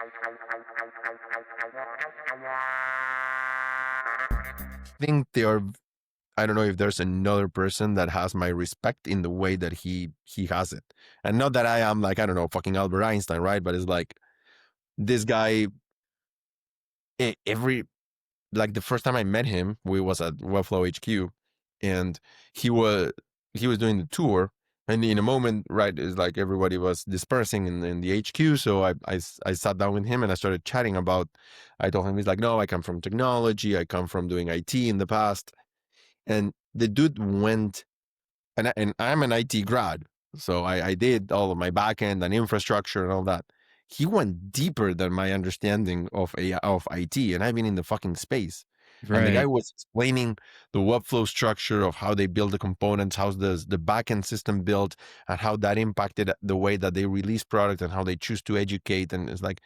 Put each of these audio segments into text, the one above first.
I think they are. I don't know if there's another person that has my respect in the way that he has it, and not that I am like, I don't know, fucking Albert Einstein, right? But it's like this guy. Every like the first time I met him, we was at Webflow HQ, and he was he was doing the tour, and in a moment, right, it's like everybody was dispersing in the HQ, so I sat down with him and I started chatting about. I told him, he's like, no, I come from technology, I come from doing IT in the past, and the dude went, and I'm an IT grad, so I did all of my backend and infrastructure and all that. He went deeper than my understanding of IT, and I've been in the fucking space. And the guy Right. was explaining the workflow structure of how they build the components, how's the backend system built, and how that impacted the way that they release product and how they choose to educate. And it's like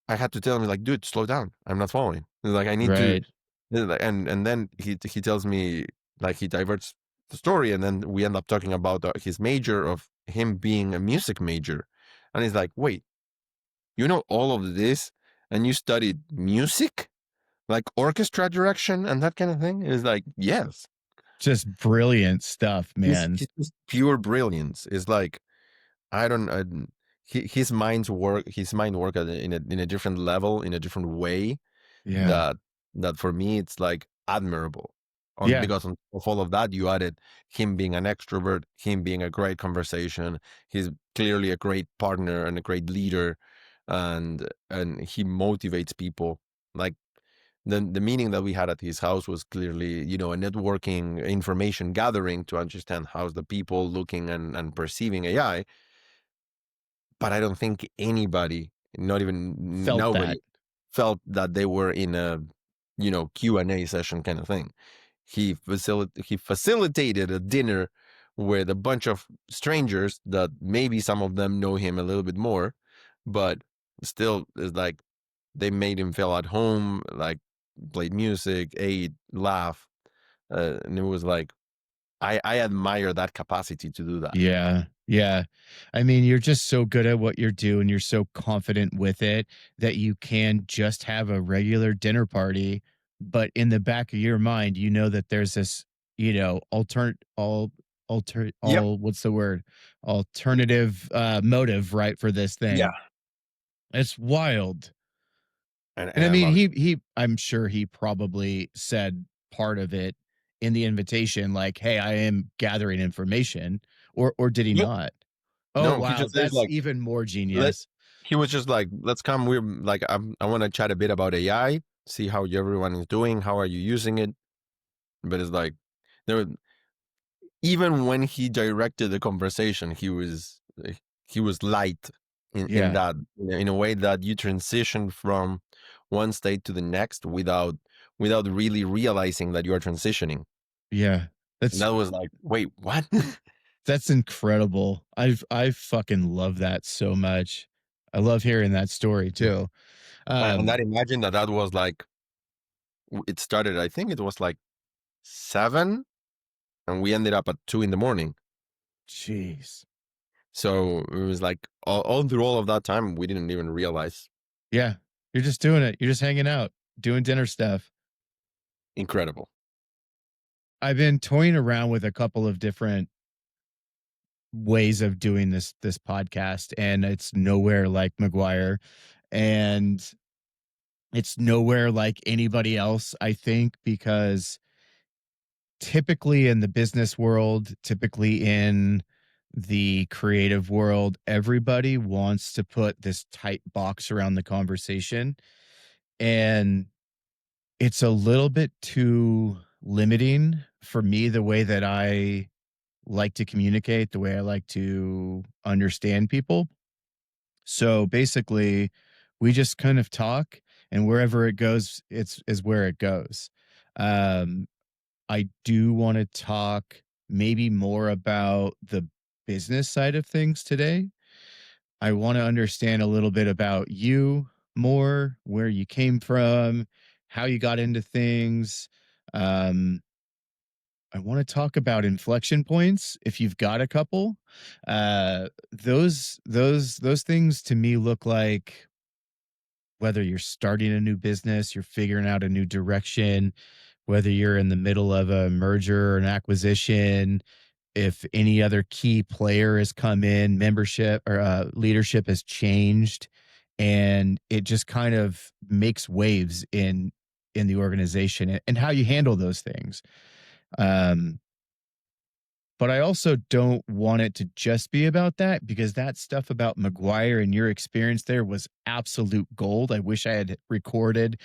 I had to tell him, like, dude, slow down. I'm not following. It's like I need to, Right. and then he tells me, like, he diverts the story, and then we end up talking about his major of him being a music major, and he's like, wait, you know all of this, and you studied music, like orchestra direction and that kind of thing? It's like, yes. Just brilliant stuff, man. He's just pure brilliance. It's like I don't. His mind work in a different level, in a different way. Yeah. That for me it's like admirable. Yeah. Because of all of that, you added him being an extrovert, him being a great conversation. He's clearly a great partner and a great leader, and he motivates people. Like the meeting that we had at his house was clearly, a networking, information gathering to understand how's the people looking and perceiving AI. But I don't think anybody, not even Felt that. nobody, felt that they were in a, Q&A session kind of thing. He facilitated a dinner with a bunch of strangers that maybe some of them know him a little bit more, but still is like they made him feel at home, like played music, ate, laugh, and it was like I admire that capacity to do that. Yeah. Yeah. I mean, you're just so good at what you're doing. You're so confident with it that you can just have a regular dinner party. But in the back of your mind, you know that there's this, Yep. what's the word? Alternative motive, right? For this Yeah. thing. It's wild. And And I I mean, love it. I'm sure he probably said part of it in the invitation, like, "Hey, I am gathering information," or did he Nope. not? Oh, No, he wow, just says that's like, even more let genius. he was just like, let's come. We're like, I want to chat a bit about AI, see how everyone is doing, how are you using it. But it's like, there, even when he directed the conversation, he was light in Yeah, that, in a way that you transition from one state to the next without really realizing that you are transitioning. yeah. And That's that was like, wait, what? that's incredible. I fucking love that so much. I love hearing that story too. And Um, that, imagine that was like, it started, I think it was like 7, and we ended up at 2 in the morning. Jeez. So it was like all through all of that time, we didn't even realize. Yeah, you're just doing it. You're just hanging out, doing dinner stuff. Incredible. I've been toying around with a couple of different ways of doing this podcast, and it's nowhere like McGuire, and it's nowhere like anybody else, I think, because typically in the business world, typically in the creative world, everybody wants to put this tight box around the conversation, and it's a little bit too limiting for me, the way that I like to communicate, the way I like to understand people. So basically, we just kind of talk, and wherever it goes, it's is where it goes. Um, I do want to talk maybe more about the business side of things today. I want to understand a little bit about you more, where you came from, how you got into things. Um, I want to talk about inflection points if you've got a couple. Those things to me look like whether you're starting a new business, you're figuring out a new direction, whether you're in the middle of a merger or an acquisition, if any other key player has come in, membership or leadership has changed, and it just kind of makes waves in the organization and how you handle those things. Um, but I also don't want it to just be about that because that stuff about McGuire and your experience there was absolute gold. I wish I had recorded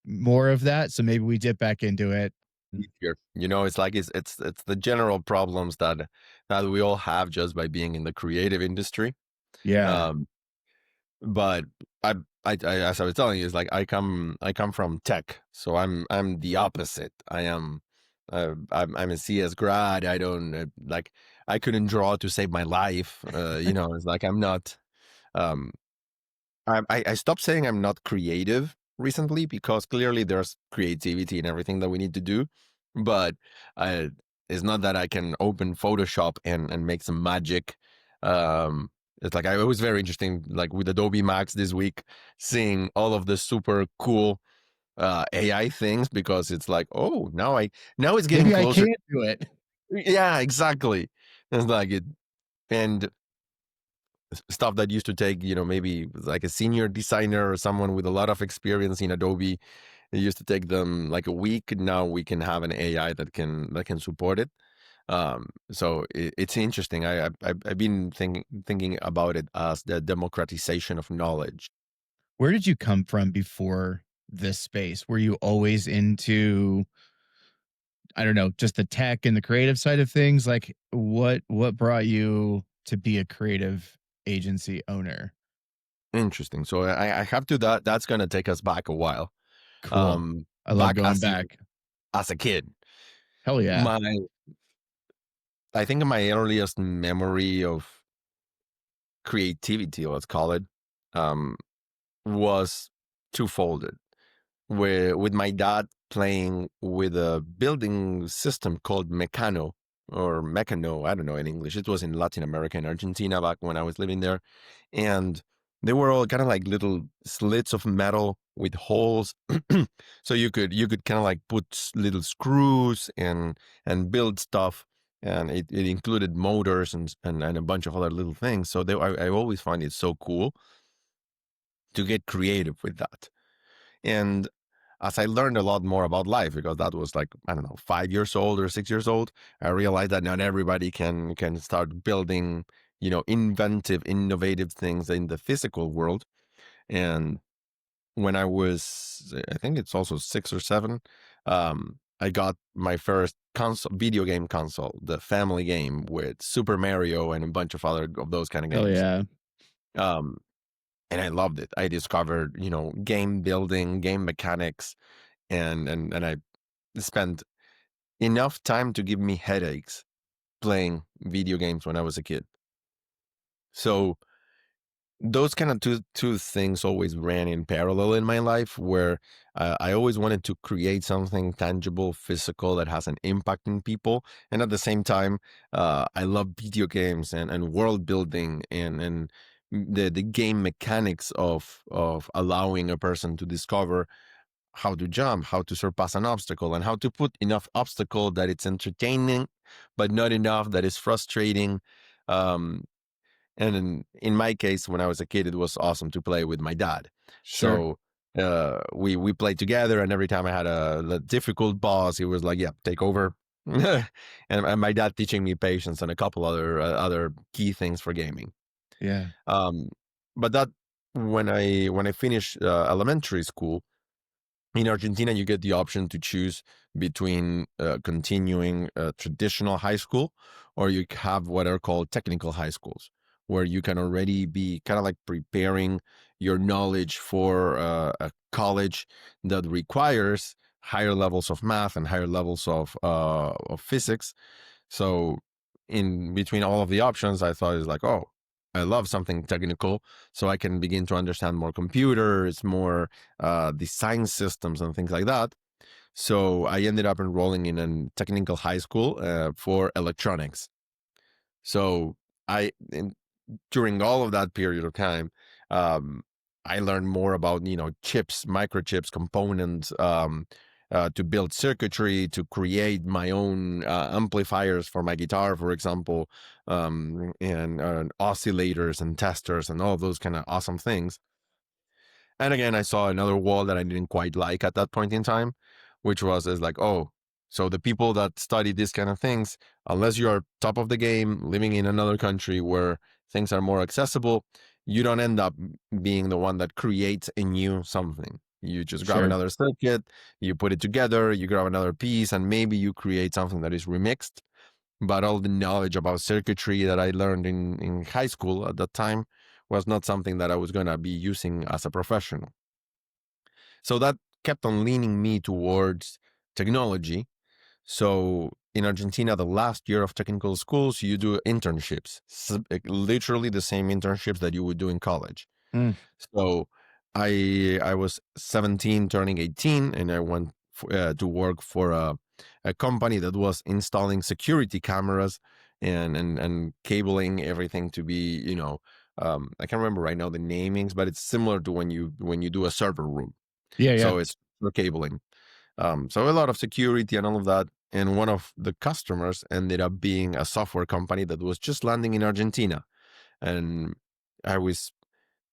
more of that. So maybe we dip back into it. Easier. You know, it's like it's the general problems that we all have just by being in the creative industry. Yeah. Um, but I, as I was telling you, is like I come from tech, so I'm the opposite. I'm a CS grad. I don't like I couldn't draw to save my life. You know, it's like I'm not. Um, I stopped saying I'm not creative recently because clearly there's creativity in everything that we need to do, but I, it's not that I can open Photoshop and make some magic. Um, it's like it was very interesting, like with Adobe Max this week, seeing all of the super cool AI things because it's like, oh, now it's getting Maybe I closer. can't do it. Yeah, exactly. It's like it, and stuff that used to take, you know, maybe like a senior designer or someone with a lot of experience in Adobe, it used to take them like a week. Now we can have an AI that can support it. So it's interesting. I've been thinking about it as the democratization of knowledge. Where did you come from before this space? Were you always into, I don't know, just the tech and the creative side of things? Like what brought you to be a creative agency owner? Interesting. So I have to that's gonna take us back a while. Cool. I love Back going back. as a kid. Hell yeah. My I think my earliest memory of creativity, let's call it, um, was twofolded. Where with my dad playing with a building system called Mecano or Mecano, I don't know in English. It was in Latin America and Argentina back when I was living there, and they were all kind of like little slits of metal with holes, so you could kind of like put little screws and build stuff, and it included motors and a bunch of other little things. So I always find it so cool to get creative with that. And as I learned a lot more about life, because that was like, I don't know, 5 years old or 6 years old, I realized that not everybody can start building, you know, inventive, innovative things in the physical world. And when I was, I think it's also 6 or 7, I got my first console, video game console, the family game with Super Mario and a bunch of other of those kind of Hell games. yeah. Um, and I loved it. I discovered, you know, game building, game mechanics, and I spent enough time to give me headaches playing video games when I was a kid. So those kind of two things always ran in parallel in my life, where I always wanted to create something tangible, physical that has an impact in people, and at the same time, I love video games and world building and the game mechanics of allowing a person to discover how to jump, how to surpass an obstacle, and how to put enough obstacle that it's entertaining, but not enough that is frustrating. Um, and in my case, when I was a kid, it was awesome to play with my dad. Sure. So we played together, and every time I had a difficult boss, he was like, "Yeah, take over." And my dad teaching me patience and a couple other key things for gaming. Yeah. Um, but that when I finished elementary school, in Argentina, you get the option to choose between continuing traditional high school, or you have what are called technical high schools, where you can already be kind of like preparing your knowledge for a college that requires higher levels of math and higher levels of physics. So, in between all of the options, I thought it's like, oh, I love something technical, so I can begin to understand more computers, more design systems, and things like that. So I ended up enrolling in a technical high school for electronics. So I, in, during all of that period of time, um, I learned more about, chips, microchips, components, to build circuitry, to create my own amplifiers for my guitar, for example, and oscillators and testers and all those kind of awesome things. And again, I saw another wall that I didn't quite like at that point in time, which was is like, oh, so the people that study these kind of things, unless you're top of the game, living in another country where things are more accessible, you don't end up being the one that creates a new something. You just grab Sure. another circuit, you put it together, you grab another piece, and maybe you create something that is remixed. But all the knowledge about circuitry that I learned in high school at that time was not something that I was going to be using as a professional. So that kept on leaning me towards technology. So in Argentina, the last year of technical schools, you do internships, literally the same internships that you would do in college. Mm. So I was 17, turning 18, and I went to work for a company that was installing security cameras and cabling everything to be, I can't remember right now the namings, but it's similar to when you do a server room. Yeah, yeah. So it's for cabling. So a lot of security and all of that. And one of the customers ended up being a software company that was just landing in Argentina. And I was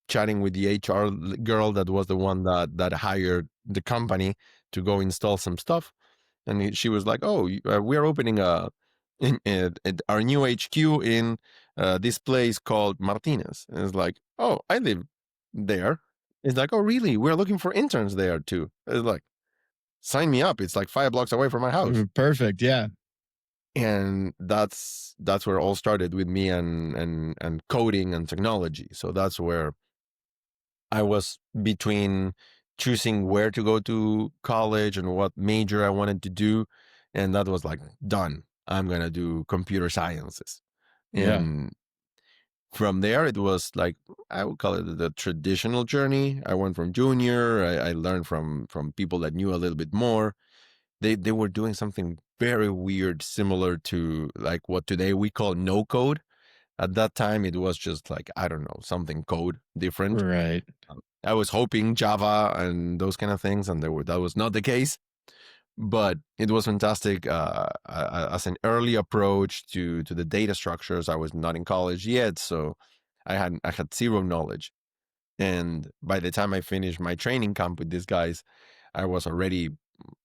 chatting with the HR girl that was the one that hired the company to go install some stuff. And she was like, "Oh, we're opening our new HQ in this place called Martinez." And it's like, "Oh, I live there." It's like, "Oh, really? We're looking for interns there too." It's like, sign me up. It's like 5 blocks away from my house. Perfect. Yeah. And that's where it all started with me and coding and technology. So that's where I was between choosing where to go to college and what major I wanted to do. And that was like, done. I'm going to do computer sciences. Yeah. And from there, it was like, I would call it the traditional journey. I went from junior. I learned from people that knew a little bit more. They were doing something very weird, similar to like what today we call no code. At that time, it was just like, I don't know, something code different. Right. I was hoping Java and those kind of things, and that was not the case. But it was fantastic as an early approach to the data structures. I was not in college yet, so I had zero knowledge. And by the time I finished my training camp with these guys, I was already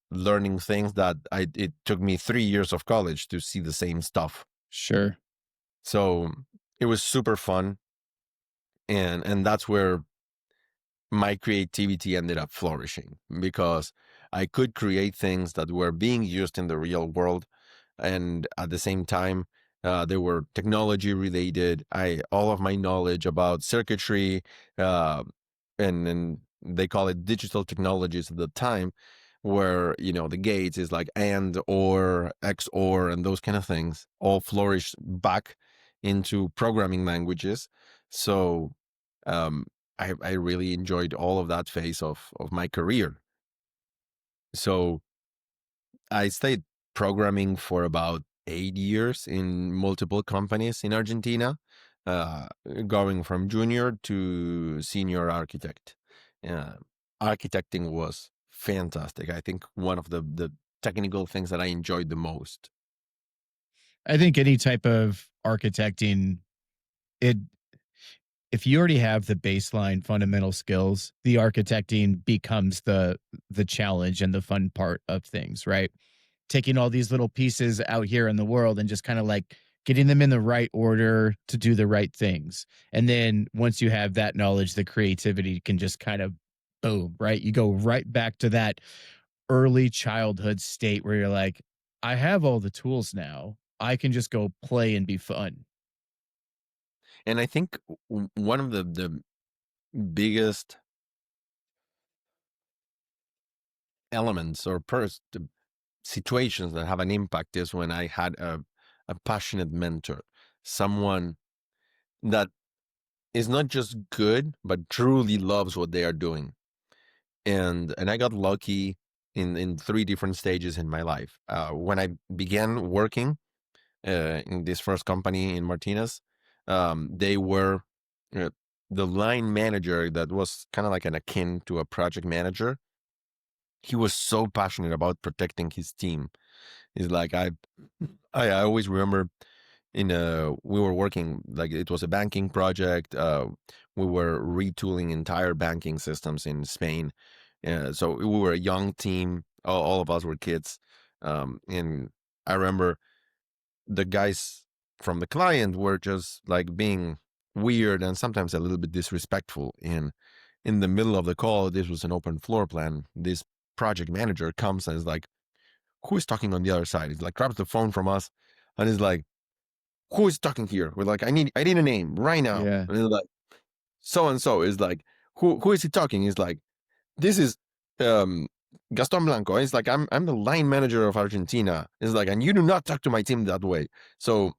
learning things that it took me 3 years of college to see the same stuff. Sure. So it was super fun, and that's where my creativity ended up flourishing because I could create things that were being used in the real world, and at the same time, they were technology related. I all of my knowledge about circuitry, uh, and they call it digital technologies at the time, where the gates is like and or XOR and those kind of things all flourished back into programming languages. So um, I really enjoyed all of that phase of my career. So I stayed programming for about 8 years in multiple companies in Argentina, uh, going from junior to senior architect. Uh, Architecting was fantastic. I think one of the technical things that I enjoyed the most. I think any type of architecting, it if you already have the baseline fundamental skills, the architecting becomes the challenge and the fun part of things, right? Taking all these little pieces out here in the world and just kind of like getting them in the right order to do the right things. And then once you have that knowledge, the creativity can just kind of boom, right? You go right back to that early childhood state where you're like, I have all the tools now. I can just go play and be fun. And I think one of the biggest elements or situations that have an impact is when I had a passionate mentor, someone that is not just good, but truly loves what they are doing. And I got lucky in three different stages in my life. When I began working in this first company in Martinez, they were the line manager that was kind of like an akin to a project manager, he was so passionate about protecting his team. He's like, I always remember we were working, like it was a banking project. We were retooling entire banking systems in Spain. So we were a young team. All of us were kids. And I remember the guys from the client were just like being weird and sometimes a little bit disrespectful. And in the middle of the call, this was an open floor plan. This project manager comes and is like, "Who is talking on the other side?" He's like, grabs the phone from us and is like, "Who is talking here?" We're like, I need a name right now." Yeah. And he's like, "So and so." Is like, who is he talking? He's like, "This is um Gaston Blanco." And he's like, I'm the line manager of Argentina. It's like, and you do not talk to my team that way. So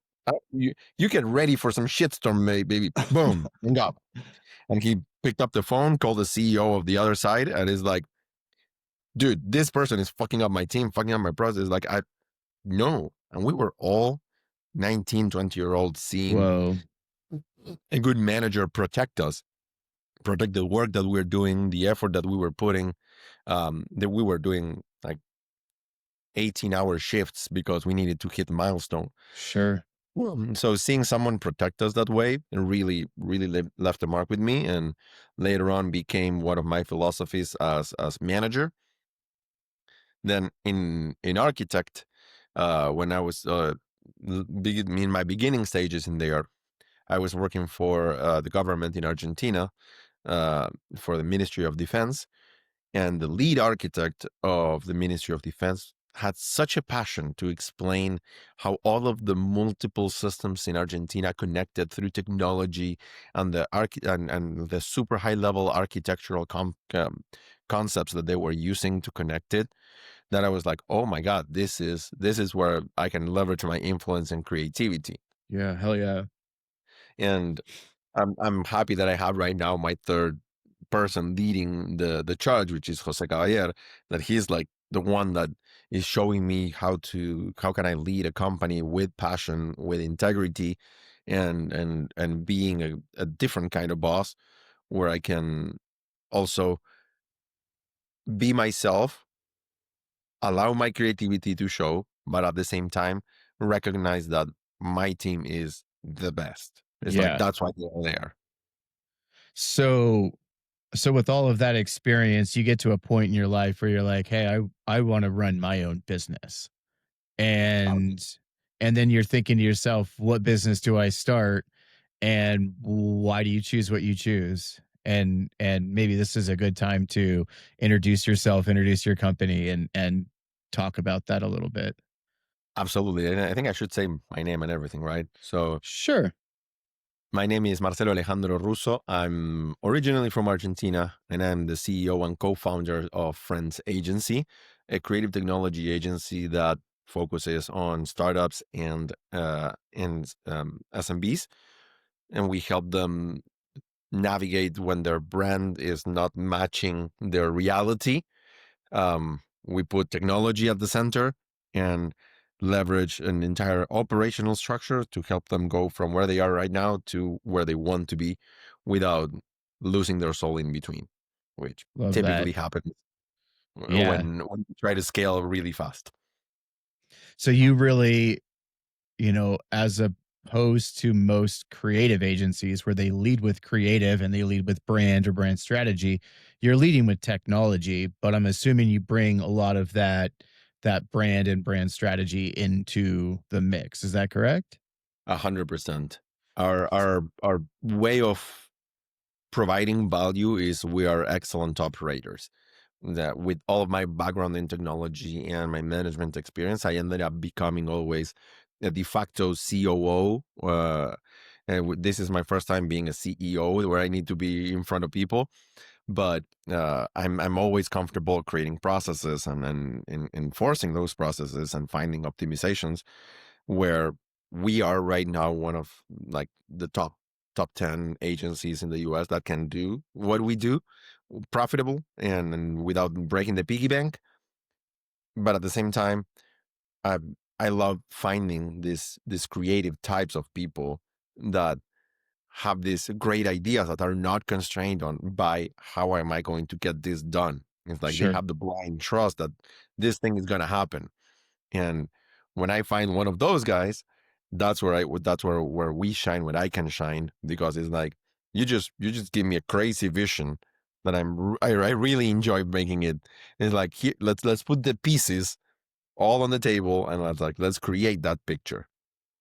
you get ready for some shitstorm, baby. Boom, hang up. And he picked up the phone, called the CEO of the other side, and is like, "Dude, this person is fucking up my team, fucking up my process." Like, I no. And we were all 19, 20-year olds seeing Whoa. a good manager protect us, protect the work that we're doing, the effort that we were putting, that we were doing like 18-hour shifts because we needed to hit milestone. Sure. So seeing someone protect us that way really, really left a mark with me, and later on became one of my philosophies as manager. Then in architect, when I was in my beginning stages in there, I was working for the government in Argentina, for the Ministry of Defense, and the lead architect of the Ministry of Defense had such a passion to explain how all of the multiple systems in Argentina connected through technology and and the super high level architectural concepts that they were using to connect it, that I was like, oh my god, this is where I can leverage my influence and creativity. Yeah. Hell yeah. And I'm happy that I have right now my third person leading the charge, which is Jose Caballero, that he's like the one that is showing me how can I lead a company with passion, with integrity, and being a different kind of boss where I can also be myself, allow my creativity to show, but at the same time recognize that my team is the best. It's like Yeah. that's why they're there. So so with all of that experience, you get to a point in your life where you're like, "Hey, I want to run my own business." And and then you're thinking to yourself, "What business do I start and why do you choose what you choose?" And maybe this is a good time to introduce yourself, introduce your company and talk about that a little bit. Absolutely. And I think I should say my name and everything, right? So Sure. my name is Marcelo Alejandro Russo. I'm originally from Argentina, and I'm the CEO and co-founder of Friends Agency, a creative technology agency that focuses on startups and SMBs, and we help them navigate when their brand is not matching their reality. We put technology at the center and leverage an entire operational structure to help them go from where they are right now to where they want to be without losing their soul in between, which Love that. typically happens Yeah. when you try to scale really fast. So you really, as opposed to most creative agencies where they lead with creative and they lead with brand or brand strategy, you're leading with technology, but I'm assuming you bring a lot of that brand and brand strategy into the mix. Is that correct? 100%. Our way of providing value is we are excellent operators. That with all of my background in technology and my management experience, I ended up becoming always a de facto COO. This is my first time being a CEO where I need to be in front of people. But I'm always comfortable creating processes and enforcing those processes and finding optimizations where we are right now one of like the top 10 agencies in the US that can do what we do profitable and without breaking the piggy bank. But at the same time, I I love finding this creative types of people that have these great ideas that are not constrained on by how am I going to get this done. It's like they Sure. have the blind trust that this thing is going to happen. And when I find one of those guys, that's where we shine, when I can shine, because it's like you just give me a crazy vision that I really enjoy making it. It's like, here, let's put the pieces all on the table, and let's create that picture.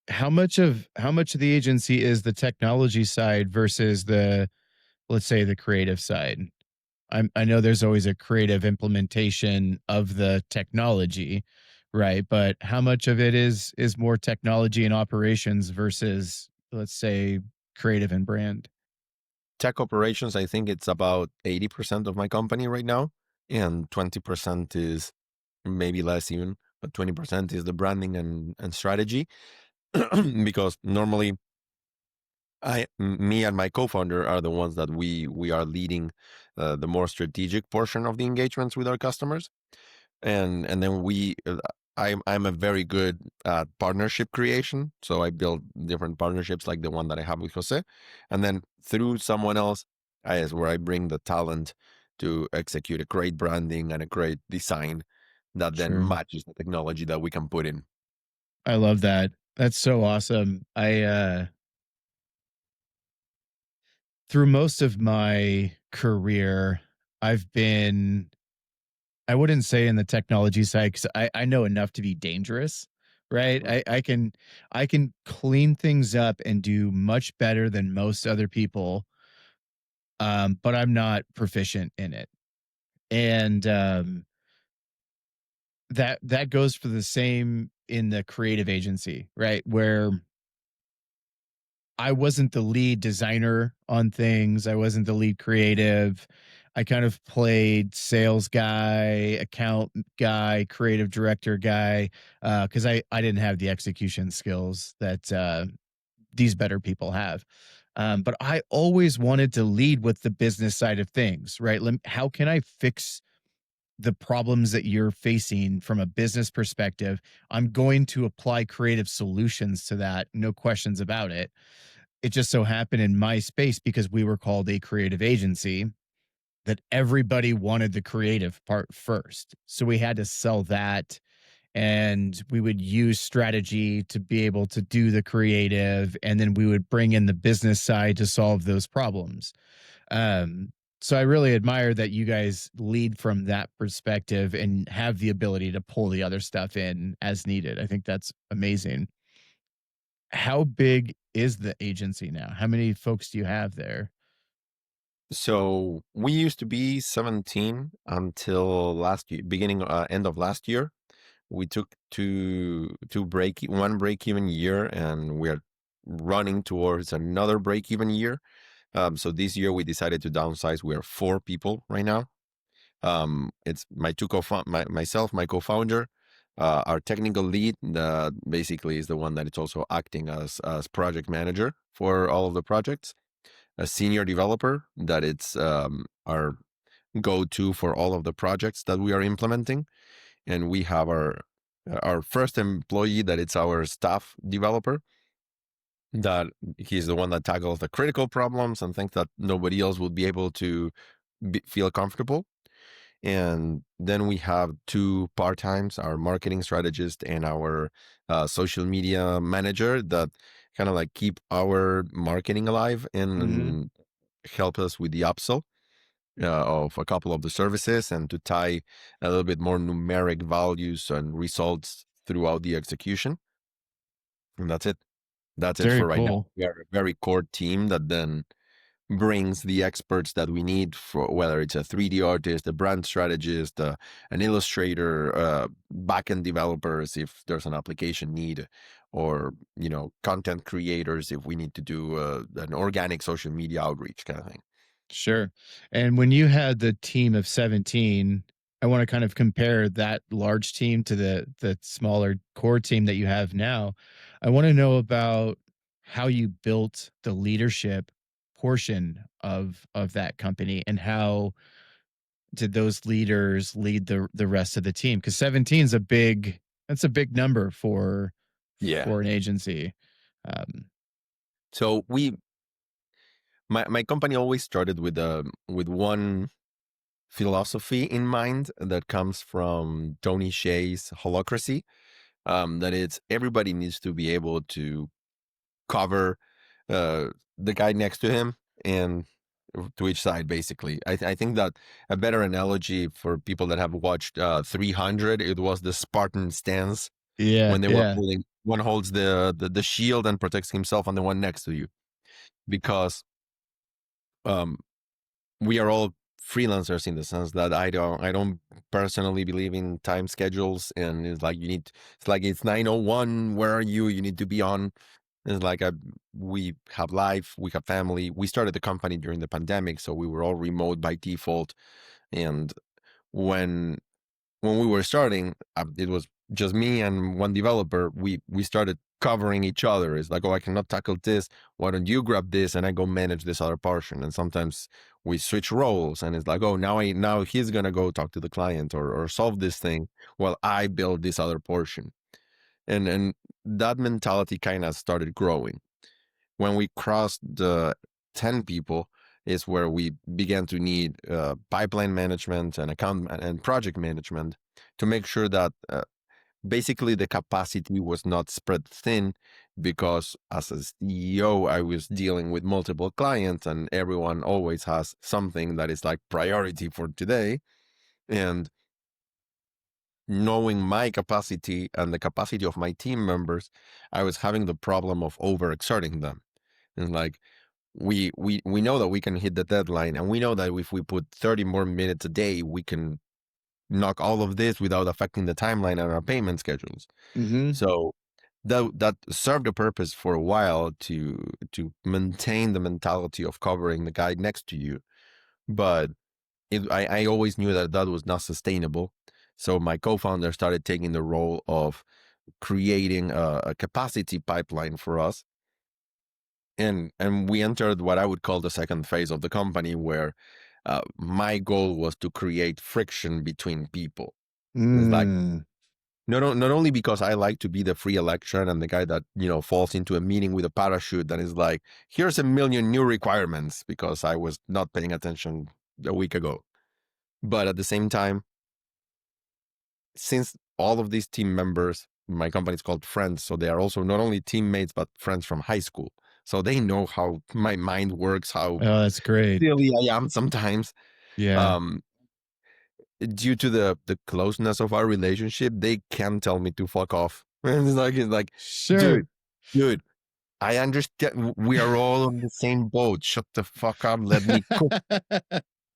How much of the agency is the technology side versus the, let's say, the creative side? I know there's always a creative implementation of the technology, right? But how much of it is more technology and operations versus, let's say, creative and brand? Tech operations, I think it's about 80% of my company right now, and 20% is, maybe less even, but 20% is the branding and strategy. Because normally me and my co-founder are the ones that we are leading the more strategic portion of the engagements with our customers, and then I'm a very good at partnership creation, so I build different partnerships like the one that I have with Jose, and then through someone else, I is where I bring the talent to execute a great branding and a great design that then Sure. matches the technology that we can put in. I love that. That's so awesome. Through most of my career, I've been, I wouldn't say in the technology side, because I know enough to be dangerous, right? Mhm. I can clean things up and do much better than most other people, but I'm not proficient in it. And that goes for the same in the creative agency, right? Where I wasn't the lead designer on things. I wasn't the lead creative. I kind of played sales guy, account guy, creative director guy, because I didn't have the execution skills that these better people have. But I always wanted to lead with the business side of things, right? How can I fix the problems that you're facing from a business perspective? I'm going to apply creative solutions to that, no questions about it. It just so happened in my space, because we were called a creative agency, that everybody wanted the creative part first. So we had to sell that, and we would use strategy to be able to do the creative, and then we would bring in the business side to solve those problems. Um, so I really admire that you guys lead from that perspective and have the ability to pull the other stuff in as needed. I think that's amazing. How big is the agency now? How many folks do you have there? So we used to be 17 until last year, beginning end of last year. We took one break even year, and we're running towards another break even year. So this year we decided to downsize. We're four people right now. It's my two co myself, my co-founder, our technical lead, basically is the one that is also acting as project manager for all of the projects. A senior developer that it's our go-to for all of the projects that we are implementing, and we have our first employee that it's our staff developer, that he's the one that tackles the critical problems and things that nobody else would be able to feel comfortable. And then we have two part-times, our marketing strategist and our social media manager, that kind of like keep our marketing alive Mhm. and help us with the upsell of a couple of the services, and to tie a little bit more numeric values and results throughout the execution. And that's it. That's it Very for right now. cool. We are a very core team that then brings the experts that we need, for whether it's a 3D artist, a brand strategist, an illustrator, backend developers if there's an application need, or content creators if we need to do an organic social media outreach kind of thing. Sure. And when you had the team of 17, I want to kind of compare that large team to the smaller core team that you have now. I want to know about how you built the leadership portion of that company, and how did those leaders lead the rest of the team? Because 17 is a big, that's a big number Yeah. for an agency. Um, So my company always started with one philosophy in mind that comes from Tony Hsieh's Holacracy. That it's everybody needs to be able to cover the guy next to him and to each side. Basically, I think that a better analogy for people that have watched 300, it was the Spartan stance Yeah, when they were yeah. pulling. One holds the shield and protects himself, and the one next to you, because um, we are all freelancers in the sense that I don't personally believe in time schedules, and it's like it's like it's 9:01, where are you? You need to be on. It's like we have life, we have family. We started the company during the pandemic, so we were all remote by default. And when when we were starting, it was just me and one developer. We started covering each other. It's like, oh, I cannot tackle this. Why don't you grab this and I go manage this other portion? And sometimes we switch roles, and it's like, oh, now he's gonna go talk to the client or solve this thing while I build this other portion. And that mentality kind of started growing. When we crossed the 10 people is where we began to need pipeline management and account and project management to make sure that basically the capacity was not spread thin, because as a CEO I was dealing with multiple clients and everyone always has something that is like priority for today. And knowing my capacity and the capacity of my team members, I was having the problem of overexerting them. And like, we know that we can hit the deadline, and we know that if we put 30 more minutes a day, we can knock all of this without affecting the timeline and our payment schedules. Mhm. So that served a purpose for a while to maintain the mentality of covering the guy next to you. But I always knew that that was not sustainable. So my co-founder started taking the role of creating a capacity pipeline for us, and we entered what I would call the second phase of the company, where my goal was to create friction between people. It's like Mm. not only because I like to be the free election and the guy that falls into a meeting with a parachute that is like, here's a million new requirements because I was not paying attention a week ago, but at the same time, since all of these team members, my company is called Friends, so they are also not only teammates but friends from high school. So they know how my mind works, how Oh, that's great. silly I am sometimes. Yeah. Um, Due to the closeness of our relationship, they can tell me to fuck off. And it's like, Sure. dude, dude, I understand. We are all on the same boat. Shut the fuck up. Let me cook.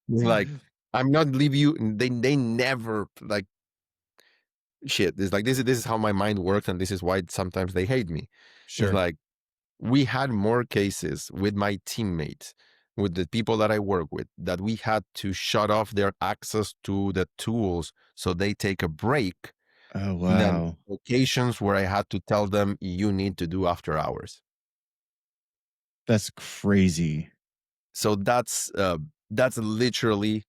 It's like, I'm not leave you. They never like shit. It's like this is how my mind works, and this is why sometimes they hate me. It's Sure. like, we had more cases with my teammates, with the people that I work with, that we had to shut off their access to the tools so they take a break, Oh, than wow. occasions where I had to tell them you need to do after hours. That's crazy. So that's literally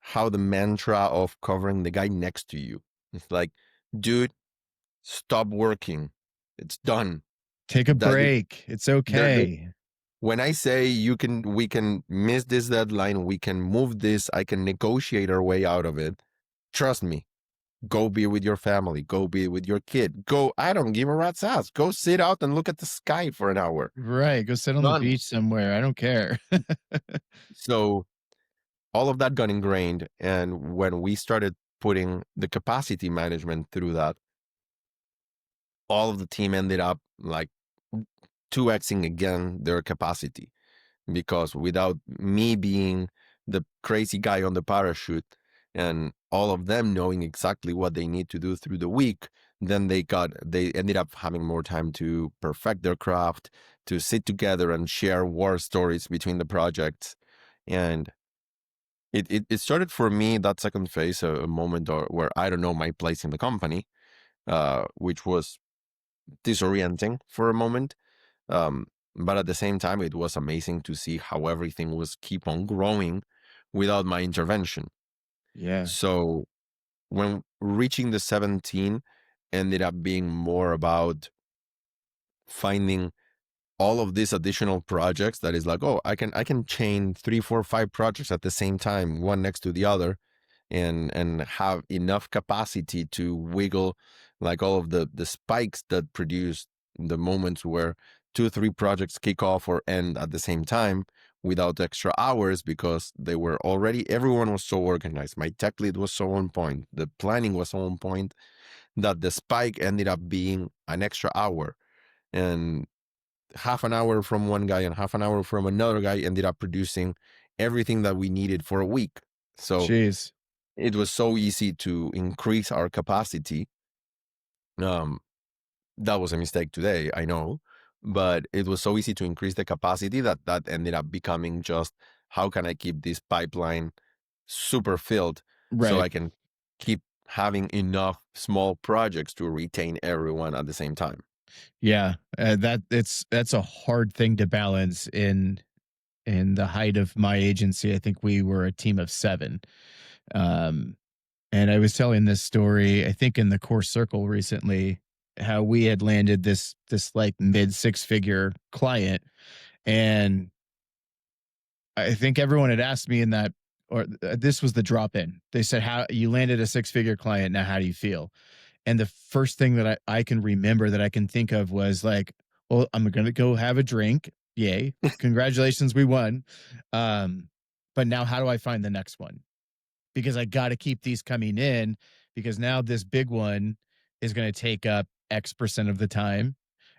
how the mantra of covering the guy next to you. It's like, dude, stop working. It's done. Take a That break. It's there okay. when I say we can miss this deadline, we can move this, I can negotiate our way out of it. Trust me. Go be with your family. Go be with your kid. Go. I don't give a rat's ass. Go sit out and look at the sky for an hour. Right. Go sit on the Done. beach somewhere. I don't care. So all of that got ingrained, and when we started putting the capacity management through that, all of the team ended up like 2xing again their capacity, because without me being the crazy guy on the parachute and all of them knowing exactly what they need to do through the week, then they ended up having more time to perfect their craft, to sit together and share war stories between the projects. And it started for me, that second phase, a moment where I don't know my place in the company, which was disorienting for a moment. um, but at the same time, it was amazing to see how everything was keep on growing without my intervention. Yeah. So when reaching the 17 ended up being more about finding all of these additional projects that is like, oh, I can chain 3 4 5 projects at the same time, one next to the other, and have enough capacity to wiggle like all of the spikes that produce the moments where 2 3 projects kick off or end at the same time without extra hours, because they were already, everyone was so organized, my tech lead was so on point, the planning was so on point, that the spike ended up being an extra hour, and half an hour from one guy and half an hour from another guy ended up producing everything that we needed for a week. So Jeez. it was so easy to increase our capacity. Um, that was a mistake today, I know, but it was so easy to increase the capacity that that ended up becoming just, how can I keep this pipeline super filled so Right. I can keep having enough small projects to retain everyone at the same time. Yeah, that's a hard thing to balance in the height of my agency. I think we were a team of 7. Um, and I was telling this story, I think in the core circle recently, how we had landed this like mid six-figure client, and I think everyone had asked me in that, or this was the drop in. They said, "How you landed a six-figure client, now how do you feel?" And the first thing that I can remember that I can think of was like, well, I'm going to go have a drink. Yay. Congratulations, we won. Um, but now how do I find the next one? Because I got to keep these coming in, because now this big one is going to take up X% of the time.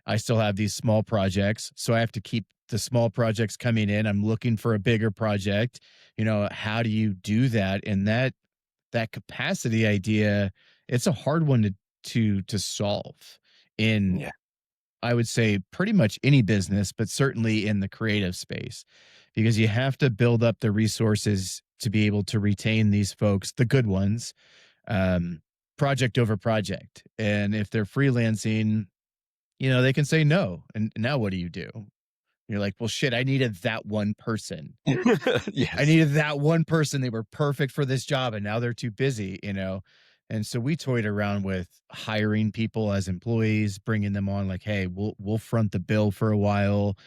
I still have these small projects, so I have to keep the small projects coming in. I'm looking for a bigger project. How do you do that? And that capacity idea, it's a hard one to solve in, Yeah. I would say, pretty much any business, but certainly in the creative space, because you have to build up the resources to be able to retain these folks, the good ones, um, project over project. And if they're freelancing, they can say no. And now what do you do? You're like, well, shit, I needed that one person. I Yes. needed that one person. They were perfect for this job, and now they're too busy. And so we toyed around with hiring people as employees, bringing them on like, hey, we'll front the bill for a while,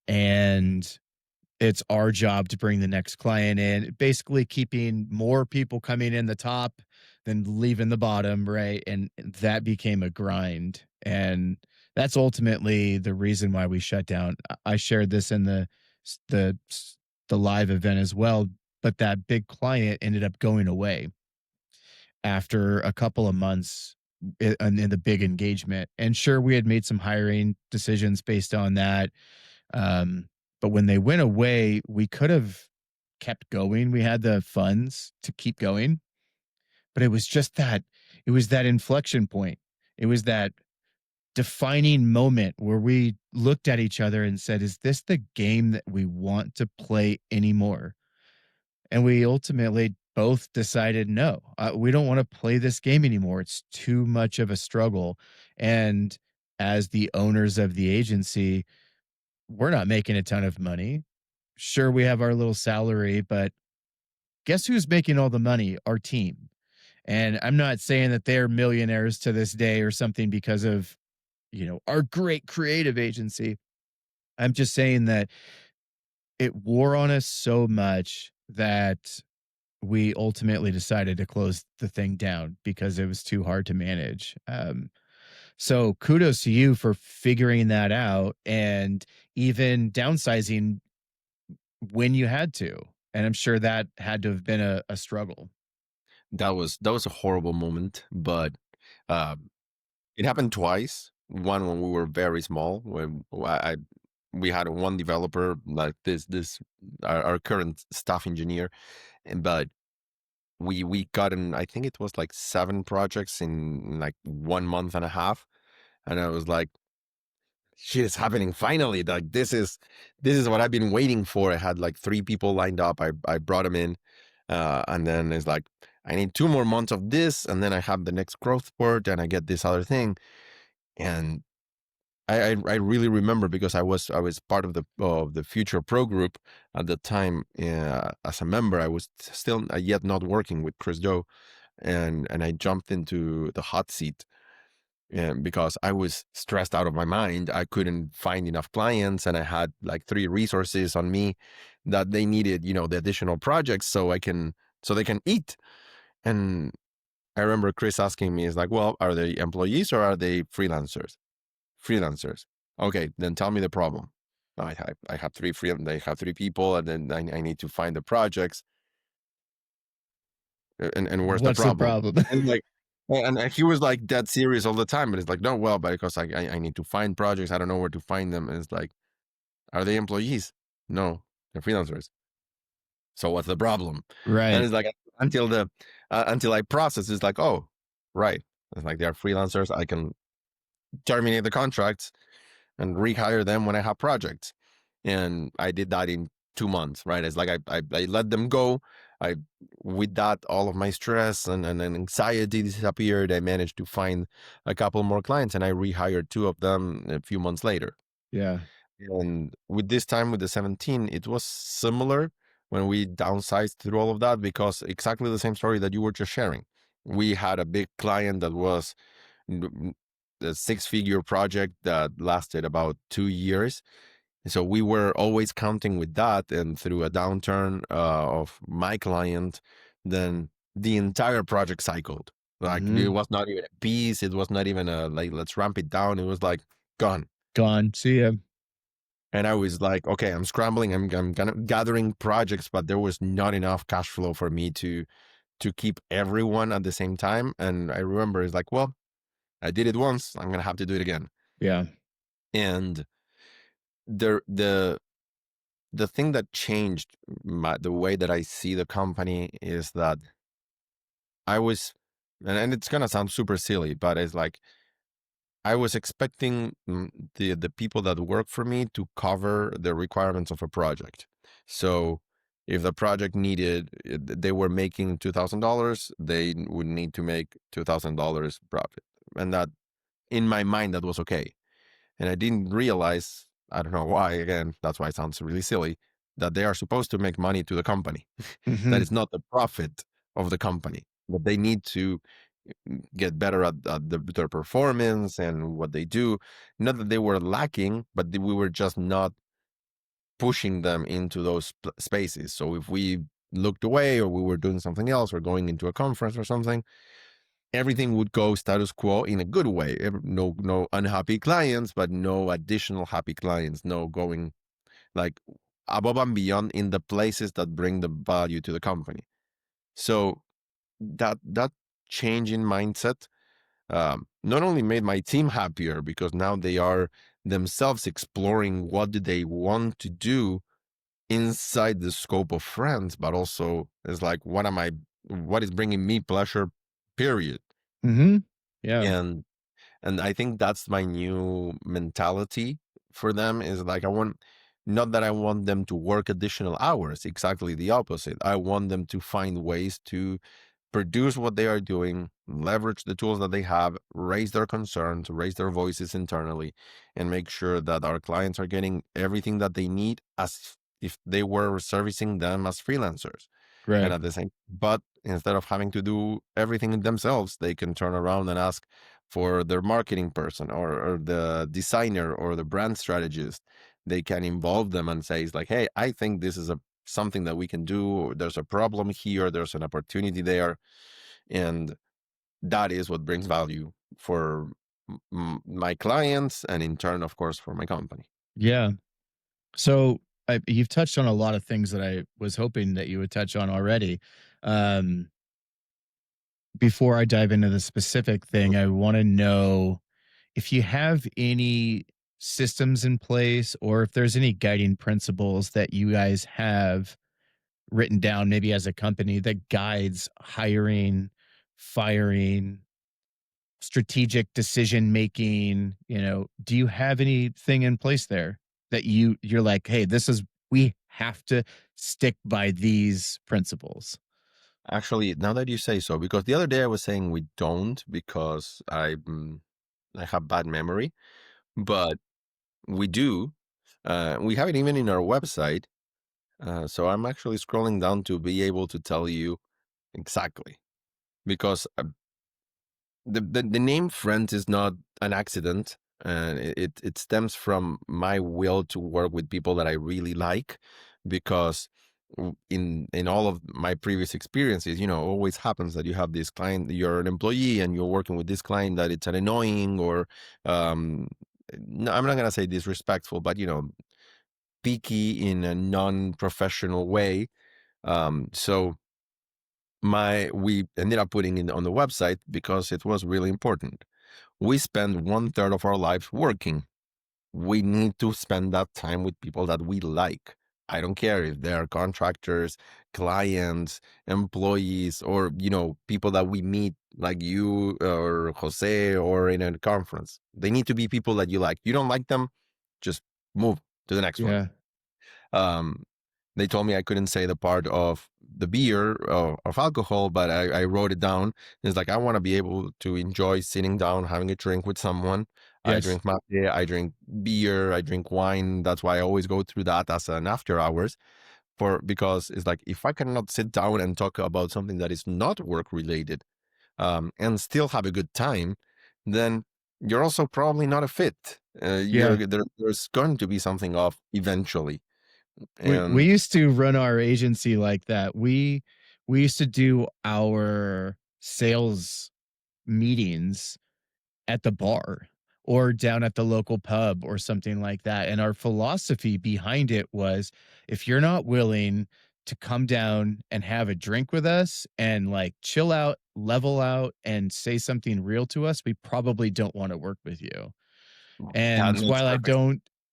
and it's our job to bring the next client in, basically keeping more people coming in the top than leaving the bottom, right? And that became a grind. And that's ultimately the reason why we shut down. I shared this in the the live event as well, but that big client ended up going away after a couple of months in the big engagement. And sure, we had made some hiring decisions based on that, um, but when they went away, we could have kept going. We had the funds to keep going, but it was that inflection point. It was that defining moment where we looked at each other and said, is this the game that we want to play anymore? And we ultimately both decided, no, we don't want to play this game anymore. It's too much of a struggle. And as the owners of the agency, we're not making a ton of money. Sure, we have our little salary, but guess who's making all the money? Our team. And I'm not saying that they're millionaires to this day or something because of, our great creative agency. I'm just saying that it wore on us so much that we ultimately decided to close the thing down because it was too hard to manage. So kudos to you for figuring that out and even downsizing when you had to. And I'm sure that had to have been a struggle. That was a horrible moment, but um, it happened twice. One when we were very small, when we had one developer like this our current staff engineer, but we got in, I think it was like 7 projects in like 1 month and a half, and I was like, shit is happening finally. Like this is what I've been waiting for. I had like 3 people lined up. I brought them in, and then it's like, I need 2 more months of this, and then I have the next growth spurt, and I get this other thing. And I really remember, because I was part of the Future Pro group at the time, as a member. I was still yet not working with Chris Joe, and I jumped into the hot seat, and because I was stressed out of my mind, I couldn't find enough clients, and I had like 3 resources on me that they needed, the additional projects so they can eat. And I remember Chris asking me, "Is like, well, are they employees or are they freelancers?" Freelancers. Okay, then tell me the problem. I have they have 3 people, and then I need to find the projects, and where's the What's the problem? problem? And like, and he was like dead serious all the time, but it's like, no, well, but because I need to find projects, I don't know where to find them. And it's like, are they employees? No, they're freelancers. So what's the problem? And Right. it's like until I process, it's like, oh, right. It's like they're freelancers. I can terminate the contracts and rehire them when I have projects. And I did that in 2 months, right? It's like I let them go. I with that all of my stress and anxiety disappeared. I managed to find a couple more clients, and I rehired 2 of them a few months later. Yeah. And with this time with the 17, it was similar when we downsized through all of that, because exactly the same story that you were just sharing. We had a big client that was a 6-figure project that lasted about 2 years. So we were always counting with that. And through a downturn of my client, then the entire project cycled. Like it Hmm. was not even a piece. It was not even a like, let's ramp it down. It was like gone. Gone. See ya. And I was like, okay, I'm scrambling. I'm gonna gathering projects, but there was not enough cash flow for me to keep everyone at the same time. And I remember it's like, well, I did it once. I'm gonna have to do it again. Yeah. And the the thing that changed the way that I see the company is that I was, and it's gonna sound super silly, but it's like I was expecting the people that work for me to cover the requirements of a project. So if the project needed, they were making $2,000, they would need to make $2,000 profit, and that in my mind that was okay. And I didn't realize, I don't know why. Again, that's why it sounds really silly, that they are supposed to make money to the company. That Hmm. is not the profit of the company. But they need to get better at their performance and what they do. Not that they were lacking, but we were just not pushing them into those spaces. So if we looked away, or we were doing something else, or going into a conference or something, everything would go status quo in a good way. No unhappy clients, but no additional happy clients. No going like above and beyond in the places that bring the value to the company. So that change in mindset not only made my team happier, because now they are themselves exploring what do they want to do inside the scope of friends, but also is like, what is bringing me pleasure, period. Hmm. Yeah. and and I think that's my new mentality for them, is like, I want, not that I want them to work additional hours, exactly the opposite. I want them to find ways to produce what they are doing, leverage the tools that they have, raise their concerns, raise their voices internally, and make sure that our clients are getting everything that they need as if they were servicing them as freelancers. And Right. at the same, but instead of having to do everything themselves, they can turn around and ask for their marketing person, or the designer, or the brand strategist. They can involve them and say, it's like, hey, I think this is a something that we can do. There's a problem here. There's an opportunity there. And that is what brings value for my clients, and in turn, of course, for my company. Yeah. So you've touched on a lot of things that I was hoping that you would touch on already. Um, Before I dive into the specific thing, I want to know if you have any systems in place, or if there's any guiding principles that you guys have written down, maybe as a company, that guides hiring, firing, strategic decision making. Do you have anything in place there that you're like, hey, this is, we have to stick by these principles? Actually, now that you say so, because the other day I was saying we don't, because I have bad memory, but we do. We have it even in our website. So I'm actually scrolling down to be able to tell you exactly, because the name friends is not an accident, and it stems from my will to work with people that I really like, because in all of my previous experiences, always happens that you have this client, you're an employee and you're working with this client that it's an annoying or um no, I'm not gonna say disrespectful, but picky in a non-professional way. So we ended up putting it on the website because it was really important. We spend one third of our lives working. We need to spend that time with people that we like. I don't care if they're contractors, clients, employees, or people that we meet like you or Jose or in a conference. They need to be people that you like. You don't like them, just move to the next one. Yeah. Um, they told me I couldn't say the part of the beer of alcohol, but I wrote it down. It's like I want to be able to enjoy sitting down, having a drink with someone. I Yes. drink mate, I drink beer, I drink wine. That's why I always go through that as an after hours because it's like if I cannot sit down and talk about something that is not work related, and still have a good time, then you're also probably not a fit. Yeah. There's going to be something off eventually, We and used to run our agency like that. We used to do our sales meetings at the bar or down at the local pub or something like that. And our philosophy behind it was, if you're not willing to come down and have a drink with us and like chill out, level out, and say something real to us, we probably don't want to work with you. that And makes while perfect.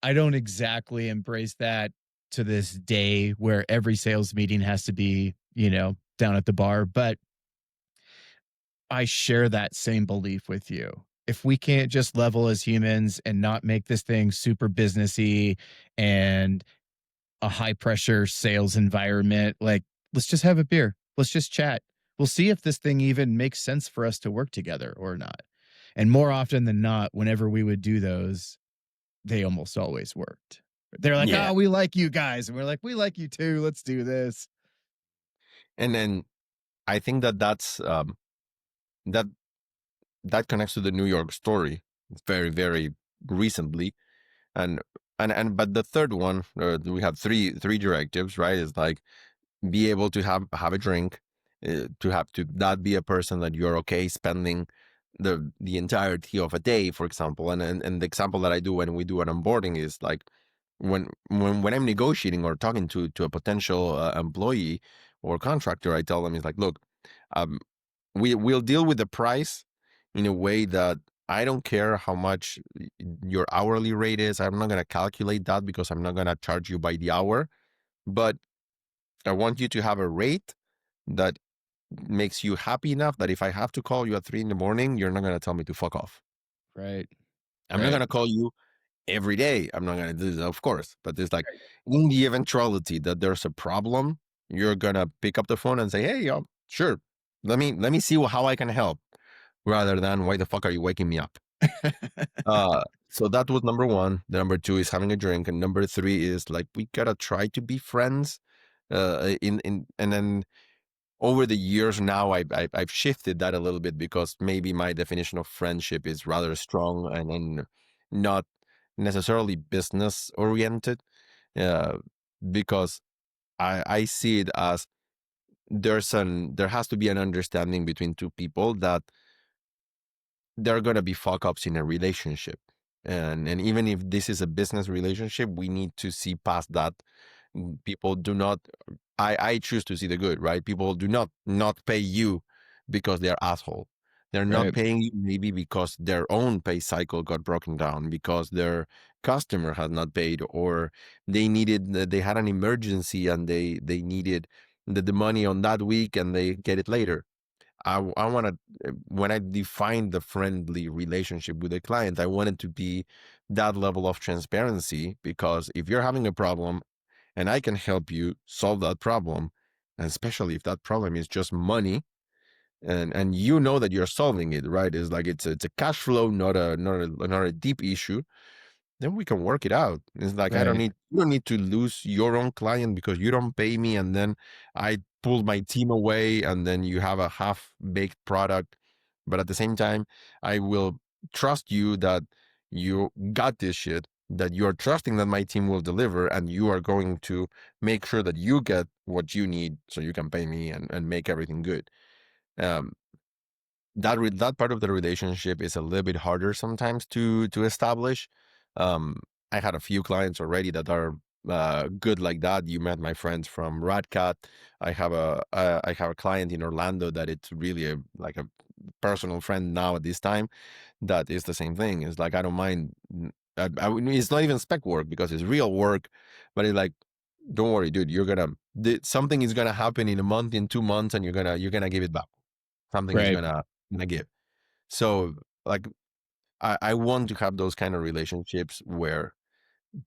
I don't exactly embrace that to this day where every sales meeting has to be, down at the bar, but I share that same belief with you. If we can't just level as humans and not make this thing super businessy and a high pressure sales environment, like let's just have a beer. Let's just chat. We'll see if this thing even makes sense for us to work together or not. And more often than not, whenever we would do those, they almost always worked. They're like, Yeah, "Oh, we like you guys." And we're like, "We like you too. Let's do this." and then I think that that connects to the New York story very very recently, and but the third one, we have three directives, right? Is like be able to have a drink, to have to not be a person that you're okay spending the entirety of a day, for example. And the example that I do when we do an onboarding is like when I'm negotiating or talking to a potential employee or contractor, I tell them it's like, look, um, we'll deal with the price in a way that I don't care how much your hourly rate is. I'm not going to calculate that because I'm not going to charge you by the hour, but I want you to have a rate that makes you happy enough that if I have to call you at 3 in the morning, you're not going to tell me to fuck off. Right. I'm not Right. going to call you every day. I'm not going to do that, of course. But it's like in the eventuality that there's a problem, you're going to pick up the phone and say, hey, yo, sure. Let me see how I can help rather than why the fuck are you waking me up? So that was number one. The number two is having a drink. And number three is like, we got to try to be friends. And then over the years now I've shifted that a little bit because maybe my definition of friendship is rather strong and not necessarily business oriented, uh, because I see it as there has to be an understanding between two people that there are going to be fuck ups in a relationship, and even if this is a business relationship, we need to see past that. People do not, I choose to see the good, right? People do not pay you because they're asshole. They're not Right. paying you maybe because their own pay cycle got broken down, because their customer has not paid, or they had an emergency and they needed the money on that week and they get it later. I want to, when I define the friendly relationship with a client, I want it to be that level of transparency, because if you're having a problem and I can help you solve that problem, and especially if that problem is just money, and you know that you're solving it, right? It's like it's a cash flow, not a deep issue, then we can work it out. It's like Right. you don't need to lose your own client because you don't pay me, and then I pull my team away, and then you have a half baked product. but at the same time, I will trust you that you got this shit, that you're trusting that my team will deliver, and you are going to make sure that you get what you need so you can pay me and make everything good. Um, that part of the relationship is a little bit harder sometimes to establish. Um, I had a few clients already that are good like that. You met my friends from Radcat. I have a client in Orlando that it's really like a personal friend now at this time. That is the same thing. It's like I don't mind. It's not even spec work because it's real work, but it's like, don't worry, dude. Something is gonna happen in a month, in 2 months, and you're gonna give it back. Something is Right. gonna give. So like I want to have those kind of relationships where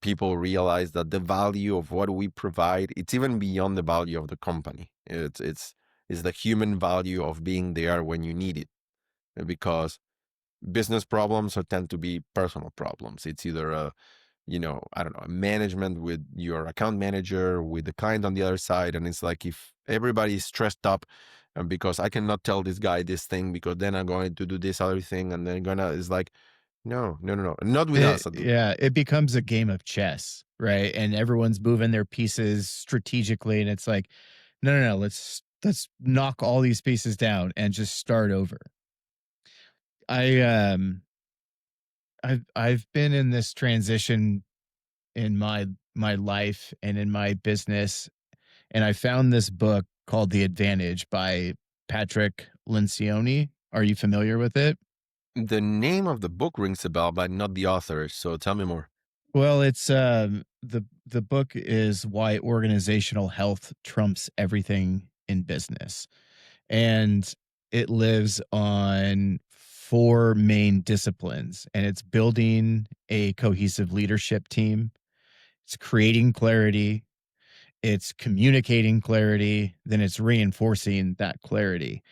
people realize that the value of what we provide, it's even beyond the value of the company. It's the human value of being there when you need it. Because business problems tend to be personal problems. It's either I don't know, management with your account manager, with the client on the other side. And it's like if everybody's stressed up because I cannot tell this guy this thing because then I'm going to do this other thing and then it's like, no, no, no, no, not with us. Yeah, it becomes a game of chess, right? And everyone's moving their pieces strategically, and it's like, no, no, no, let's knock all these pieces down and just start over. I I've been in this transition in my life and in my business, and I found this book called The Advantage by Patrick Lencioni. Are you familiar with it? The name of the book rings a bell, but not the author. So tell me more. Well, it's the book is Why Organizational Health Trumps Everything in Business. And it lives on four main disciplines, and it's building a cohesive leadership team, it's creating clarity, it's communicating clarity, then it's reinforcing that clarity.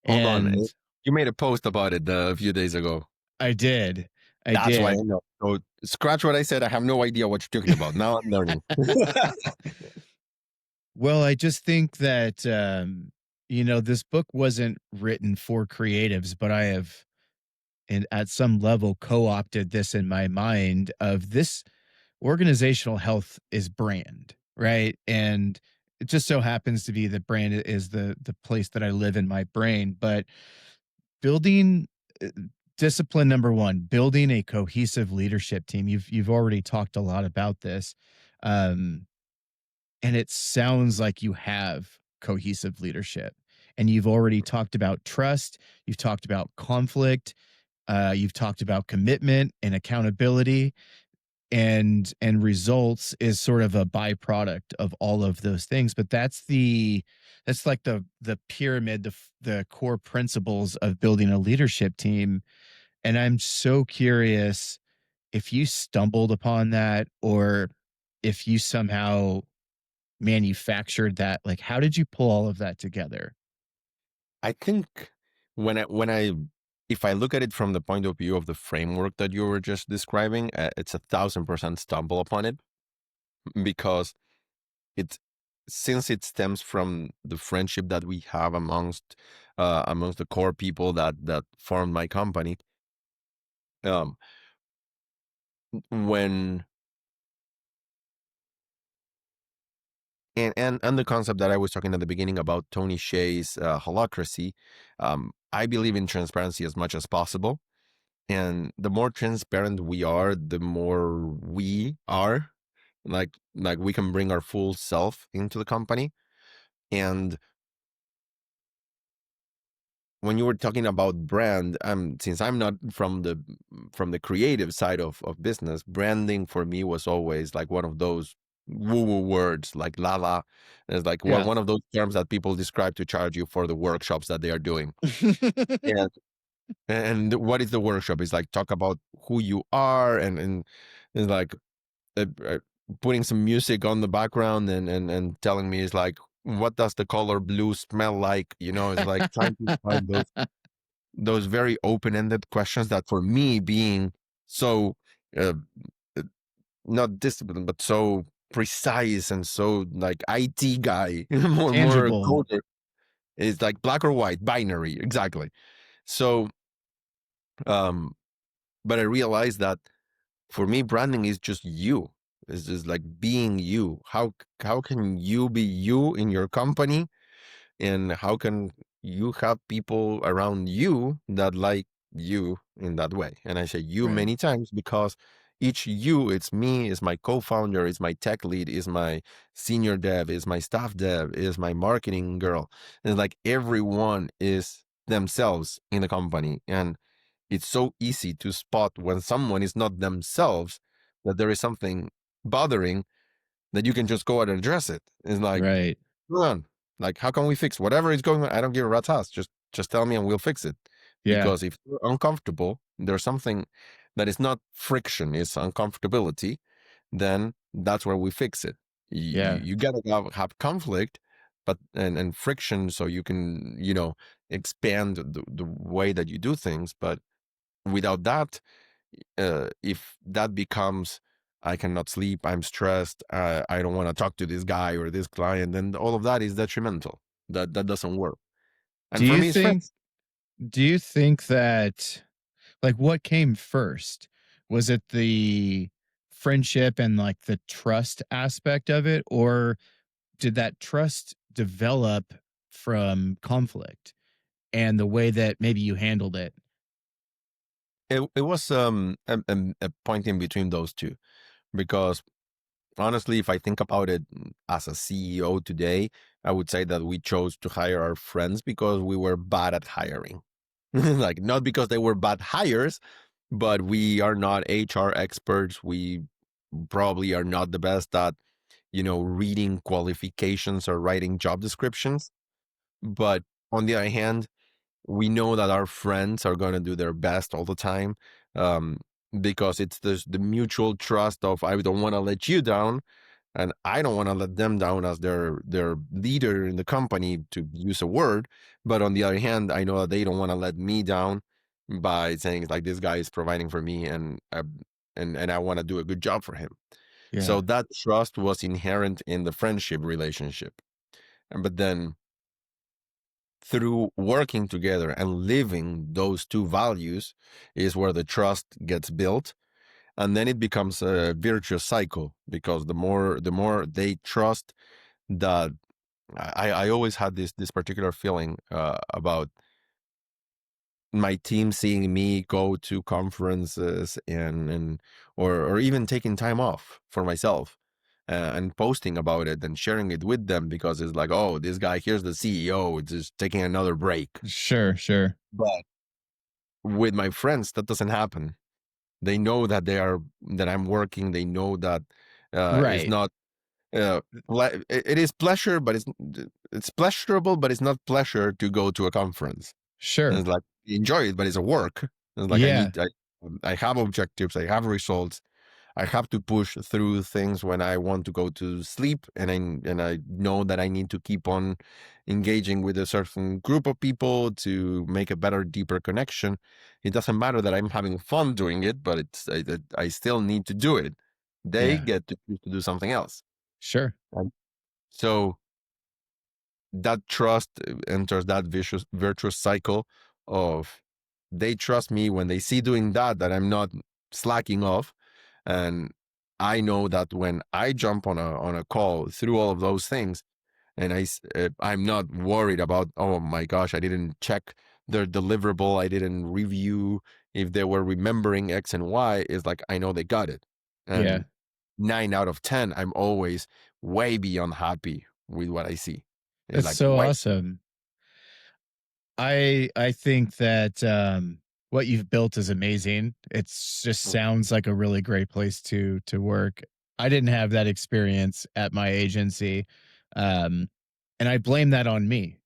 Hold on. And You made a post about it a few days ago. I did. I That's why I did. know. So scratch what I said. I have no idea what you're talking about. Now I'm learning. Well, I just think that this book wasn't written for creatives, but I have and at some level co-opted this in my mind of this organizational health is brand, right? And it just so happens to be that brand is the place that I live in my brain, but building uh, discipline number 1, building a cohesive leadership team. You've already talked a lot about this. Um and it sounds like you have cohesive leadership. And you've already talked about trust, you've talked about conflict, you've talked about commitment and accountability, and results is sort of a byproduct of all of those things. But that's like the pyramid, the core principles of building a leadership team. And I'm so curious if you stumbled upon that or if you somehow manufactured that. Like, how did you pull all of that together? I think when I if I look at it from the point of view of the framework that you were just describing, it's 1,000% stumble upon it because it's since it stems from the friendship that we have amongst the core people that formed my company. Um, when and the concept that I was talking at the beginning about Tony Hsieh's holacracy, I believe in transparency as much as possible. And the more transparent we are, the more we are. Like we can bring our full self into the company. And when you were talking about brand, since I'm not from the creative side of business, branding for me was always like one of those woo-woo words, like lala. It's like Yeah. one of those terms that people describe to charge you for the workshops that they are doing. And what is the workshop? It's like talk about who you are, and it's like uh, uh, putting some music on the background and telling me it's like, what does the color blue smell like? It's like trying to find those very open-ended questions that for me being so uh, uh, not disciplined but so precise and so like IT guy, more Tangible. coder, it's like black or white binary exactly. So Um, but I realized that for me, branding is just you. It's just like being you. How can you be you in your company, and how can you have people around you that like you in that way? And I say you Right. many times because each you, it's me, is my co-founder, is my tech lead, is my senior dev, is my staff dev, is my marketing girl. And like everyone is themselves in the company. And it's so easy to spot when someone is not themselves, that there is something bothering, that you can just go out and address it. It's like, Right. hold on, like how can we fix whatever is going on? I don't give a rat's ass. Just tell me and we'll fix it. Yeah. Because if you're uncomfortable, there's something that is not friction, it's uncomfortability, then that's where we fix it. Yeah. You gotta have conflict, but and friction, so you can, expand the way that you do things. But without that, if that becomes, I cannot sleep, I'm stressed, I don't want to talk to this guy or this client, then all of that is detrimental. That doesn't work. Do And for you me, it's think friends. do you think that like what came first? Was it the friendship and like the trust aspect of it, or did that trust develop from conflict and the way that maybe you handled it? It was a point in between those two, because honestly, if I think about it, as a CEO today, I would say that we chose to hire our friends because we were bad at hiring. Like, not because they were bad hires, but we are not HR experts. We probably are not the best at, reading qualifications or writing job descriptions. But on the other hand, we know that our friends are going to do their best all the time, um, because it's the mutual trust of, I don't want to let you down, and I don't want to let them down as their leader in the company, to use a word. But on the other hand, I know that they don't want to let me down by saying like, this guy is providing for me, and I want to do a good job for him. So Yeah. that trust was inherent in the friendship relationship. But then, through working together and living those two values, is where the trust gets built. And then it becomes a virtuous cycle, because the more they trust, that I always had this particular feeling, about my team seeing me go to conferences, and or even taking time off for myself, and posting about it and sharing it with them, because it's like, oh, this guy, here's the CEO, just taking another break. Sure, sure. But with my friends, that doesn't happen. They know that I'm working. They know that, it's Right. not, it is pleasure, but it's pleasurable, but it's not pleasure to go to a conference. And Sure. it's like, enjoy it, but it's a work. It's like, Yeah. I have objectives, I have results. I have to push through things when I want to go to sleep, and I know that I need to keep on engaging with a certain group of people to make a better, deeper connection. It doesn't matter that I'm having fun doing it, but I still need to do it. They Yeah. get to choose to do something else. Sure. And so that trust enters that virtuous cycle of, they trust me when they see doing that I'm not slacking off. And I know that when I jump on a call through all of those things, and I'm not worried about, oh my gosh, I didn't check their deliverable, I didn't review if they were remembering X and Y. Is like, I know they got it. Yeah. And 9 out of 10, I'm always way beyond happy with what I see. It's That's like, so wait. awesome. I think that what you've built is amazing. It's just sounds like a really great place to work. I didn't have that experience at my agency. Um and I blame that on me.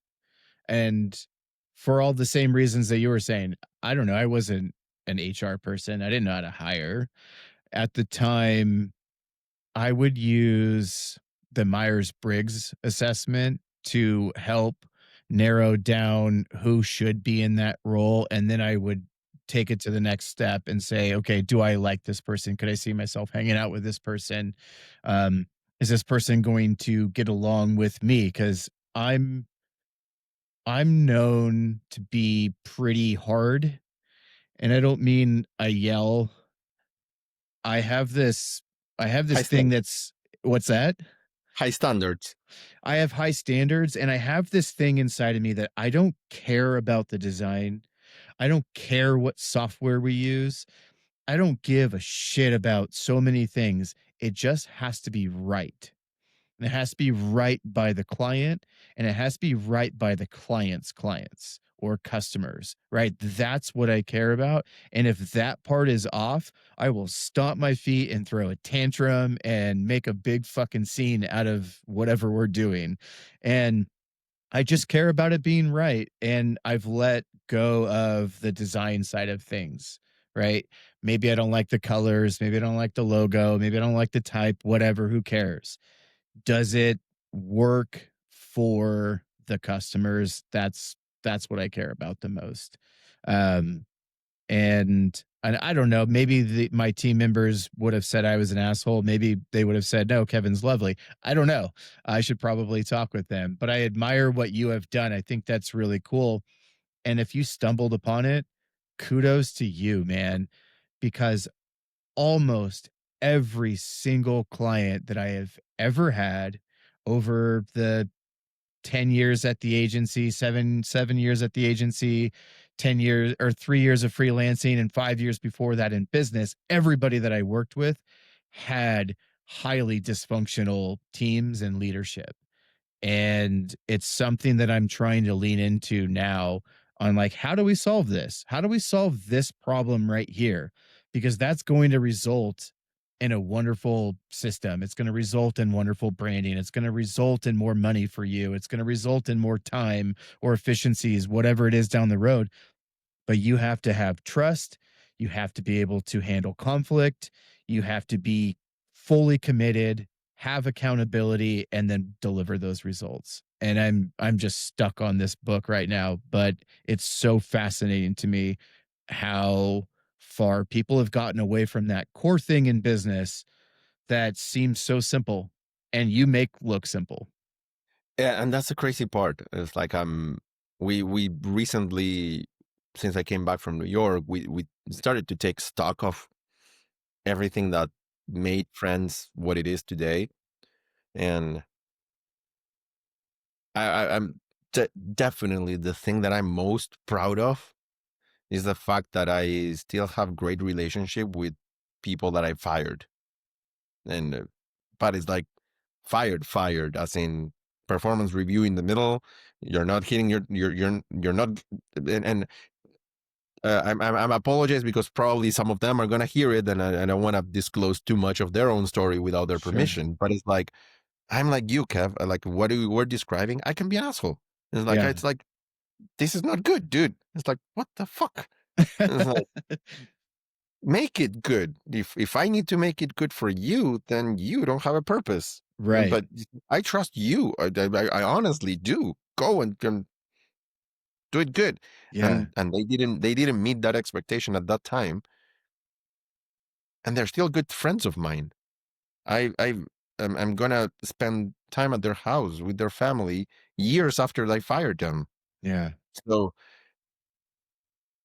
And for all the same reasons that you were saying, I don't know, I wasn't an HR person. I didn't know how to hire. At the time, I would use the Myers-Briggs assessment to help narrow down who should be in that role, and then I would take it to the next step and say, "Okay, do I like this person? Could I see myself hanging out with this person? Um, is this person going to get along with me? Because I'm known to be pretty hard and I don't mean I yell. I have this I have this High thing standards. that's what's that? High standards. I have high standards and I have this thing inside of me that I don't care about the design. I don't care what software we use. I don't give a shit about so many things. It just has to be right. And it has to be right by the client and it has to be right by the client's clients or customers, right? That's what I care about. And if that part is off, I will stomp my feet and throw a tantrum and make a big fucking scene out of whatever we're doing. And I just care about it being right. And I've let go of the design side of things, right? Maybe I don't like the colors. Maybe I don't like the logo. Maybe I don't like the type, whatever. Who cares? Does it work for the customers? That's what I care about the most. Um, and I don't know, maybe my team members would have said I was an asshole. Maybe they would have said, no, Kevin's lovely. I don't know. I should probably talk with them, but I admire what you have done. I think that's really cool. And if you stumbled upon it, kudos to you, man, because almost every single client that I have ever had over the 10 years at the agency, 7 years at the agency, 10 years or 3 years of freelancing and 5 years before that in business, everybody that I worked with had highly dysfunctional teams and leadership. And it's something that I'm trying to lean into now on, like, how do we solve this? How do we solve this problem right here? Because that's going to result in a wonderful system. It's going to result in wonderful branding. It's going to result in more money for you. It's going to result in more time or efficiencies, whatever it is down the road. But you have to have trust. You have to be able to handle conflict. You have to be fully committed, have accountability, and then deliver those results. And I'm just stuck on this book right now, but it's so fascinating to me how far people have gotten away from that core thing in business that seems so simple and you make look simple. Yeah, and that's the crazy part. It's like we recently, since I came back from New York, we started to take stock of everything that made Friends what it is today. And I'm definitely the thing that I'm most proud of is the fact that I still have great relationship with people that I fired. And but it's like fired, as in performance review in the middle. You're not hitting you're not, and I'm apologize because probably some of them are gonna hear it, and I don't want to disclose too much of their own story without their Sure. permission. But it's like I'm like you, Kev. Like what you were describing, I can be an asshole. Yeah. It's like this is not good, dude. It's like what the fuck. It's like make it good. If I need to make it good for you, then you don't have a purpose. Right. But I trust you. I honestly do. Go and do it good. Yeah. And they didn't meet that expectation at that time, and they're still good friends of mine. I'm gonna spend time at their house with their family years after I fired them. Yeah. So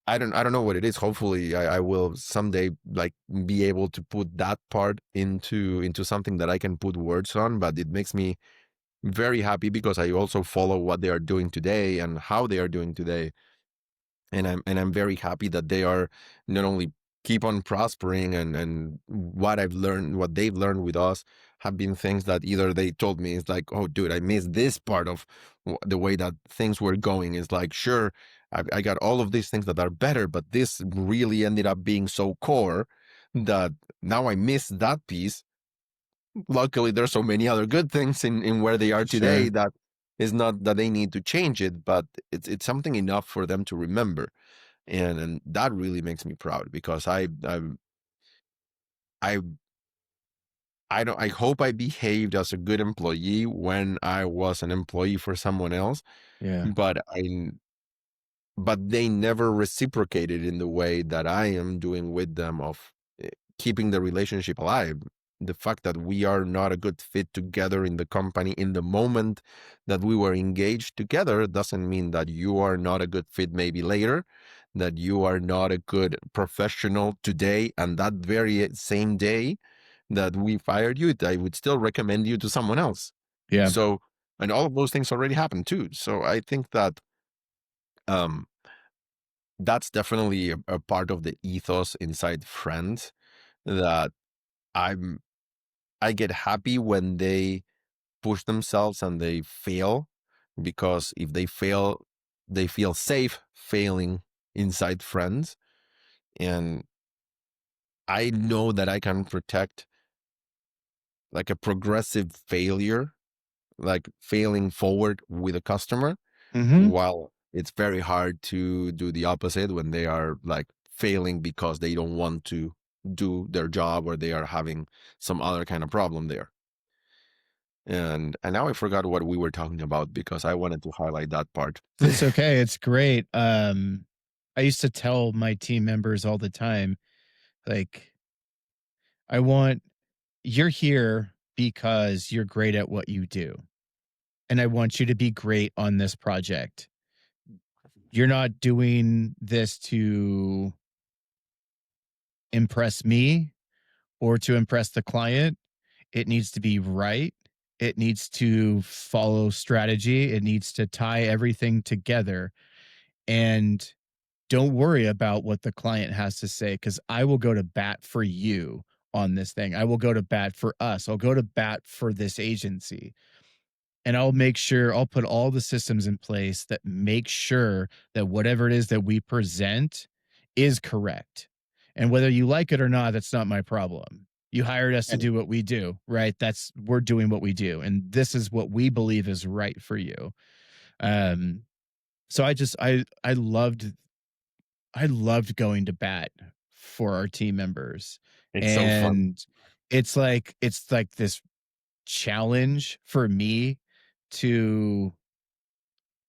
I don't know what it is. Hopefully I will someday like be able to put that part into something that I can put words on, but it makes me very happy because I also follow what they are doing today and how they are doing today. And I'm very happy that they are not only keep on prospering, and what they've learned with us have been things that either they told me it's like, oh dude, I missed this part of the way that things were going. Is like, sure, I got all of these things that are better, but this really ended up being so core that now I miss that piece. Luckily there's so many other good things in where they are today Sure. that is not that they need to change it, but it's something enough for them to remember. And that really makes me proud because I I don't I hope I behaved as a good employee when I was an employee for someone else, Yeah. but but they never reciprocated in the way that I am doing with them of keeping the relationship alive. The fact that we are not a good fit together in the company in the moment that we were engaged together doesn't mean that you are not a good fit maybe later. that you are not a good professional today, and that very same day that we fired you, I would still recommend you to someone else. Yeah. So, and all of those things already happened too. So I think that um, that's definitely a part of the ethos inside Friends, that I'm I get happy when they push themselves and they fail, because if they fail, they feel safe failing inside Friends. And I know that I can protect like a progressive failure, like failing forward with a customer, Hmm. while it's very hard to do the opposite when they are like failing because they don't want to do their job, or they are having some other kind of problem there. And now I forgot what we were talking about, because I wanted to highlight that part. It's okay. It's great. I used to tell my team members all the time, like, I want you're here because you're great at what you do. And I want you to be great on this project. You're not doing this to impress me or to impress the client. It needs to be right. It needs to follow strategy. It needs to tie everything together. And don't worry about what the client has to say, because I will go to bat for you on this thing. I will go to bat for us. I'll go to bat for this agency. And I'll make sure I'll put all the systems in place that make sure that whatever it is that we present is correct. And whether you like it or not, that's not my problem. You hired us to And do what we do, right? That's we're doing what we do. And this is what we believe is right for you. Um, so I loved going to bat for our team members. it's so fun. And it's like this challenge for me to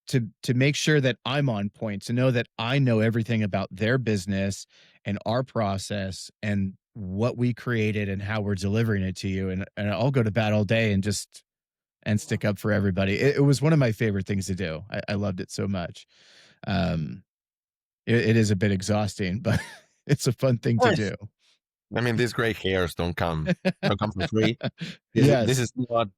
to make sure that I'm on point, to know that I know everything about their business and our process and what we created and how we're delivering it to you. And I'll go to bat all day and just and stick up for everybody. It was one of my favorite things to do. I loved it so much. Um, it is a bit exhausting, but it's a fun thing to do. I mean, these gray hairs don't come for free. This Yes. is not,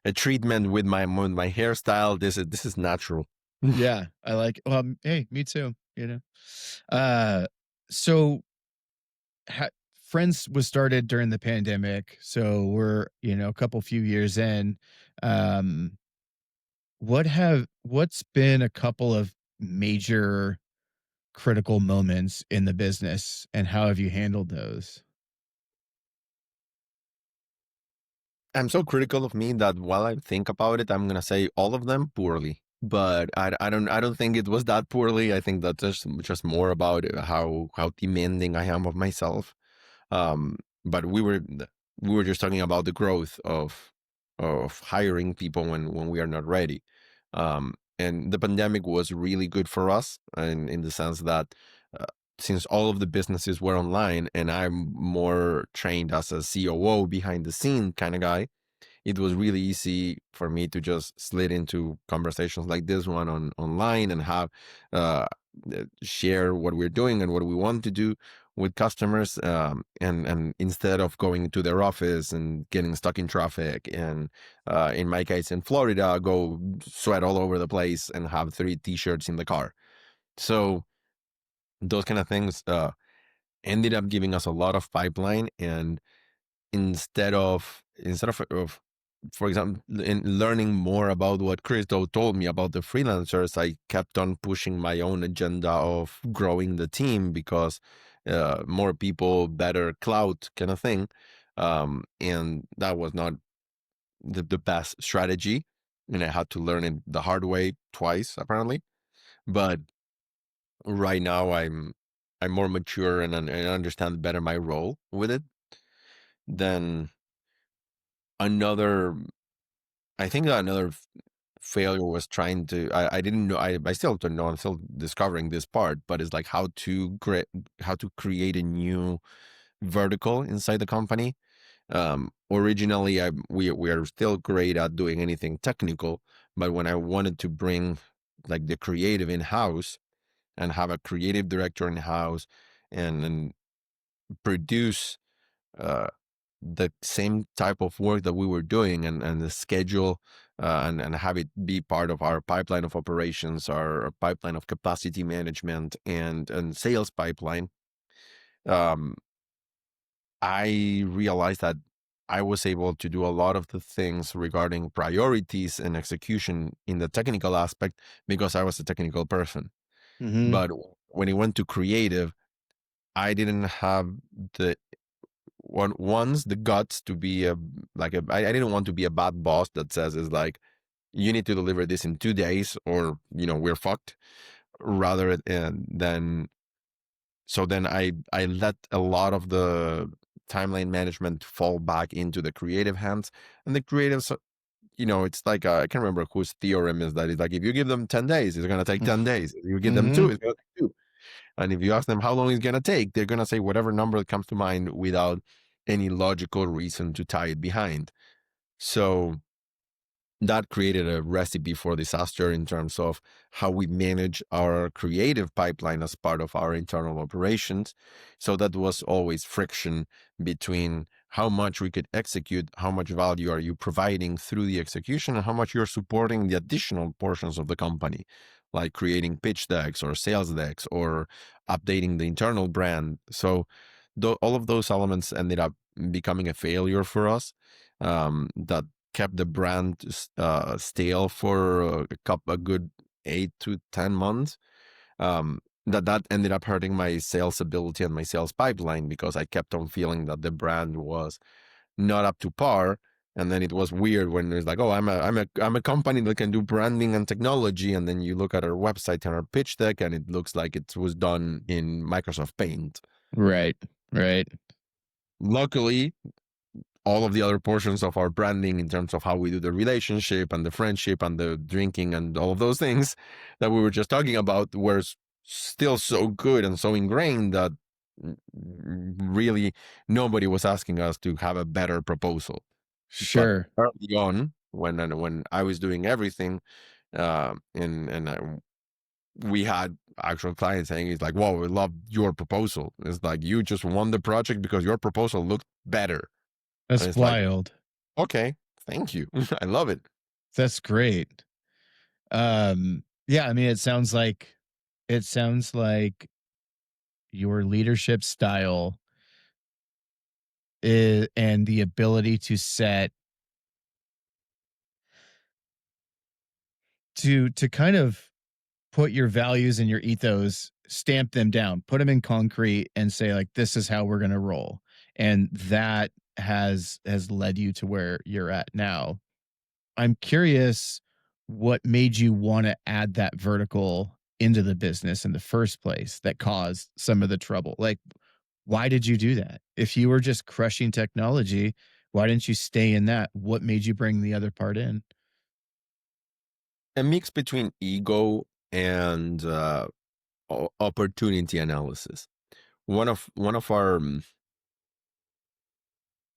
a treatment with my hairstyle. This is natural. Yeah, I like hey, me too, you know? Uh, so ha Friends was started during the pandemic, so we're, a couple few years in. Um, what's been a couple of major critical moments in the business, and how have you handled those? I'm so critical of me that while I think about it, I'm gonna say all of them poorly. But I don't think it was that poorly. I think that's just more about how demanding I am of myself. But we were just talking about the growth of hiring people when we are not ready. And the pandemic was really good for us, and in the sense that uh, since all of the businesses were online, and I'm more trained as a COO, behind the scene kind of guy, it was really easy for me to just slid into conversations like this one online, and have uh, share what we're doing and what we want to do with customers, and instead of going to their office and getting stuck in traffic, and in my case in Florida, go sweat all over the place and have 3 t-shirts in the car. So those kind of things ended up giving us a lot of pipeline. And instead of for example, in learning more about what Christo told me about the freelancers, I kept on pushing my own agenda of growing the team, because more people, better clout kind of thing. And that was not the best strategy, and I had to learn it the hard way twice apparently. But right now I'm more mature, and understand better my role with it. Then another I think that another failure was trying to. I didn't know. I still don't know. I'm still discovering this part, but it's like how to create a new vertical inside the company. Originally, we are still great at doing anything technical, but when I wanted to bring like the creative in house, and have a creative director in house and produce uh, the same type of work that we were doing and the schedule and have it be part of our pipeline of operations, our pipeline of capacity management and sales pipeline. um, I realized that I was able to do a lot of the things regarding priorities and execution in the technical aspect because I was a technical person. Hmm. But when it went to creative, I didn't have the once the guts to be I didn't want to be a bad boss that says is like you need to deliver this in 2 days or we're fucked. Rather than so then I let a lot of the timeline management fall back into the creative hands, and the creatives, it's like I can't remember whose theorem is that. It's like if you give them 10 days, it's gonna take 10 days. If you give them two, Hmm. it's gonna take two. And if you ask them how long it's gonna take, they're gonna say whatever number that comes to mind without any logical reason to tie it behind. So that created a recipe for disaster in terms of how we manage our creative pipeline as part of our internal operations. So that was always friction between how much we could execute, how much value are you providing through the execution, and how much you're supporting the additional portions of the company, like creating pitch decks or sales decks or updating the internal brand. So all of those elements ended up becoming a failure for us. That kept the brand stale for a good 8 to 10 months. That ended up hurting my sales ability and my sales pipeline because I kept on feeling that the brand was not up to par. And then it was weird when there's like, oh, I'm a company that can do branding and technology, and then you look at our website and our pitch deck, and it looks like it was done in Microsoft Paint. Right. Right. Luckily, all of the other portions of our branding in terms of how we do the relationship and the friendship and the drinking and all of those things that we were just talking about were still so good and so ingrained that really nobody was asking us to have a better proposal. But Sure. early on, when I was doing everything, and we had actual clients saying, "It's like, wow, we love your proposal. It's like you just won the project because your proposal looked better." And That's it's like, wild. okay, thank you. I love it. That's great. Yeah, I mean, it sounds like your leadership style and the ability to set to kind of put your values and your ethos, stamp them down, put them in concrete and say like this is how we're going to roll. And that has led you to where you're at now. I'm curious what made you want to add that vertical into the business in the first place that caused some of the trouble. Like, why did you do that? If you were just crushing technology, why didn't you stay in that? What made you bring the other part in? A mix between ego and opportunity analysis. One of our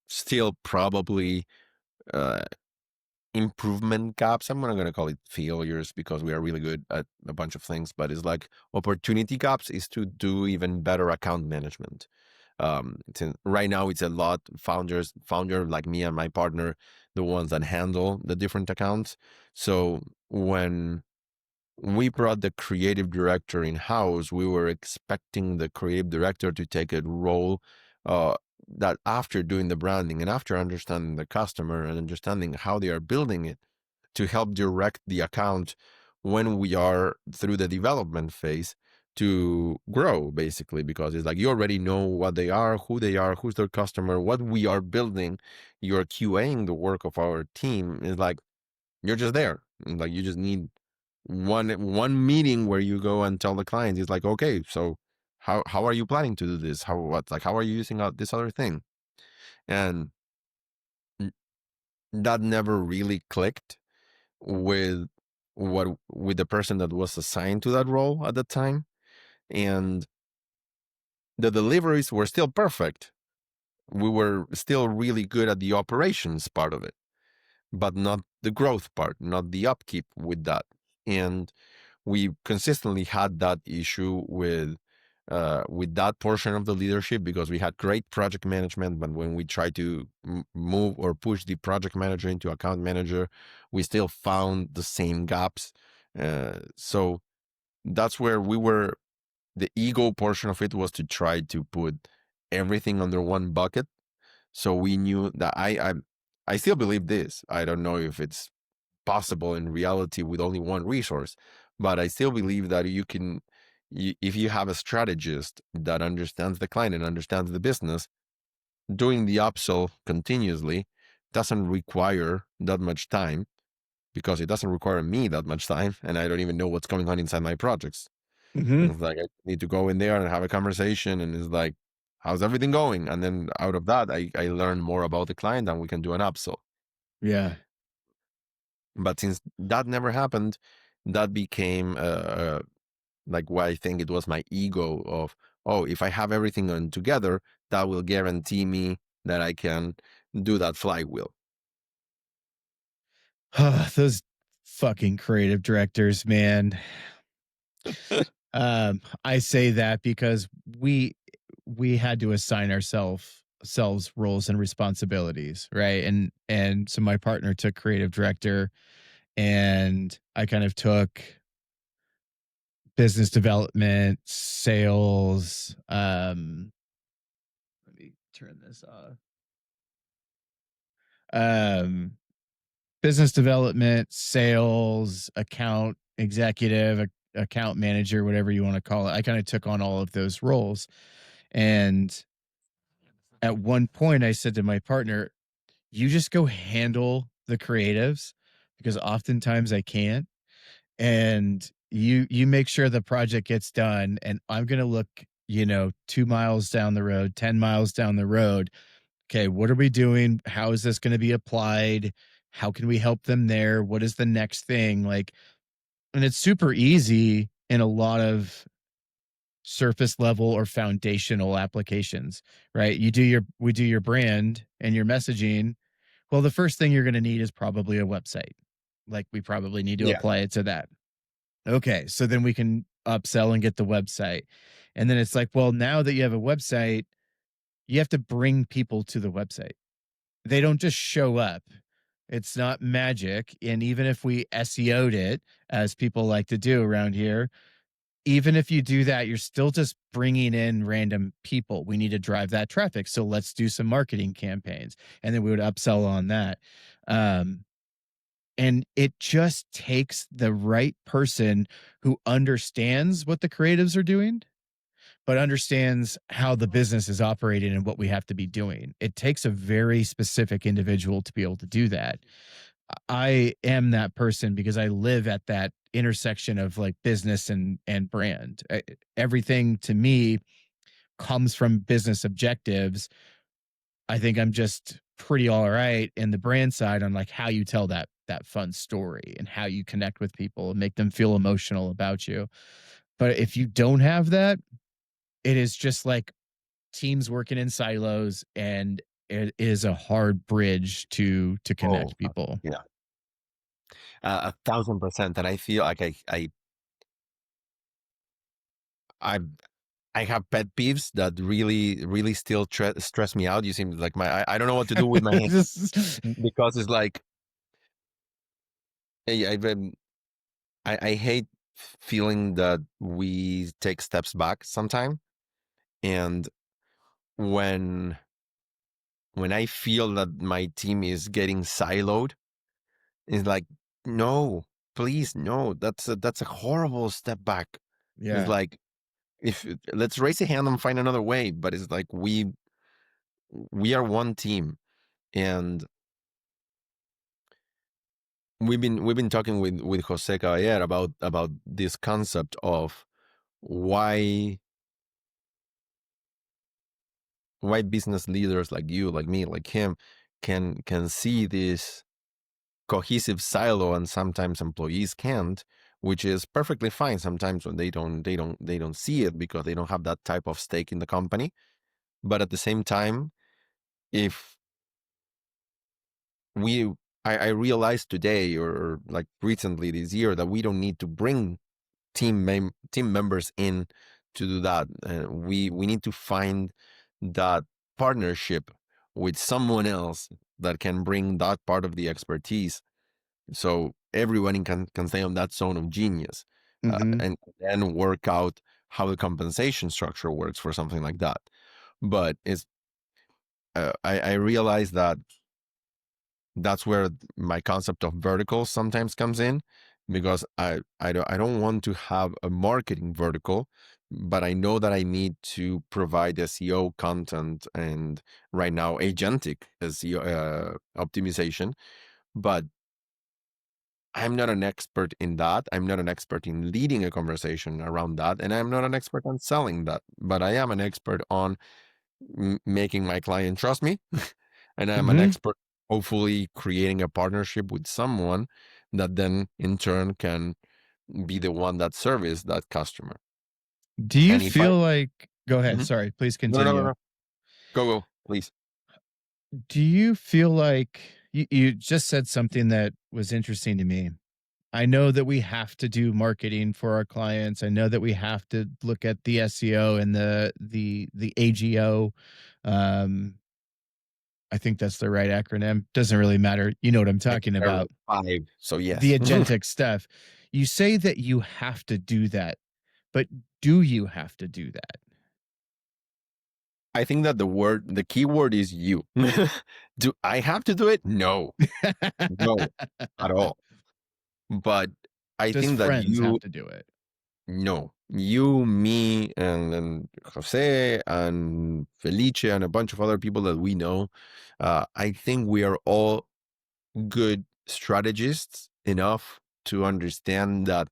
still probably uh, improvement gaps. I'm not going to call it failures because we are really good at a bunch of things, but it's like opportunity gaps is to do even better account management. Right now it's a lot founder like me and my partner, the ones that handle the different accounts. So when we brought the creative director in house, we were expecting the creative director to take a role uh, that after doing the branding and after understanding the customer and understanding how they are building it, to help direct the account when we are through the development phase to grow, basically, because it's like you already know what they are, who's their customer, what we are building. You're QAing the work of our team. Is like you're just there. Like you just need one meeting where you go and tell the client, it's like, okay, so how are you planning to do this? How are you using this other thing? And that never really clicked with with the person that was assigned to that role at the time. And the deliveries were still perfect. We were still really good at the operations part of it, but not the growth part, not the upkeep with that. And we consistently had that issue with that portion of the leadership, because we had great project management, but when we tried to move or push the project manager into account manager, we still found the same gaps. So that's where we were. The ego portion of it was to try to put everything under one bucket. So we knew that I still believe this. I don't know if it's possible in reality with only one resource, but I still believe that if you have a strategist that understands the client and understands the business, doing the upsell continuously doesn't require that much time, because it doesn't require me that much time, and I don't even know what's going on inside my projects. Mm-hmm. It's like I need to go in there and have a conversation, and it's like, how's everything going? And then out of that, I learn more about the client, and we can do an upsell. Yeah. But since that never happened, that became like why I think it was my ego of, oh, if I have everything on together, that will guarantee me that I can do that flywheel. Those fucking creative directors, man. I say that because we had to assign ourselves roles and responsibilities, right? And so my partner took creative director, and I kind of took business development, sales. Let me turn this off. Um, Business development, sales, account executive, account manager, whatever you want to call it. I kind of took on all of those roles. And at one point, I said to my partner, you just go handle the creatives, because oftentimes I can't. And you make sure the project gets done. And I'm going to look, 2 miles down the road, 10 miles down the road. Okay, what are we doing? How is this going to be applied? How can we help them there? What is the next thing? Like, and it's super easy in a lot of surface level or foundational applications, right? We do your brand and your messaging. Well, the first thing you're going to need is probably a website. Like, we probably need to Yeah. apply it to that. Okay, so then we can upsell and get the website. And then it's like, well, now that you have a website, you have to bring people to the website. They don't just show up. It's not magic. And even if we SEO'd it, as people like to do around here, even if you do that, you're still just bringing in random people. We need to drive that traffic. So let's do some marketing campaigns. And then we would upsell on that. Um, and it just takes the right person who understands what the creatives are doing, but understands how the business is operating and what we have to be doing. It takes a very specific individual to be able to do that. I am that person because I live at that intersection of like business and brand. Everything to me comes from business objectives. I think I'm just pretty all right in the brand side on like how you tell that fun story and how you connect with people and make them feel emotional about you. But if you don't have that, it is just like teams working in silos, and it is a hard bridge to Oh, connect people. yeah, 1,000%. And I feel like I I have pet peeves that really, really still stress me out. You seem like I don't know what to do with my hands, because it's like I, I've been, I hate feeling that we take steps back sometime. And when when I feel that my team is getting siloed, it's like, no, please, no, that's a horrible step back. It's Yeah. like, if let's raise a hand and find another way, but it's like we are one team. And we've been talking with Jose Caballero about this concept of why why business leaders like you, like me, like him, can see this cohesive silo, and sometimes employees can't, which is perfectly fine sometimes when they don't see it, because they don't have that type of stake in the company. But at the same time, if we I realized today, or like recently this year, that we don't need to bring team members in to do that. We need to find that partnership with someone else that can bring that part of the expertise, so everyone can stay on that zone of genius, Mhm. and then work out how the compensation structure works for something like that. But I realize that that's where my concept of verticals sometimes comes in, because I don't want to have a marketing vertical, but I know that I need to provide SEO content and right now agentic SEO optimization. But I'm not an expert in that. I'm not an expert in leading a conversation around that, and I'm not an expert on selling that. But I am an expert on making my client trust me, and I'm an Mhm. expert, hopefully, creating a partnership with someone that then, in turn, can be the one that service that customer. Do you And if I, feel like Go ahead, Mhm. sorry, please No, no, no, no, continue. no, go, please. Do you feel like you just said something that was interesting to me. I know that we have to do marketing for our clients. I know that we have to look at the SEO and the AGO. Um, I think that's the right acronym. Doesn't really matter. You know what I'm I think talking there are about. five, so The yes. agentic stuff. You say that you have to do that, but do you have to do I think that the key word is you. Do I have to do it? No, no, that? at all. But I Does think that friends have you, to do it? no, you, me, and Jose and Felice and a bunch of other people that we know, I think we are all good strategists enough to understand that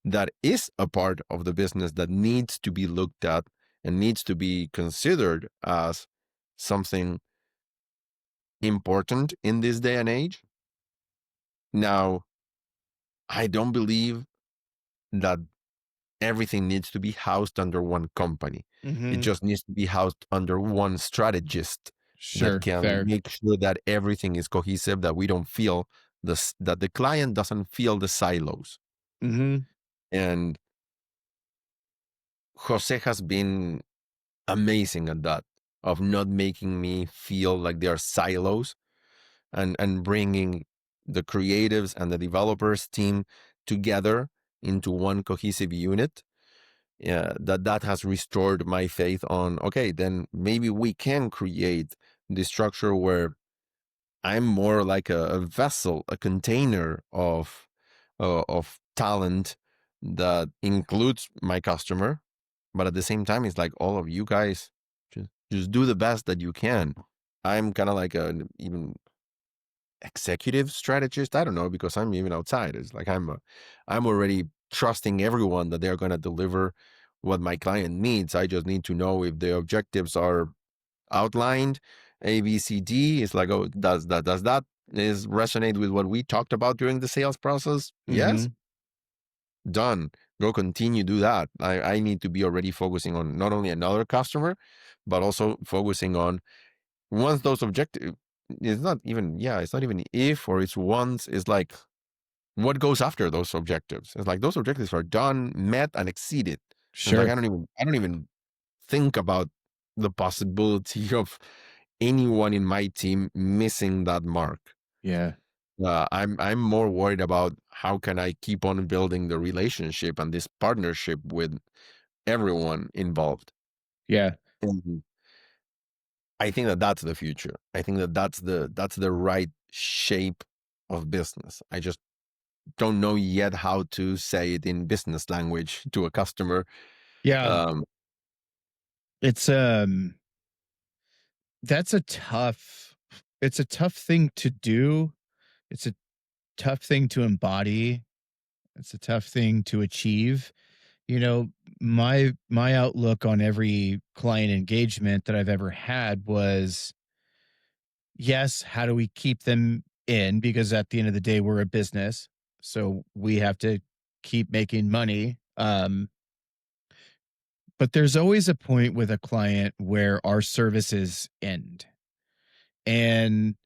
that is a part of the business that needs to be looked at and needs to be considered as something important in this day and age. Now, I don't believe that everything needs to be housed under one company. It Mhm. just needs to be housed under one strategist that Sure, can fair. make sure that everything is cohesive, that we don't feel that the client doesn't feel the silos. Mhm. And Jose has been amazing at that, of not making me feel like they are silos, and bringing the creatives and the developers team together into one cohesive unit. Yeah, that has restored my faith on, okay, then maybe we can create the structure where I'm more like a vessel, a container of talent that includes my customer, but at the same time, it's like all of you guys just do the best that you can. I'm kind of like an even executive strategist. I don't know, because I'm even outside. It's like I'm already trusting everyone that they're going to deliver what my client needs. I just need to know if the objectives are outlined, A, B, C, D. It's like, oh, does that is resonate with what we talked about during the sales process? Yes, Mhm. done. Go continue do that. I need to be already focusing on not only another customer, but also focusing on once those objectives. It's not even, yeah, it's not even if, or it's once. It's like what goes after those objectives. It's like those objectives are done, met, and exceeded. It's like Sure. I don't even think about the possibility of anyone in my team missing that mark. Yeah. I'm more worried about how can I keep on building the relationship and this partnership with everyone involved. Yeah. And I think that that's the future. I think that that's the right shape of business. I just don't know yet how to say it in business language to a customer. Yeah. Um, It's that's a tough thing to do. It's a tough thing to embody. It's a tough thing to achieve. You know, my outlook on every client engagement that I've ever had was, yes, how do we keep them in, because at the end of the day we're a business. So we have to keep making money. But there's always a point with a client where our services end. And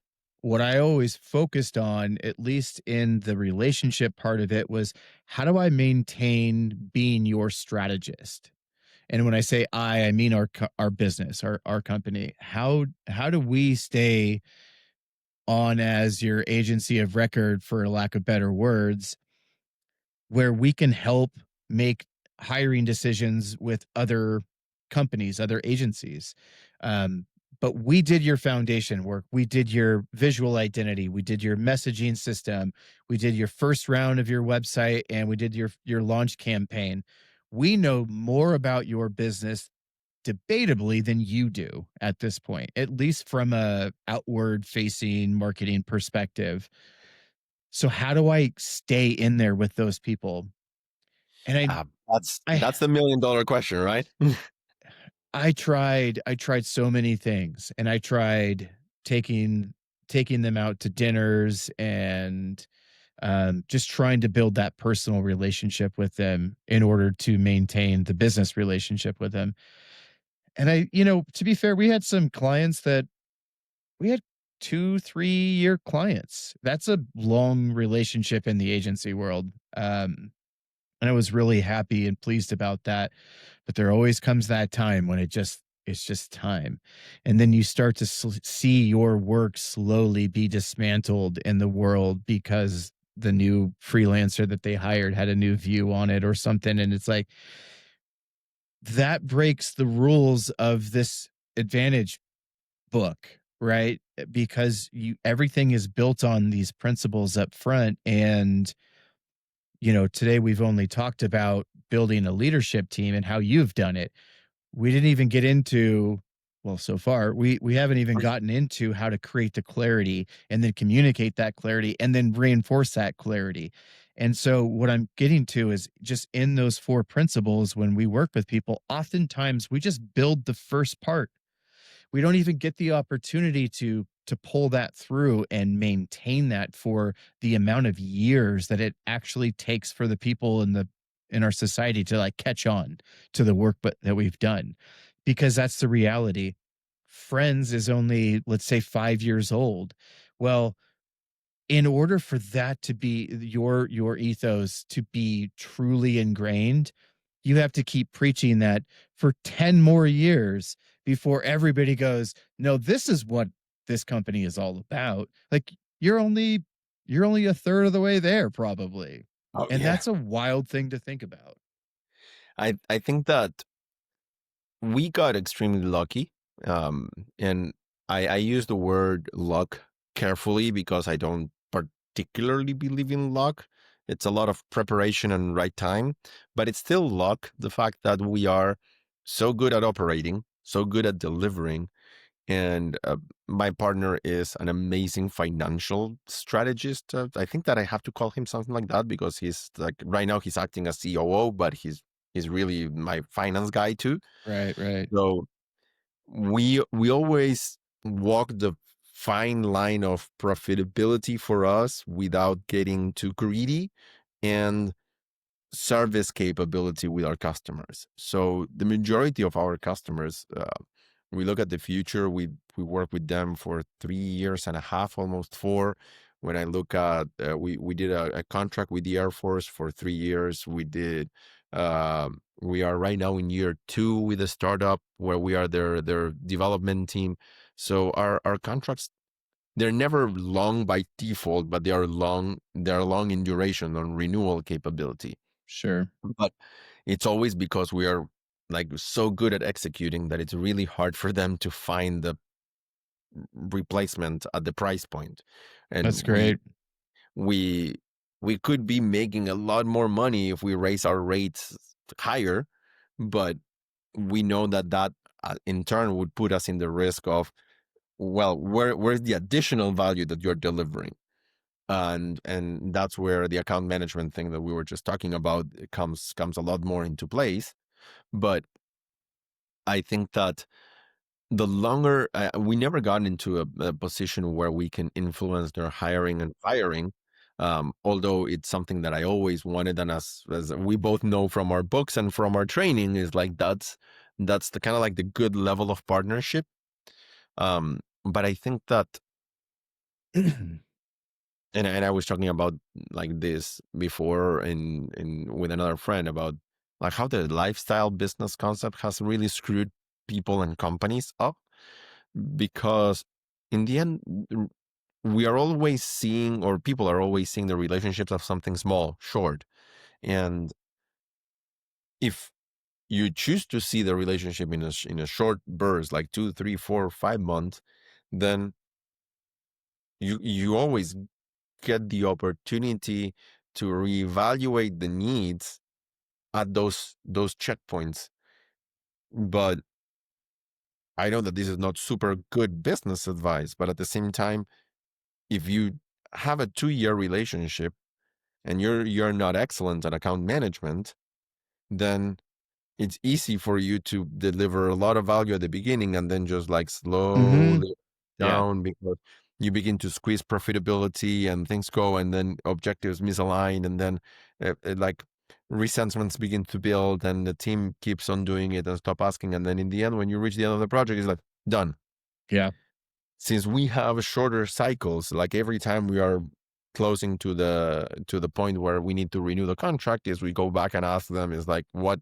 what I always focused on, at least in the relationship part of it, was how do I maintain being your strategist? And when I say I mean our business, our company. How do we stay on as your agency of record, for lack of better words, where we can help make hiring decisions with other companies, other agencies. Um, but we did your foundation work. We did your visual identity. We did your messaging system. We did your first round of your website, and we did your launch campaign. We know more about your business debatably than you do at this point, at least from a outward facing marketing perspective. So how do I stay in there with those people? And I That's the $1 million question, right? I tried so many things, and I tried taking taking them out to dinners and just trying to build that personal relationship with them in order to maintain the business relationship with them. And to be fair, we had some clients that we had 2, 3-year clients. That's a long relationship in the agency world. And I was really happy and pleased about that. But there always comes that time when it's just time. And then you start to see your work slowly be dismantled in the world because the new freelancer that they hired had a new view on it or something. And it's like that breaks the rules of this advantage book, right? Because you everything is built on these principles up front. And today we've only talked about building a leadership team and how you've done it. We didn't even get into, well, so far, we haven't even gotten into how to create the clarity and then communicate that clarity and then reinforce that clarity. And so what I'm getting to is just in those four principles, when we work with people, oftentimes we just build the first part. We don't even get the opportunity to pull that through and maintain that for the amount of years that it actually takes for the people in our society to like catch on to the work that we've done, because that's the reality. Friends is only, let's say, 5 years old. Well, in order for that to be your ethos to be truly ingrained, you have to keep preaching that for 10 more years before everybody goes, no, this is what this company is all about. Like you're only a third of the way there probably. Oh And yeah. that's a wild thing to think about. I think that we got extremely lucky. Um, and I use the word luck carefully because I don't particularly believe in luck. It's a lot of preparation and right time, but it's still luck. The fact that we are so good at operating, so good at delivering, and my partner is an amazing financial strategist. I think that I have to call him something like that because he's like right now he's acting as COO, but he's really my finance guy too. Right, right. So we always walk the fine line of profitability for us without getting too greedy and service capability with our customers. So the majority of our customers, we look at the future. We work with them for 3 years and a half, almost four. When I look at, we did a contract with the Air Force for 3 years. We are right now in year two with a startup where we are their development team. So our contracts, they're never long by default, but they are long in duration on renewal capability. Sure. But it's always because we are like so good at executing that it's really hard for them to find the replacement at the price point. And That's we great. we we could be making a lot more money if we raise our rates higher, but we know that in turn would put us in the risk of, well, where's the additional value that you're delivering? And that's where the account management thing that we were just talking about comes a lot more into place. But I think that the longer we never got into a position where we can influence their hiring and firing, although it's something that I always wanted, and as we both know from our books and from our training, is like that's the kind of like the good level of partnership. But I think that And I was talking about like this before in with another friend about like how the lifestyle business concept has really screwed people and companies up because in the end we are always seeing, or people are always seeing, the relationships of something small, short. And if you choose to see the relationship in a short burst, like 2, 3, 4, 5 months, then you always get the opportunity to reevaluate the needs at those checkpoints. But I know that this is not super good business advice, but at the same time, if you have a 2-year relationship and you're not excellent at account management, then it's easy for you to deliver a lot of value at the beginning and then just like Hmm. slowly Yeah. down because you begin to squeeze profitability and things go, and then objectives misalign, and then like resentments begin to build, and the team keeps on doing it and stop asking, and then in the end, when you reach the end of the project, it's like done. Yeah. Since we have shorter cycles, like every time we are closing to the point where we need to renew the contract, is we go back and ask them, is like, what,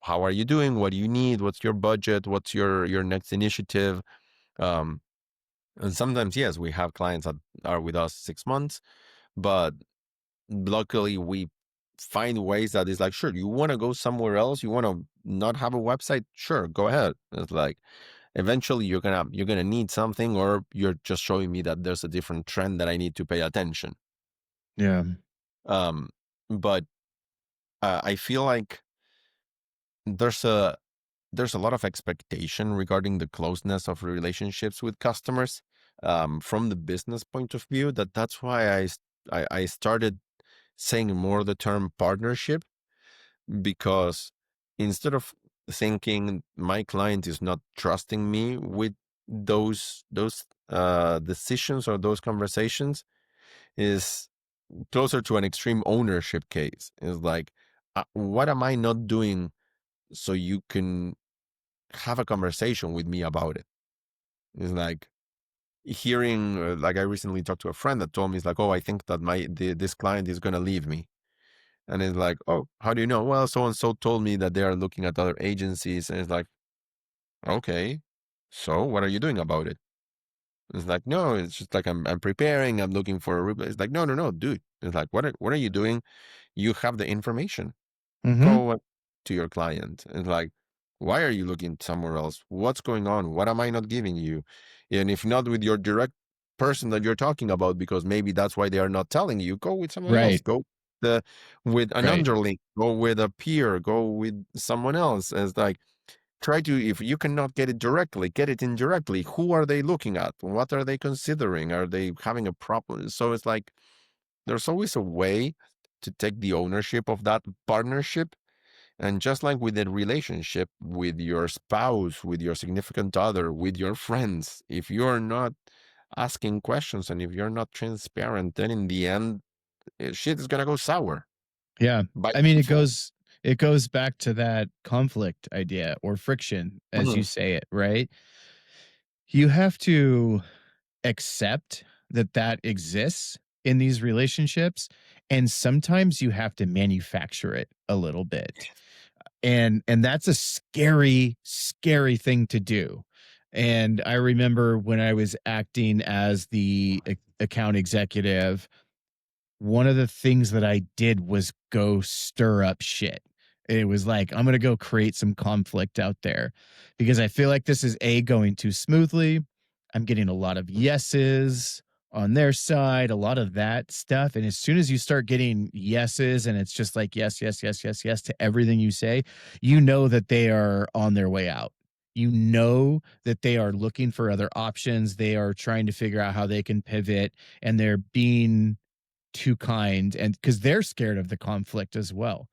how are you doing, what do you need, what's your budget, what's your next initiative. um and sometimes, yes, we have clients that are with us 6 months, but luckily we find ways that is like, sure, you want to go somewhere else, you want to not have a website, sure, go ahead. It's like eventually you're gonna need something, or you're just showing me that there's a different trend that I need to pay attention. Yeah. um but I feel like there's a there's a lot of expectation regarding the closeness of relationships with customers, from the business point of view, that's why I started saying more the term partnership, because instead of thinking my client is not trusting me with those decisions or those conversations, is closer to an extreme ownership case. Is like, what am I not doing so you can have a conversation with me about it? It's like hearing, like I recently talked to a friend that told me, it's like, oh, I think that this client is gonna leave me. And it's like, oh, how do you know? Well, so and so told me that they are looking at other agencies. And it's like, okay, so what are you doing about it? It's like, no, it's just like I'm preparing, I'm looking for a reply. It's like, no, no, no, dude. It's like, what are you doing? You have the information. Hmm. Go to your client. And like, why are you looking somewhere else? What's going on? What am I not giving you? And if not with your direct person that you're talking about, because maybe that's why they are not telling you, go with someone else. Right. Go the with an Right. underling. Go with a peer. Go with someone else. And it's like, try to, if you cannot get it directly, get it indirectly. Who are they looking at? What are they considering? Are they having a problem? So it's like there's always a way to take the ownership of that partnership. And just like with a relationship with your spouse, with your significant other, with your friends, if you're not asking questions and if you're not transparent, then in the end, shit is gonna go sour Yeah. by I mean, default. it goes back to that conflict idea or friction, as you Mhm. say it, right? You have to accept that that exists in these relationships, and sometimes you have to manufacture it a little bit. And that's a scary thing to do. And I remember when I was acting as the account executive, one of the things that I did was go stir up shit. It was like, I'm going to go create some conflict out there because I feel like this is going too smoothly. I'm getting a lot of yeses on their side, a lot of that stuff. And as soon as you start getting yeses and it's just like, yes, yes, yes, yes, yes to everything you say, you know that they are on their way out. You know that they are looking for other options. They are trying to figure out how they can pivot, and they're being too kind, and because they're scared of the conflict as well.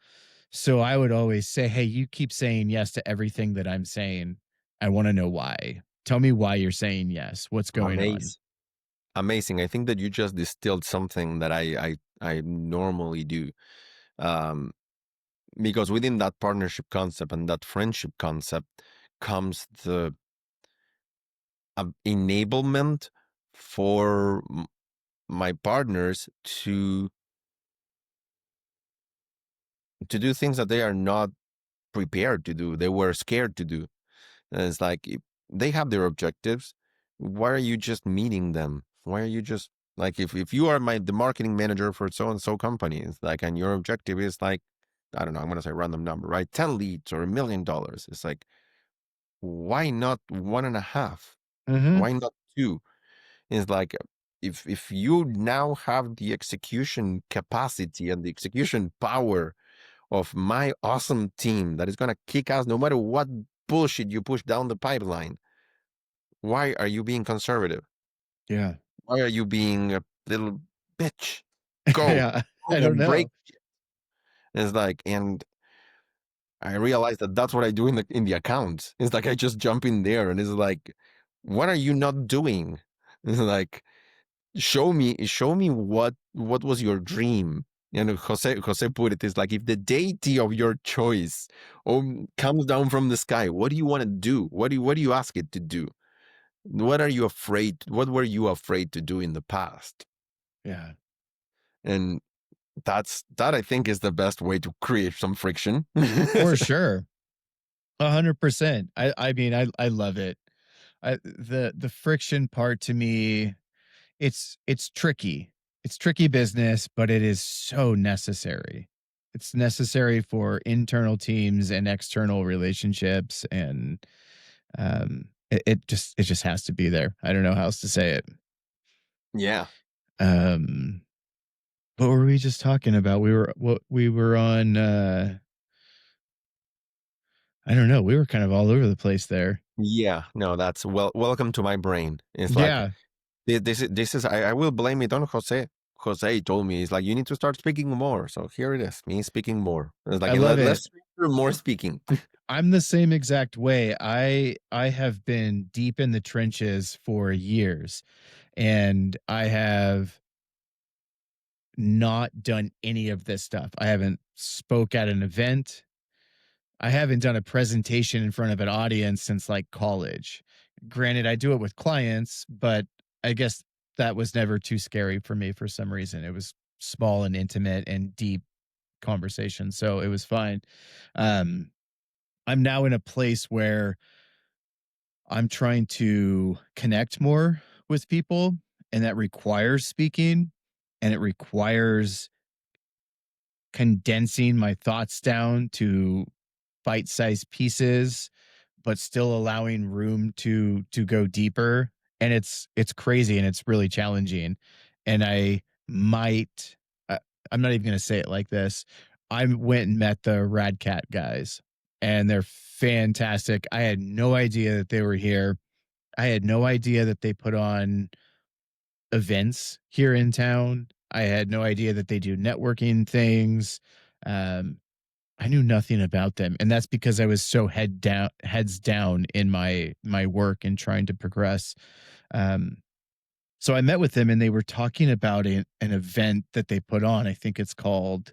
So I would always say, hey, you keep saying yes to everything that I'm saying. I want to know why. Tell me why you're saying yes. What's going on? Amazing. Amazing. I think that you just distilled something that I normally do. Um, because within that partnership concept and that friendship concept comes the enablement for my partners to do things that they are not prepared to do. They were scared to do. And it's like if they have their objectives. Why are you just meeting them? Why are you just like if you are the marketing manager for so and so company, it's like and your objective is like I don't know, I'm gonna say random number, right? 10 leads or $1 million. It's like why not one and a half? Mhm. Why not two? It's like if you now have the execution capacity and the execution power of my awesome team that is gonna kick ass no matter what bullshit you push down the pipeline, why are you being conservative? Yeah. Why are you being a little bitch? Go, Yeah. I go don't and break. know. It's like, and I realized that that's what I do in the accounts. It's like I just jump in there, and it's like, what are you not doing? It's like, show me what was your dream. And Jose put it is like if the deity of your choice comes down from the sky, what do you want to do? What do you ask it to do? What are you afraid? What were you afraid to do in the past? Yeah. And that I think is the best way to create some friction. For sure. 100%. I mean, I love it. The friction part to me, it's tricky. It's tricky business, but it is so necessary. It's necessary for internal teams and external relationships, and it just has to be there. I don't know how else to say it. Yeah. Um, what were we just talking about? We were on. I don't know. We were kind of all over the place there. Yeah. No, that's welcome to my brain. It's like Yeah, this is I will blame it on Jose. Jose told me he's like you need to start speaking more. So here it is, me speaking more. It's like I and love it. let's do more speaking. I'm the same exact way. I have been deep in the trenches for years, and I have not done any of this stuff. I haven't spoke at an event. I haven't done a presentation in front of an audience since like college. Granted, I do it with clients, but I guess that was never too scary for me for some reason. It was small and intimate and deep conversation, so it was fine. Um, I'm now in a place where I'm trying to connect more with people, and that requires speaking, and it requires condensing my thoughts down to bite-sized pieces, but still allowing room to go deeper. And it's crazy and it's really challenging. And I might uh, I'm not even going to say it like this. I went and met the Rad Cat guys, and they're fantastic. I had no idea that they were here. I had no idea that they put on events here in town. I had no idea that they do networking things. Um, I knew nothing about them, and that's because I was so heads down in my work and trying to progress. Um, so I met with them, and they were talking about an event that they put on. I think it's called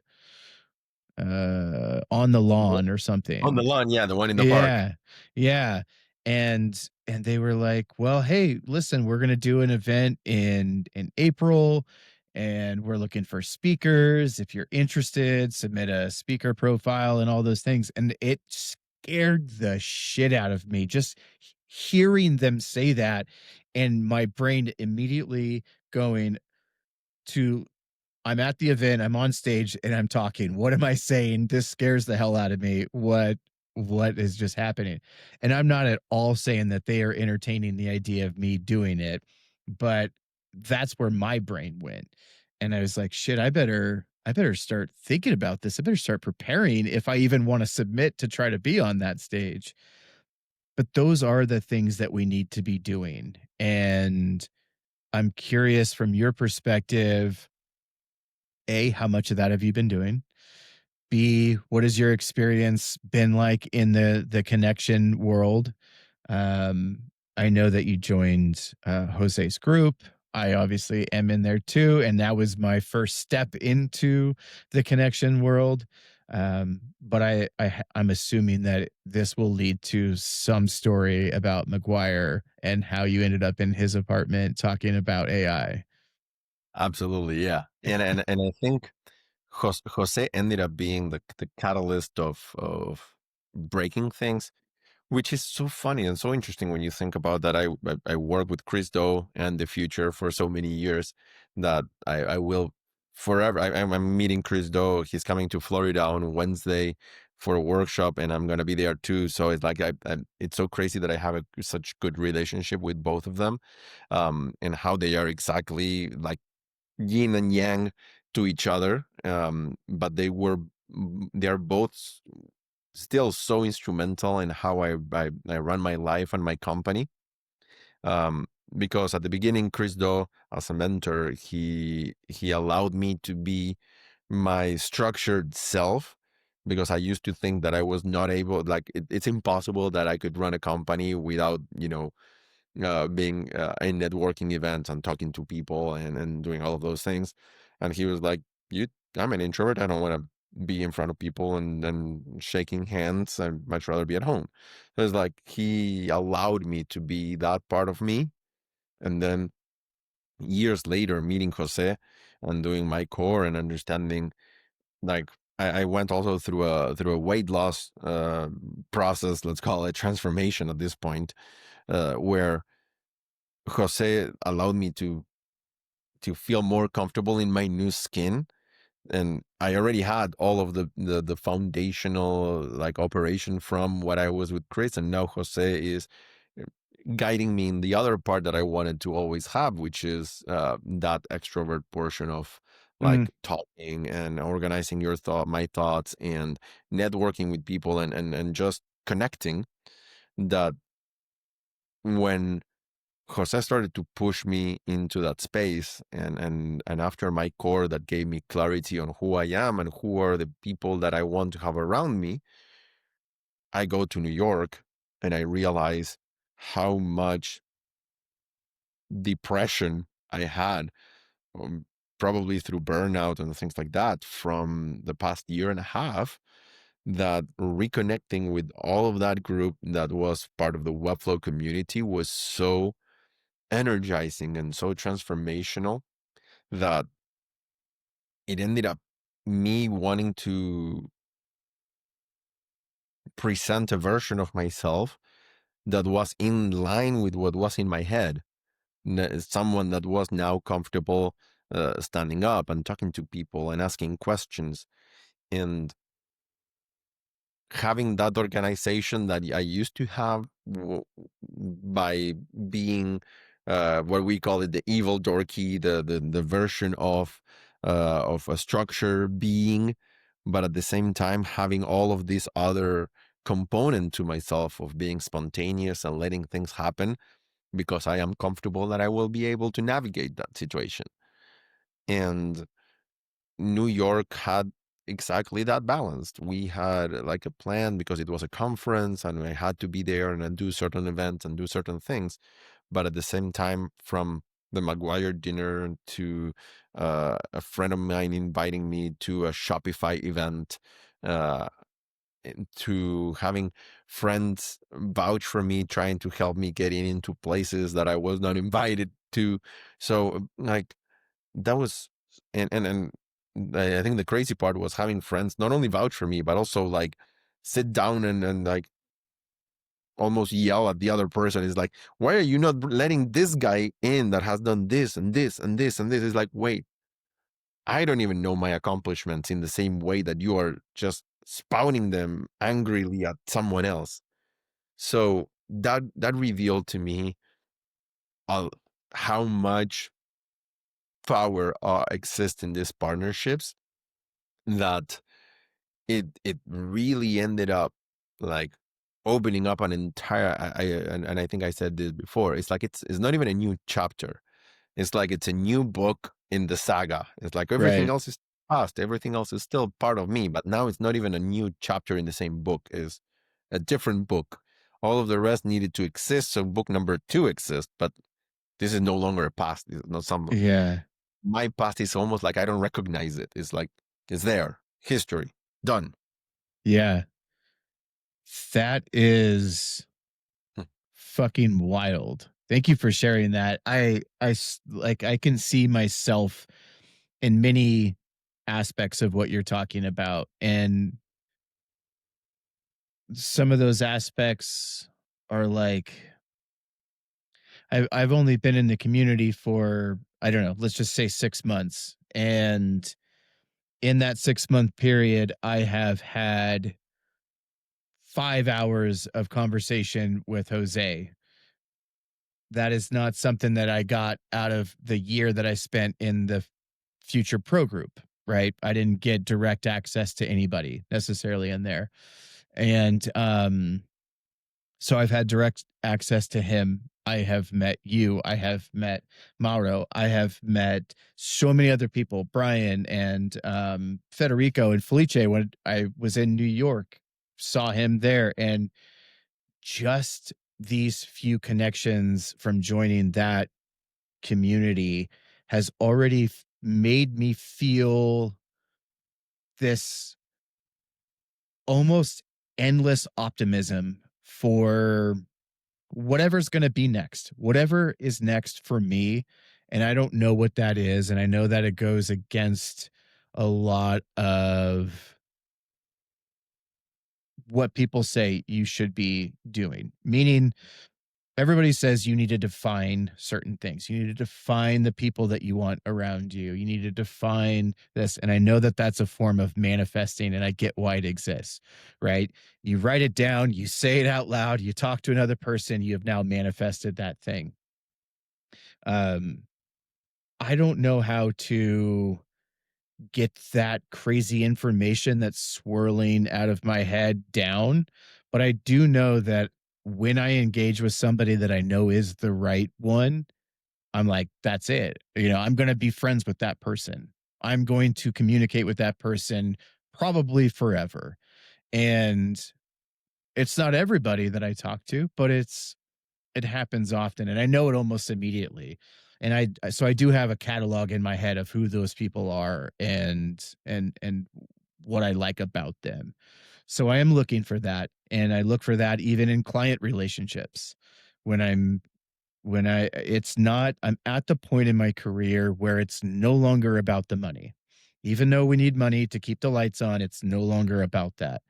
On the Lawn or On the something. lawn, yeah, the one in the park. Yeah. Yeah. And they were like, "Well, hey, listen, we're going to do an event in April, and we're looking for speakers. If you're interested, submit a speaker profile and all those things." And it scared the shit out of me just hearing them say that, and my brain immediately going to I'm at the event, I'm on stage and I'm talking. What am I saying? This scares the hell out of me. What is just happening? And I'm not at all saying that they are entertaining the idea of me doing it, but that's where my brain went. And I was like, shit, I better start thinking about this. I better start preparing if I even want to submit to try to be on that stage. But those are the things that we need to be doing. And I'm curious from your perspective, A, how much of that have you been doing? B, what has your experience been like in the connection world? Um, I know that you joined Jose's group. I obviously am in there too, and that was my first step into the connection world. But I'm assuming that this will lead to some story about McGuire and how you ended up in his apartment talking about AI. Absolutely, yeah. And I think Jose ended up being the catalyst of breaking things, which is so funny and so interesting when you think about that. I worked with Chris Do and the future for so many years that I will forever. I'm meeting Chris Do. He's coming to Florida on Wednesday for a workshop, and I'm gonna be there too. So it's like it's so crazy that I have such good relationship with both of them, and how they are exactly like yin and yang to each other. But they are both still so instrumental in how I run my life and my company. Um, because at the beginning, Chris Do, as a mentor, he allowed me to be my structured self, because I used to think that I was not able, like it's impossible that I could run a company without, being in networking events and talking to people and doing all of those things. And he was like, "You, I'm an introvert. I don't want to be in front of people and shaking hands. I'd much rather be at home." So it's like he allowed me to be that part of me. And then years later, meeting Jose and doing my core and understanding, like I went also through a weight loss process. Let's call it transformation at this point, where Jose allowed me to feel more comfortable in my new skin. And I already had all of the foundational like operation from what I was with Chris, and now Jose is uh, guiding me in the other part that I wanted to always have, which is that extrovert portion of Mm, like talking and organizing my thoughts and networking with people and just connecting. That when Jose started to push me into that space, and after my core that gave me clarity on who I am and who are the people that I want to have around me, I go to New York and I realize how much depression I had, um, probably through burnout and things like that from the past year and a half, that reconnecting with all of that group that was part of the Webflow community was so energizing and so transformational that it ended up me wanting to present a version of myself that was in line with what was in my head. Someone that was now comfortable standing up and talking to people and asking questions and having that organization that I used to have by being what we call it the evil dorky, the version of a structure being, but at the same time having all of this other component to myself of being spontaneous and letting things happen because I am comfortable that I will be able to navigate that situation. And New York had exactly that balance. We had like a plan because it was a conference and I had to be there and do certain events and do certain things. But at the same time, from the Maguire dinner to a friend of mine inviting me to a Shopify event, uh, to having friends vouch for me, trying to help me getting into places that I was not invited to. So, like, that was and I think the crazy part was having friends not only vouch for me but also like sit down and like almost yell at the other person. Is like, why are you not letting this guy in that has done this and this and this and this? Is like, wait, I don't even know my accomplishments in the same way that you are just spouting them angrily at someone else. So that revealed to me uh, how much power exists in these partnerships, that it really ended up like opening up an entire and I think I said this before. It's like it's not even a new chapter. It's like it's a new book in the saga. It's like everything right. else is past, everything else is still part of me, but now it's not even a new chapter in the same book. Is a different book. All of the rest needed to exist so book number two exists, but this is no longer a past. It's not some Yeah. My past is almost like I don't recognize it. It's like it's there. History. Done. Yeah. That is fucking wild. Thank you for sharing that. Like I can see myself in many aspects of what you're talking about, and some of those aspects are like I've only been in the community for, I don't know, let's just say 6 months, and in that 6-month period, I have had 5 hours of conversation with Jose. That is not something that I got out of the year that I spent in the Future Pro group, right? I didn't get direct access to anybody necessarily in there. And so I've had direct access to him. I have met you. I have met Mauro. I have met so many other people, Brian and Federico and Felice when I was in New York, saw him there. And just these few connections from joining that community has already made me feel this almost endless optimism for whatever's going to be next, whatever is next for me. And I don't know what that is. And I know that it goes against a lot of what people say you should be doing, meaning everybody says you need to define certain things. You need to define the people that you want around you. You need to define this. And I know that that's a form of manifesting, and I get why it exists, right? You write it down, you say it out loud, you talk to another person, you have now manifested that thing. Um, I don't know how to get that crazy information that's swirling out of my head down, but I do know that when I engage with somebody that I know is the right one, I'm like, that's it. I'm going to be friends with that person. I'm going to communicate with that person probably forever. And it's not everybody that I talk to, but it happens often, and I know it almost immediately. And so I do have a catalog in my head of who those people are and what I like about them. So I am looking for that, and I look for that even in client relationships. When I'm when I it's not I'm at the point in my career where it's no longer about the money. Even though we need money to keep the lights on, it's no longer about that.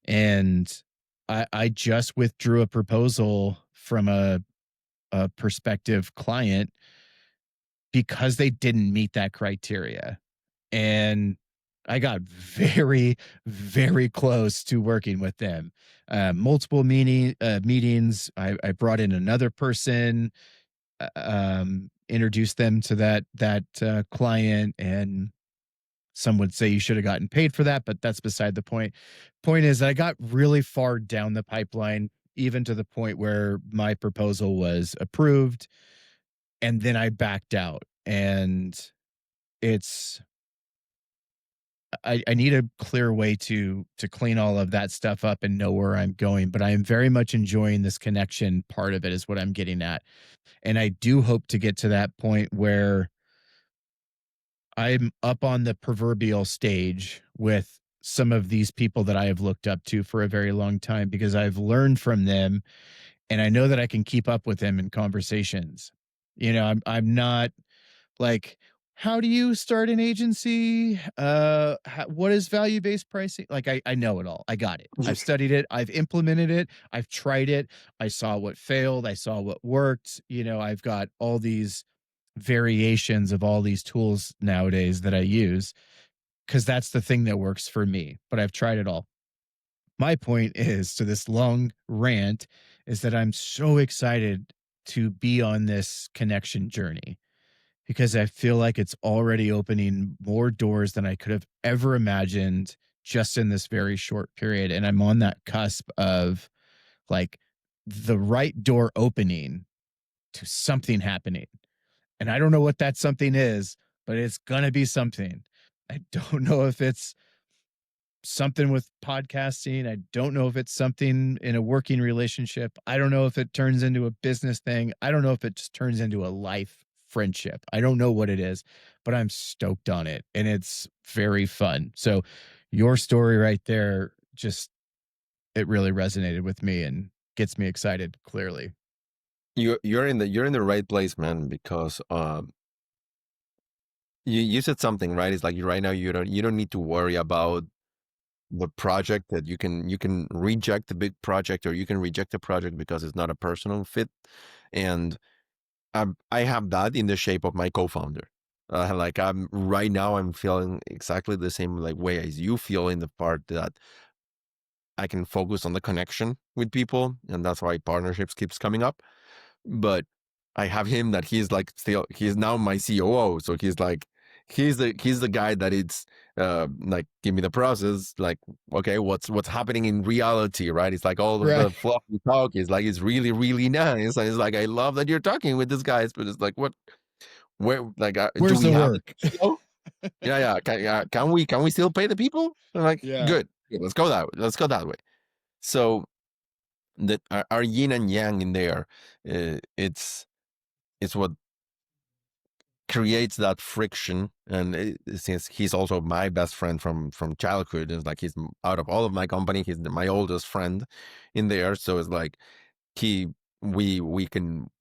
And I just withdrew a proposal from a prospective client because they didn't meet that criteria. And I got very, very close to working with them. Multiple meetings. I brought in another person, introduced them to that client, and some would say you should have gotten paid for that, but that's beside the point. Point is, I got really far down the pipeline, even to the point where my proposal was approved, and then I backed out. And it's I need a clear way to clean all of that stuff up and know where I'm going. But I am very much enjoying this connection part of it, is what I'm getting at. And I do hope to get to that point where I'm up on the proverbial stage with some of these people that I have looked up to for a very long time, because I've learned from them and I know that I can keep up with them in conversations. I'm not like, how do you start an agency? What is value-based pricing? Like I know it all. I got it. I've studied it. I've implemented it. I've tried it. I saw what failed. I saw what worked. I've got all these variations of all these tools nowadays that I use because that's the thing that works for me. But I've tried it all. My point is, to this long rant, is that I'm so excited to be on this connection journey because I feel like it's already opening more doors than I could have ever imagined just in this very short period. And I'm on that cusp of like the right door opening to something happening. And I don't know what that something is, but it's going to be something. I don't know if it's something with podcasting. I don't know if it's something in a working relationship. I don't know if it turns into a business thing. I don't know if it just turns into a life friendship. I don't know what it is, but I'm stoked on it and it's very fun. So your story right there, just it really resonated with me and gets me excited clearly. you're in the right place, man, because you said something, right? It's like right now you don't need to worry about the project, that you can reject the big project, or you can reject the project because it's not a personal fit. And I have that in the shape of my co-founder. Like I'm right now, I'm feeling exactly the same like way as you feel, in the part that I can focus on the connection with people, and that's why partnerships keeps coming up. But I have him that he's like still he's now my COO, so he's like he's the guy that it's like give me the process, like okay, what's happening in reality, right? It's like all of Right. the fluffy talk is like it's really really nice, and it's like I love that you're talking with these guys, but it's like what where like do Where's we the have the work? cash flow? Yeah, can we still pay the people? I'm like Yeah. good, good, let's go that way. So that our yin and yang in there, it's what creates that friction. And since he's also my best friend from childhood, it's like he's out of all of my company, he's my oldest friend in there. So it's like he we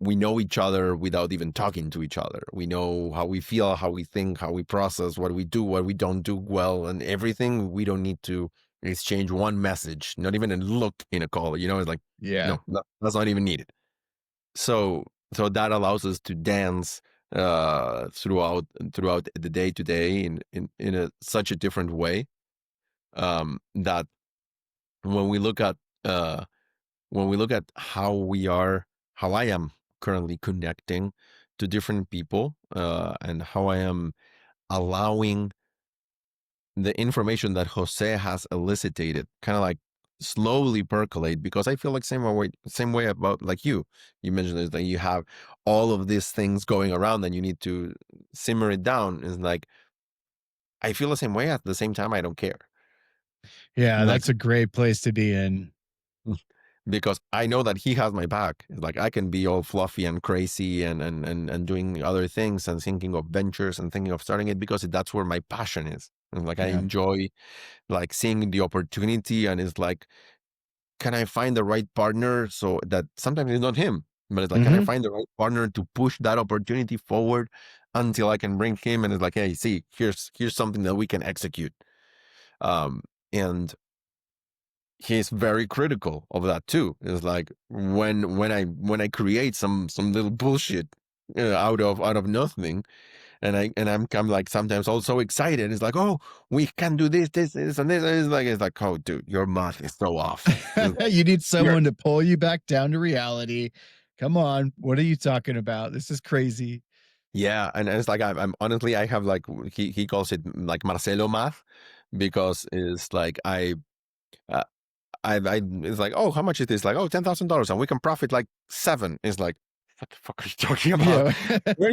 know each other without even talking to each other. We know how we feel, how we think, how we process, what we do, what we don't do well, and everything. We don't need to exchange one message, not even a look in a call. It's like Yeah. no, that's not even needed. So that allows us to dance throughout the day to day in such a different way, that when we look at uh, how I am currently connecting to different people, and how I am allowing the information that Jose has elicited kind of like slowly percolate, because I feel like same way about like you mentioned is that you have all of these things going around and you need to simmer it down. Is like I feel the same way. At the same time, I don't care. Yeah, Like that's a great place to be in. because I know that he has my back. It's like I can be all fluffy and crazy and doing other things and thinking of ventures and thinking of starting it, because that's where my passion is. And like I Yeah. enjoy like seeing the opportunity, and it's like, can I find the right partner? So that sometimes it's not him, but it's like, can I Mhm. find the right partner to push that opportunity forward until I can bring him? And it's like, hey, see, here's something that we can execute. And he's very critical of that too. It's like when I create some little bullshit out of nothing, and I'm like sometimes also excited. It's like, oh, we can do this, and this. And it's like, oh, dude, your math is so off. It's like, You need you're someone to pull you back down to reality. Come on, what are you talking about? This is crazy. yeah, and it's like I'm honestly I have like he calls it like Marcelo math, because it's like uh, I it's like, oh, how much is this? Like, oh, $10,000, and we can profit like seven. It's like, what the fuck are you talking about? Yeah. Where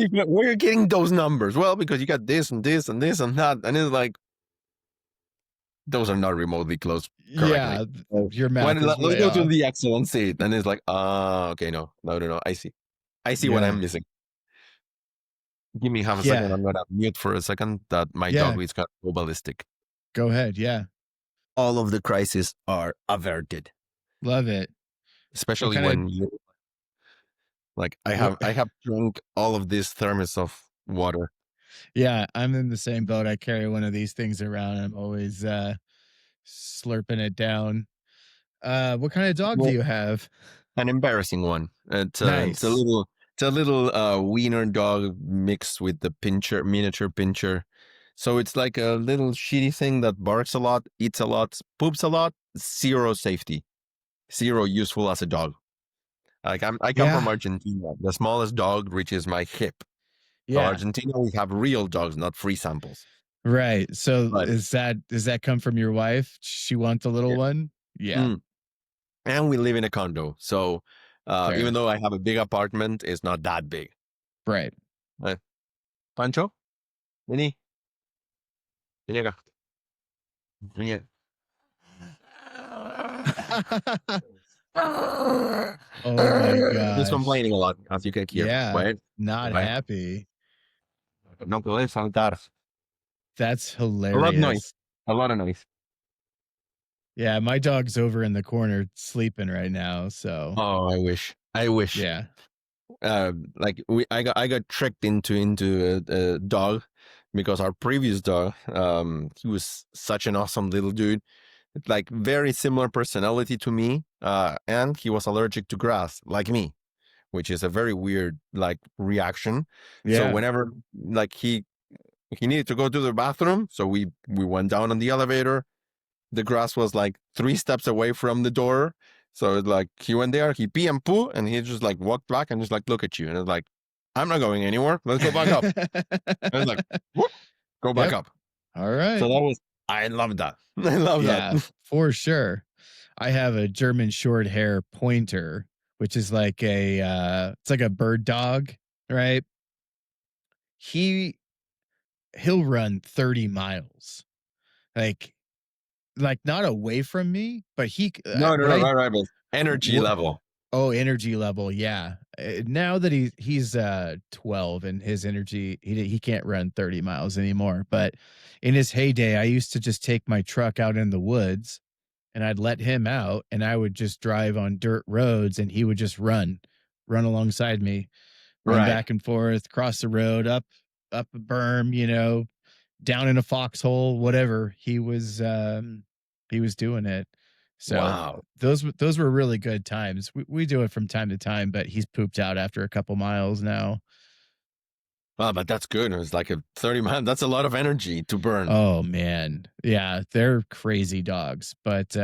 are you getting those numbers? Well, because you got this and this and this and that, and it's like those are not remotely close correctly. Yeah, So your when math is let's way go to off. the Excel and see it, and it's like, okay, no, no, no, no. I see what Yeah. I'm missing. Give me half a second. Yeah. I'm gonna mute for a second. That my Yeah. dog is kind of ballistic. Go ahead. Yeah. All of the crises are averted, Love it. What especially kind of when you like. I what have I have drunk all of this thermos of water. Yeah, I'm in the same boat. I carry one of these things around. I'm always slurping it down. What kind of dog do Well, you have? an embarrassing one. It's a Nice. little wiener dog mixed with the pincher miniature pincher. So it's like a little shitty thing that barks a lot, eats a lot, poops a lot. Zero safety, zero useful as a dog. Like I come from Yeah. Argentina. The smallest dog reaches my hip. So Yeah. Argentina, we have real dogs, not free samples. Right. So But does that come from your wife? She wants a little yeah. one? Yeah. Mm. And we live in a condo, so even Fair. though I have a big apartment, it's not that big. Right. Uh, Pancho, vení, vení acá. Vení. Oh my He's gosh. complaining a lot, as you can hear. Yeah. Wait, Not wait. happy. No puedes saltar. That's A lot of noise. hilarious. A lot of noise. Yeah, my dog's over in the corner sleeping right now, so Oh, I wish. I wish. yeah. like I got tricked into a dog because our previous dog, he was such an awesome little dude, like very similar personality to me, and he was allergic to grass like me, which is a very weird like reaction. So Yeah. whenever like he needed to go to the bathroom, so we went down on the elevator. The grass was like 3 steps away from the door. So it's like he went there, he pee and poo, and he just like walked back and just like look at you. And it's like, I'm not going anywhere. Let's go back up. And it's like, whoop, go back Yep. up. All So right. that was I love that. I love that. Yeah, for sure. I have a German short hair pointer, which is like it's like a bird dog, right? He he'll run 30 miles. Like not away from me, but No, no, what no, I right, right. But energy what level. oh, energy level, yeah. Now that he's 12 and his energy he can't run 30 miles anymore, but in his heyday I used to just take my truck out in the woods and I'd let him out and I would just drive on dirt roads and he would just run alongside me, run Right. back and forth, cross the road, up a berm, down in a foxhole, whatever. He was doing it. So Wow. those were really good times. We do it from time to time, but he's pooped out after a couple miles now. Well, but that's good. It's like a 30 man. That's a lot of energy to burn. Oh man. Yeah, they're crazy dogs. But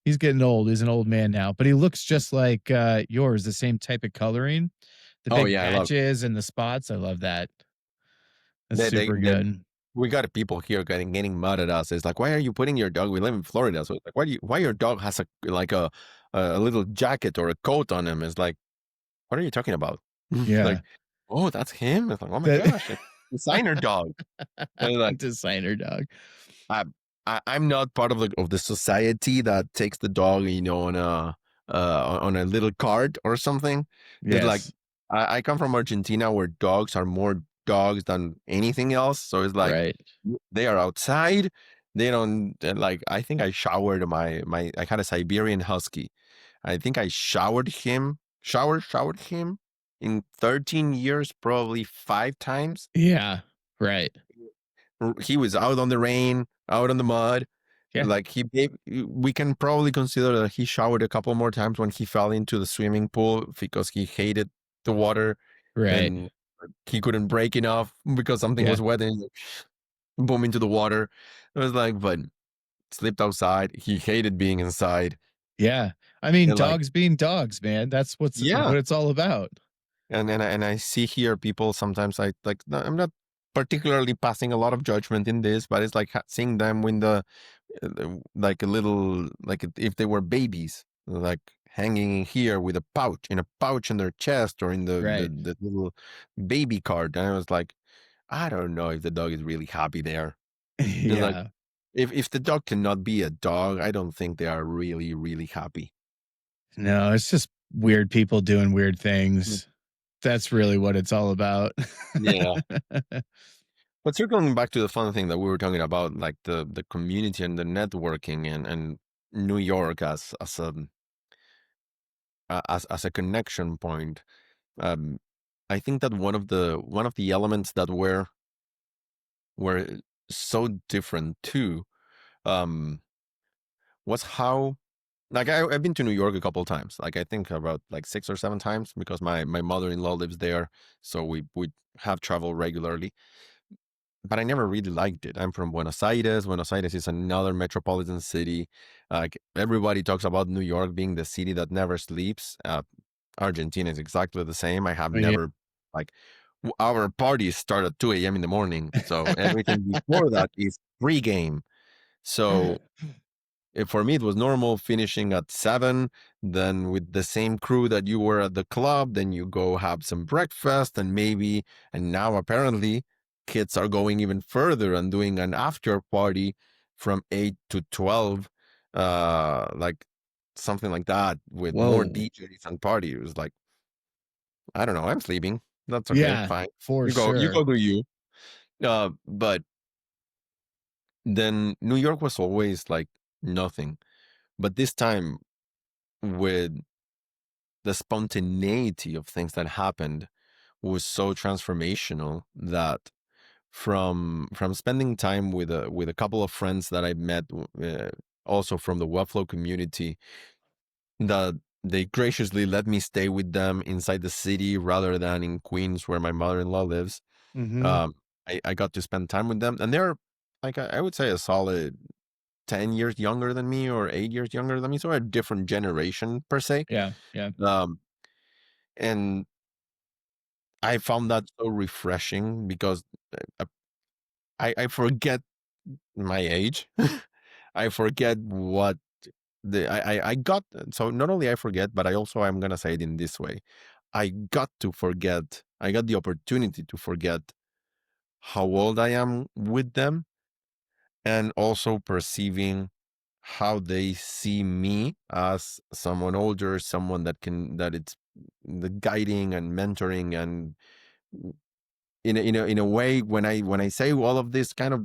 he's getting old. He's an old man now. But he looks just like yours, the same type of coloring. The Oh big yeah, I love patches and the spots. I love that. That's super they good. we got people here getting mad at us. It's like, why are you putting your dog? We live in Florida, so it's like, why your dog has a like a little jacket or a coat on him? It's like, what are you talking about? Like, Yeah. oh, that's him. It's like, oh my That gosh, it's a designer dog. And like, designer dog. I, I'm not part of the society that takes the dog, on a little cart or something. It's like Yes. I come from Argentina where dogs are more dogs than anything else. So it's like Right. they are outside. They don't like. I think I showered I had a Siberian Husky. I think I showered him in 13 years, probably 5 times. Yeah. Right. He was out on the rain, out on the mud. Yeah. Like we can probably consider that he showered a couple more times when he fell into the swimming pool because he hated the water Right. and he couldn't break enough because something Yeah. was wet and boom into the water. It was like, but slipped outside. He hated being inside. Yeah. I mean, And like, dogs being dogs, man. That's yeah. what it's all about. And I see here people sometimes I like I'm not particularly passing a lot of judgment in this, but it's like seeing them when like a little like if they were babies, like hanging here with a pouch in their chest or in Right. the little baby cart, and I was like, I don't know if the dog is really happy there. It's like Yeah. if the dog cannot be a dog, I don't think they are really happy. No, it's just weird people doing weird Mm. things. That's really what it's all about. Yeah. But circling back to the fun thing that we were talking about, like the community and the networking and New York as a connection point, um, I think that one of the elements that were so different too, um, was how like I've been to New York a couple of times. Like I think about like 6 or 7 times because my mother-in-law lives there, so we have travel regularly, but I never really liked it. I'm from Buenos Aires. Buenos Aires is another metropolitan city. Like everybody talks about New York being the city that never sleeps. Argentina is exactly the same. I have Oh, yeah. never like our parties start at 2 a.m. in the morning, so everything before that is pre-game. So for me, it was normal finishing at 7, then with the same crew that you were at the club, then you go have some breakfast and maybe, and now apparently kids are going even further and doing an after party from 8 to 12, like something like that with more Whoa. DJs and party. It was like, I don't know, I'm sleeping. That's okay, Yeah, fine. for You sure. go do you. But then New York was always like nothing. But this time with the spontaneity of things that happened was so transformational that from spending time with a couple of friends that I met, also from the Webflow community, that they graciously let me stay with them inside the city rather than in Queens where my mother-in-law lives. Mhm. I got to spend time with them, and they're like, I would say, a solid 10 years younger than me or 8 years younger than me, so a different generation per se. Yeah, yeah. Um, and I found that so refreshing because uh, I forget my age. I forget what I got. So not only I forget, but I also, I'm gonna say it in this way. I got to forget. I got the opportunity to forget how old I am with them, and also perceiving how they see me as someone older, someone that it's the guiding and mentoring, and in a way, when I say all of this kind of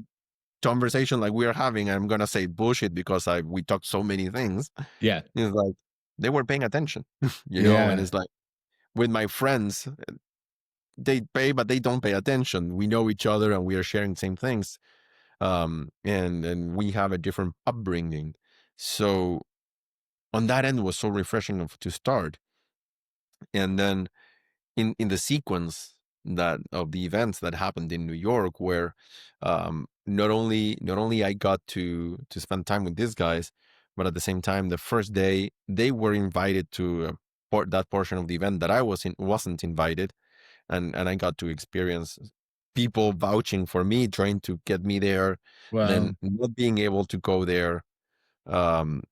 conversation like we are having, I'm gonna say bullshit because I we talked so many things. Yeah. It's like they were paying attention, and Yeah. it's like with my friends, they pay, but they don't pay attention. We know each other and we are sharing the same things. And we have a different upbringing. So on that end was so refreshing to start. And then in the sequence that of the events that happened in New York, where not only I got to spend time with these guys, but at the same time, the first day they were invited to that portion of the event that I wasn't invited, and I got to experience people vouching for me, trying to get me there, then Wow. not being able to go there, um,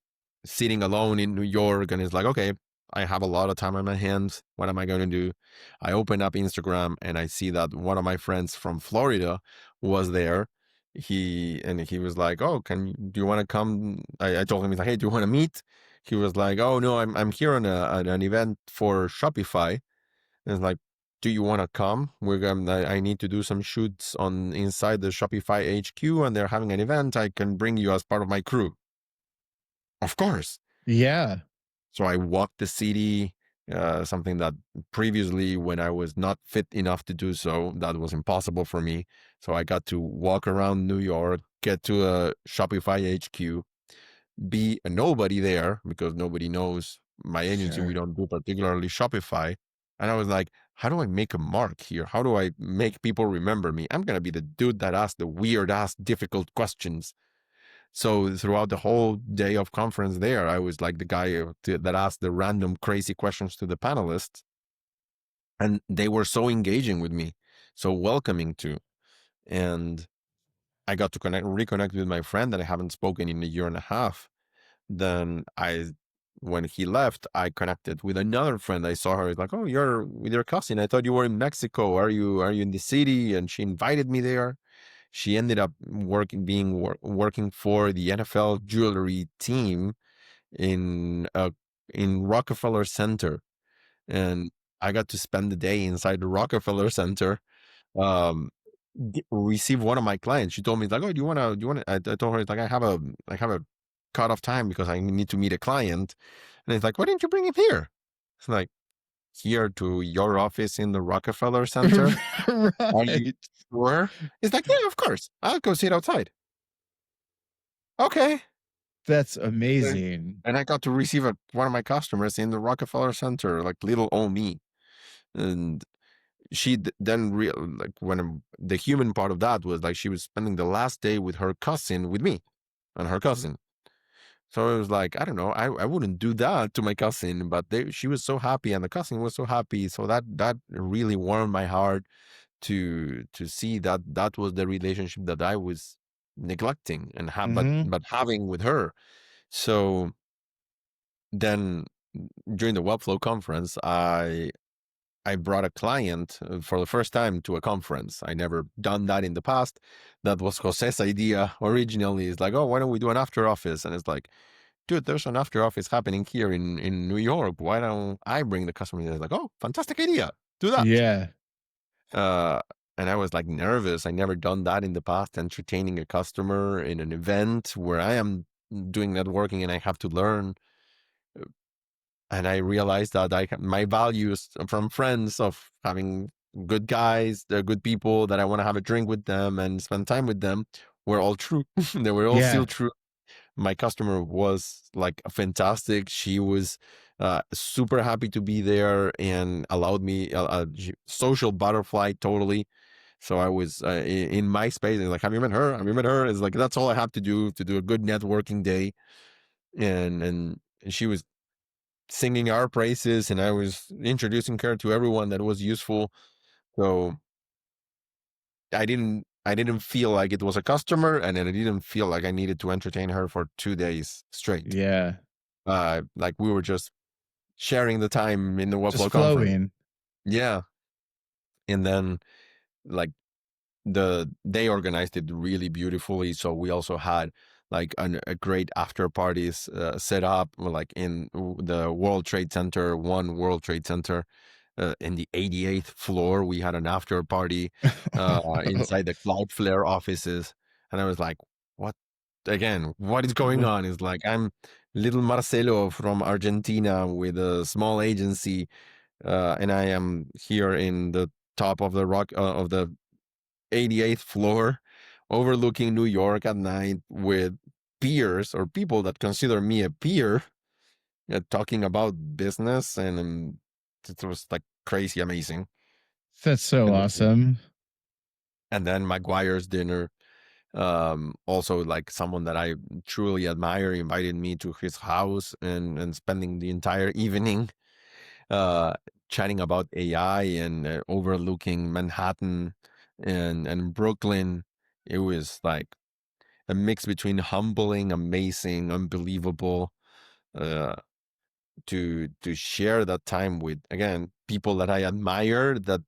sitting alone in New York, and it's like, okay, I have a lot of time on my hands. What am I going to do? I open up Instagram and I see that one of my friends from Florida was there. He was like, "Oh, do you want to come?" I told him, he's like, "Hey, do you want to meet?" He was like, "Oh no, I'm here on an event for Shopify." And it's like, "Do you want to come? We're going. I need to do some shoots on inside the Shopify HQ, and they're having an event. I can bring you as part of my crew." Of course. Yeah. So I walked the city, something that previously, when I was not fit enough to do so, that was impossible for me. So I got to walk around New York, get to a Shopify HQ, be a nobody there because nobody knows my agency. We Sure. don't do particularly Shopify. And I was like, how do I make a mark here? How do I make people remember me? I'm going to be the dude that asks the weird ass difficult questions. So throughout the whole day of conference there, I was like the guy that asked the random crazy questions to the panelists, and they were so engaging with me, so welcoming too. And I got to reconnect with my friend that I haven't spoken in a year and a half. Then when he left, I connected with another friend. I saw her, like, "Oh, you're with your cousin. I thought you were in Mexico. Are you in the city?" And she invited me there. She ended up working for the NFL jewelry team in uh, in Rockefeller Center, and I got to spend the day inside the Rockefeller Center. Um, receive one of my clients. She told me, like, "Oh, do you want to?" I told her, like, I have a cut off time because I need to meet a client, and it's like, "Why didn't you bring him here?" It's like, "Here to your office in the Rockefeller Center? Are you Right. sure?" It's like, "Yeah, of course. I'll go sit outside." Okay. That's And amazing. and I got to receive one of my customers in the Rockefeller Center, like little old me. And then like when the human part of that was like she was spending the last day with her cousin, with me and her cousin. So it was like, I don't know, I wouldn't do that to my cousin, but she was so happy and the cousin was so happy. So that really warmed my heart to see that that was the relationship that I was neglecting and Mhm. but having with her. So then during the Webflow conference, I brought a client for the first time to a conference. I never done that in the past. That was Jose's idea originally. It's like, "Oh, why don't we do an after office?" And it's like, "Dude, there's an after office happening here in New York. Why don't I bring the customer?" And it's like, "Oh, fantastic idea. Do that." Yeah. Uh, and I was like nervous. I never done that in the past, entertaining a customer in an event where I am doing networking and I have to learn. and I realized that my values from friends of having good guys, they're good people that I want to have a drink with them and spend time with them were all true. They were all still Yeah. true. My customer was like fantastic. She was super happy to be there and allowed me a social butterfly totally. So I was in my space and like, have you met her? Have you met her? It's like that's all I have to do a good networking day. And she was singing our praises, and I was introducing her to everyone that was useful. So I didn't feel like it was a customer, and then I didn't feel like I needed to entertain her for 2 days straight. Yeah. Like we were just sharing the time in the Just Webflow conference. flowing. Yeah. And then like they organized it really beautifully. So we also had like a great after parties set up like in the World Trade Center, one World Trade Center. In the 88th floor, we had an after party inside the Cloudflare offices. And I was like, what? Again, what is going What on? It's like I'm little Marcelo from Argentina with a small agency, and I am here in the top of the rock of the 88th floor, overlooking New York at night with peers or people that consider me a peer, talking about business, and it was like crazy amazing. That's so And awesome. then Maguire's dinner, also like someone that I truly admire, invited me to his house and spending the entire evening uh, chatting about AI and overlooking Manhattan and Brooklyn. It was like a mix between humbling, amazing, unbelievable. Uh, to share that time with again people that I admire, that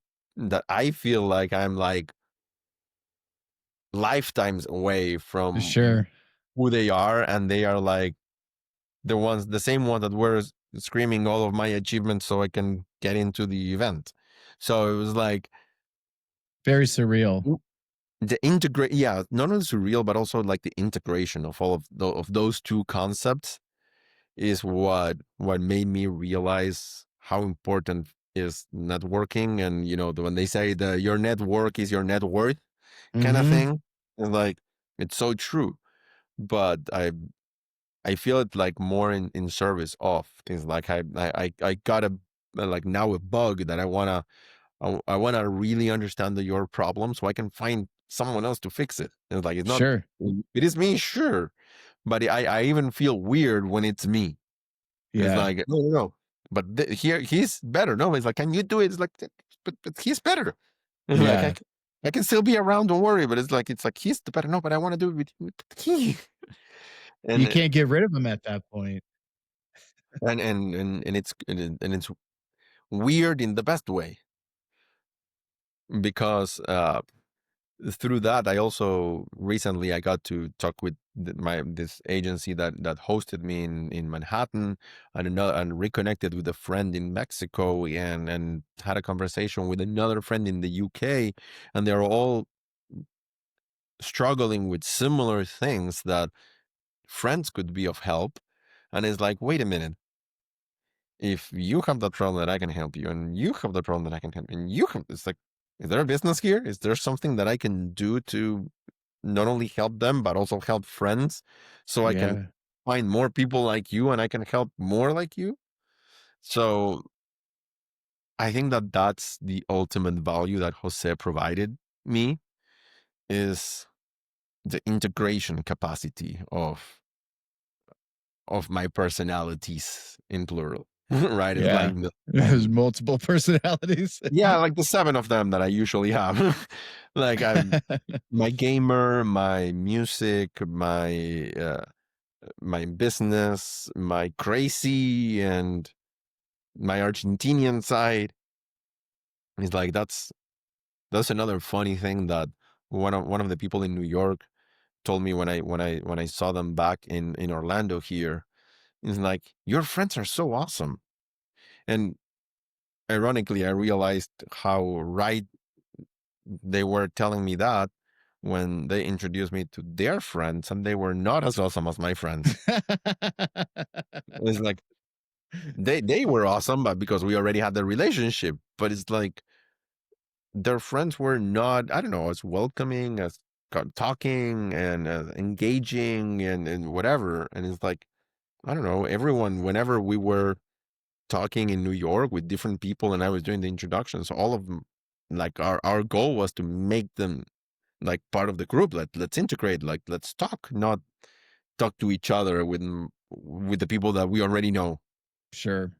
I feel like I'm like lifetimes away from Sure. who they are, and they are like the same one that were screaming all of my achievements so I can get into the event. So it was like Very surreal. the integrate, yeah, not only surreal, but also like the integration of all of those two concepts is what made me realize how important is networking. And when they say the your network is your net worth kind of Mhm. thing, and like it's so true. But I feel it like more in service of things like I got like now a bug that I want to really understand your problem so I can find someone else to fix it. And it's like, it's not, Sure. it is me, sure. But I even feel weird when it's me. It's Yeah. like, no, no, no. But here, he's better. No, it's like, can you do it? It's like, but he's better. Like, Yeah. I can still be around, don't worry. But it's like, he's the better. No, but I want to do it with he. You And, can't get rid of them at that point. and it's weird in the best way because through that I also recently I got to talk with my this agency that hosted me in Manhattan, and reconnected with a friend in Mexico, and had a conversation with another friend in the UK, and they're all struggling with similar things that friends could be of help. And it's like, wait a minute, if you have that problem that I can help you, and you have the problem that I can help you, and you have, it's like, is there a business here? Is there something that I can do to not only help them, but also help friends so I can Yeah. find more people like you and I can help more like you? So I think that that's the ultimate value that Jose provided me, is the integration capacity of my personalities in plural, right? It's like Yeah. There's I'm multiple personalities. yeah, like the seven of them that I usually have. Like I'm my gamer, my music, my business, my crazy, and my Argentinian side. It's like that's another funny thing that one of the people in New York told me when I saw them back in Orlando here. It's like, your friends are so awesome. And ironically, I realized how right they were telling me that when they introduced me to their friends, and they were not as awesome as my friends. It's like, They were awesome, but because we already had the relationship. But it's like their friends were not, I don't know, as welcoming as talking and engaging and whatever. And it's like, I don't know, everyone, whenever we were talking in New York with different people and I was doing the introductions, all of them, like our goal was to make them like part of the group. Let's integrate, like let's talk, not talk to each other with the people that we already know. Sure.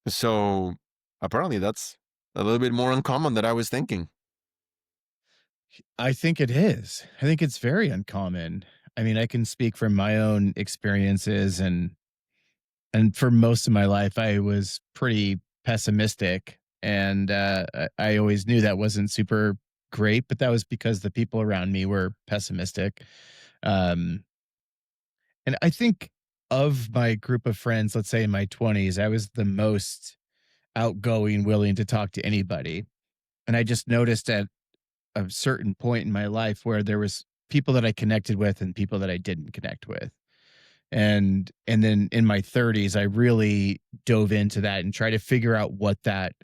So apparently that's a little bit more uncommon than I was thinking. I think it is. I think it's very uncommon. I mean, I can speak from my own experiences, and for most of my life I was pretty pessimistic, and I always knew that wasn't super great, but that was because the people around me were pessimistic. Um and I think of my group of friends, let's say in my 20s, I was the most outgoing, willing to talk to anybody. And I just noticed at a certain point in my life where there was people that I connected with and people that I didn't connect with. And then in my 30s I really dove into that and tried to figure out what that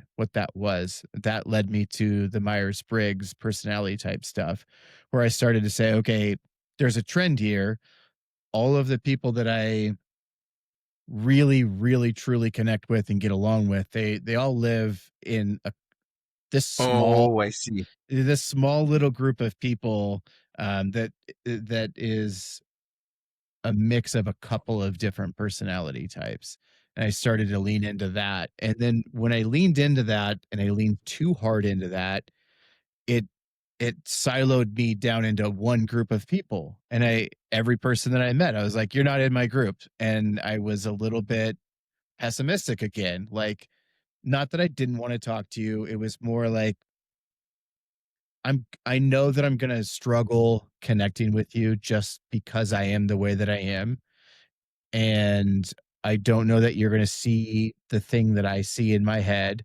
was. That led me to the Myers-Briggs personality type stuff, where I started to say, okay, there's a trend here. All of the people that I really, really, truly connect with and get along with, they all live in this small Oh, I see. this small little group of people, that is a mix of a couple of different personality types. And I started to lean into that. And then when I leaned into that and I leaned too hard into that, it it siloed me down into one group of people. And every person that I met, I was like, you're not in my group. And I was a little bit pessimistic again. Like, not that I didn't want to talk to you. It was more like I know that I'm gonna struggle connecting with you just because I am the way that I am. And I don't know that you're gonna see the thing that I see in my head.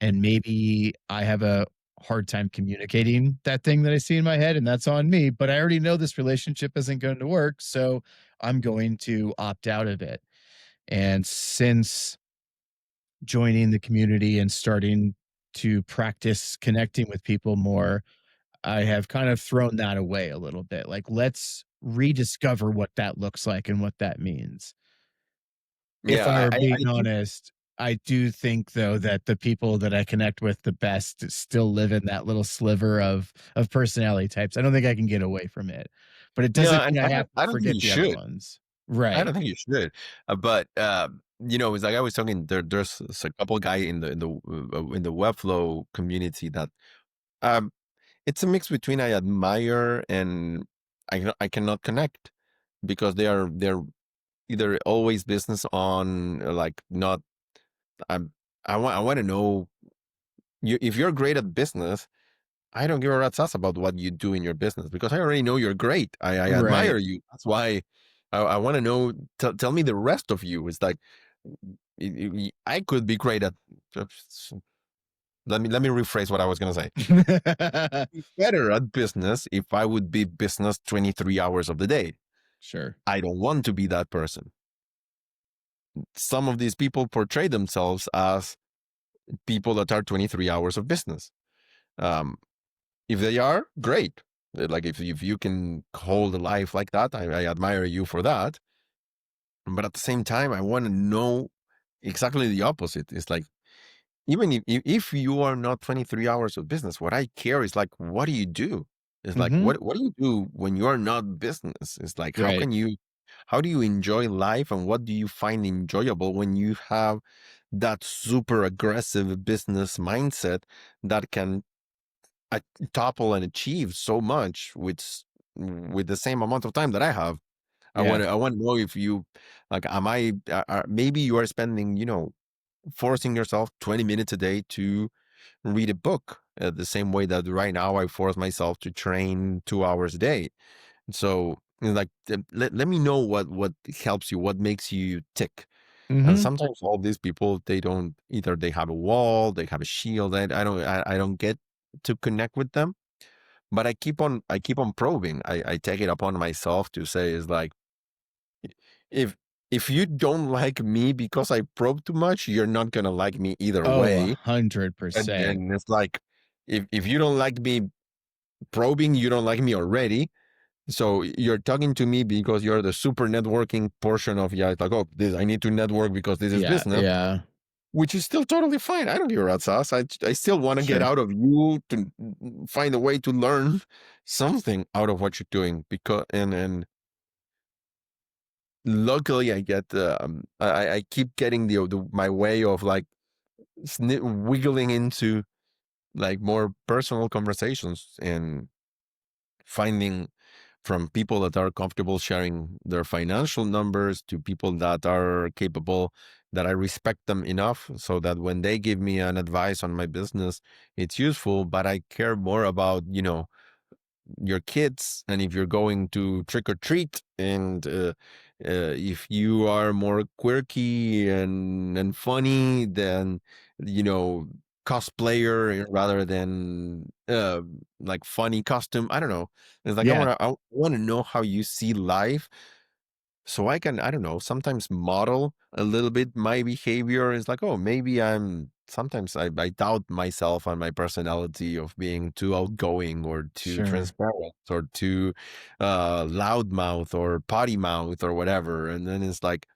And maybe I have a hard time communicating that thing that I see in my head, and that's on me. But I already know this relationship isn't going to work. So I'm going to opt out of it. And since joining the community and starting to practice connecting with people more, I have kind of thrown that away a little bit. Like, let's rediscover what that looks like and what that means. If I Yeah, were I being think honest, I do think though that the people that I connect with the best still live in that little sliver of personality types. I don't think I can get away from it, but it yeah, doesn't and mean I have to I don't think forget you the other should. ones. I Right. don't think you should. But you know, it's like I was talking. There's a couple guy in the Webflow community that um, it's a mix between I admire and I cannot connect because they're either always business on like not. I'm I want to know you if you're great at business. I don't give a rat's ass about what you do in your business because I already know you're great. I Right. admire you. That's why I want to know. Tell me the rest of you. It's like I could be great at. Let me rephrase what I was gonna say. Be better at business if I would be business 23 hours of the day. Sure. I don't want to be that person. Some of these people portray themselves as people that are 23 hours of business. Um, if they are, great. Like if you can hold a life like that, I admire you for that. But at the same time, I want to know exactly the opposite. It's like even if you are not 23 hours of business, what I care is like what do you do? It's like Mhm. what do you do when you are not business? It's like Right. how do you enjoy life and what do you find enjoyable when you have that super aggressive business mindset that can topple and achieve so much with the same amount of time that I have. Yeah. I want to know if you like am I maybe you are spending, you know, forcing yourself 20 minutes a day to read a book the same way that right now I force myself to train 2 hours a day. So like let me know what helps you, what makes you tick. And Mhm. sometimes all these people they don't either they have a wall, they have a shield. I don't get to connect with them. But I keep on probing. I take it upon myself to say is like if if you don't like me because I probe too much, you're not gonna like me either Oh, way. 100%. And it's like if you don't like me probing, you don't like me already. So you're talking to me because you're the super networking portion of, yeah, it's like, oh, this I need to network because this is Yeah, business, yeah, which is still totally fine. I don't give a rat's ass. I still want to get sure. out of you to find a way to learn something out of what you're doing, because and luckily I get I keep getting the my way of like wiggling into like more personal conversations and finding from people that are comfortable sharing their financial numbers to people that are capable, that I respect them enough so that when they give me an advice on my business, it's useful. But I care more about, your kids, and if you're going to trick or treat, and if you are more quirky and funny than, you know cosplayer rather than like funny costume. I don't know. It's like Yeah, I want to know how you see life, so I can, I don't know, sometimes model a little bit my behavior. It's like, oh, maybe sometimes I doubt myself on my personality of being too outgoing or too sure. transparent or too loudmouth or potty mouth or whatever. And then it's like,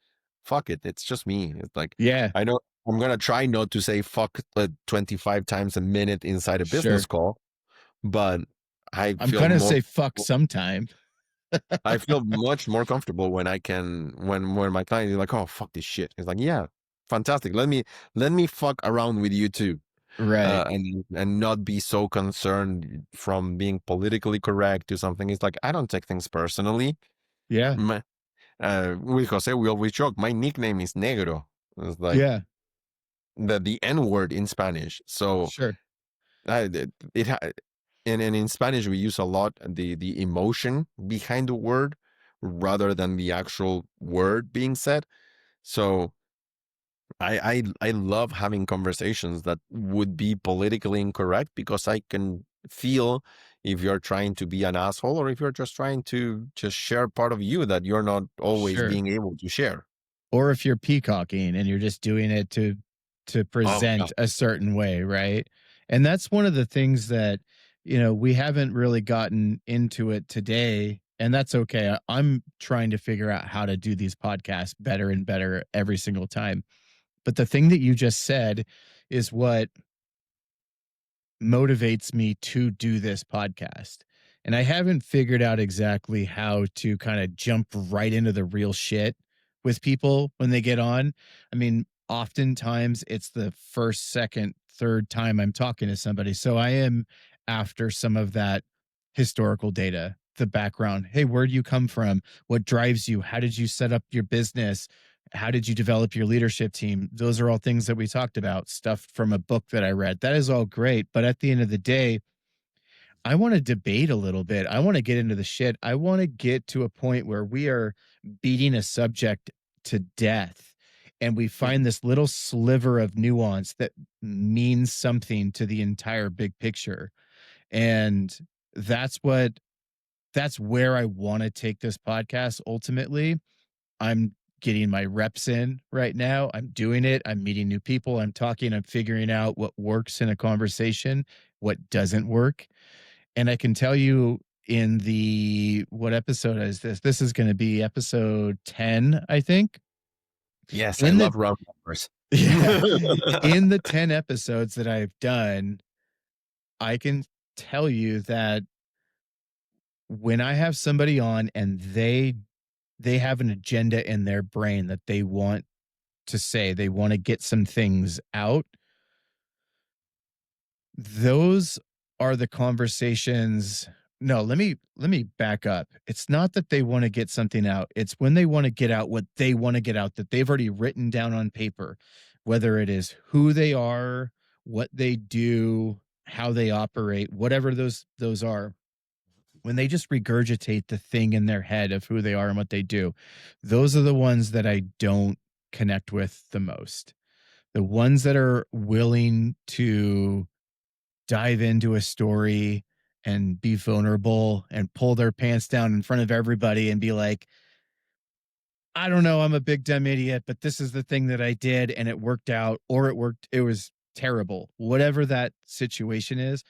fuck it, it's just me. It's like, Yeah, I know I'm gonna try not to say fuck 25 times a minute inside a business sure. call, but I I'm feel gonna more say fuck sometime. I feel much more comfortable when I can, when my client is like, "Oh, fuck this shit." It's like, "Yeah, fantastic. Let me fuck around with you too." Right. And not be so concerned from being politically correct to something. It's like, I don't take things personally. Yeah, My, with Jose, we always joke, my nickname is Negro. It's like yeah, the N word in Spanish. So sure, it and in Spanish we use a lot the emotion behind the word rather than the actual word being said. So I love having conversations that would be politically incorrect, because I can feel if you're trying to be an asshole or if you're just trying to just share part of you that you're not always sure. being able to share. Or if you're peacocking and you're just doing it to Oh God. present a certain way, right? And that's one of the things that, we haven't really gotten into it today, and that's okay. I'm trying to figure out how to do these podcasts better and better every single time. But the thing that you just said is what motivates me to do this podcast. And I haven't figured out exactly how to kind of jump right into the real shit with people when they get on. I mean, oftentimes it's the first, second, third time I'm talking to somebody. So I am after some of that historical data, the background. Hey, where do you come from? What drives you? How did you set up your business? How did you develop your leadership team? Those are all things that we talked about, stuff from a book that I read. That is all great. But at the end of the day, I want to debate a little bit. I want to get into the shit. I want to get to a point where we are beating a subject to death and we find this little sliver of nuance that means something to the entire big picture. And that's what that's where I want to take this podcast ultimately. I'm getting my reps in right now. I'm doing it. I'm meeting new people. I'm talking. I'm figuring out what works in a conversation, what doesn't work. And I can tell you in what episode is this? This is going to be episode 10, I think. Yes, I In the, love round numbers. yeah, in the 10 episodes that I've done, I can tell you that when I have somebody on and they have an agenda in their brain that they want to say, they want to get some things out, those are the conversations. No, let me back up. It's not that they want to get something out. It's when they want to get out what they want to get out that they've already written down on paper, whether it is who they are, what they do, how they operate, whatever those are. When they just regurgitate the thing in their head of who they are and what they do, those are the ones that I don't connect with the most. The ones that are willing to dive into a story and be vulnerable and pull their pants down in front of everybody and be like, I don't know, I'm a big dumb idiot, but this is the thing that I did and it worked out, or it was terrible. Whatever that situation is,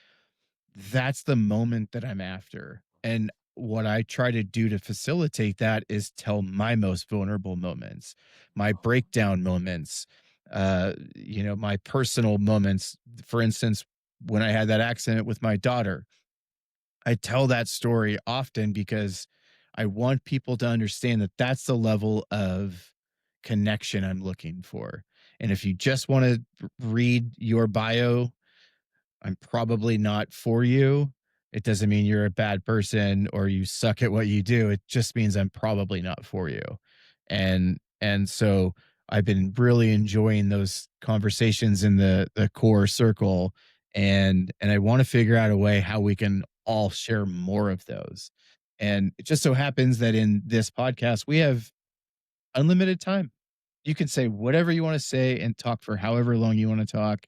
that's the moment that I'm after. And what I try to do to facilitate that is tell my most vulnerable moments, my breakdown moments, my personal moments. For instance, when I had that accident with my daughter, I tell that story often because I want people to understand that that's the level of connection I'm looking for. And if you just want to read your bio, I'm probably not for you. It doesn't mean you're a bad person or you suck at what you do. It just means I'm probably not for you. And so I've been really enjoying those conversations in the core circle, and I want to figure out a way how we can all share more of those. And it just so happens that in this podcast we have unlimited time. You can say whatever you want to say and talk for however long you want to talk,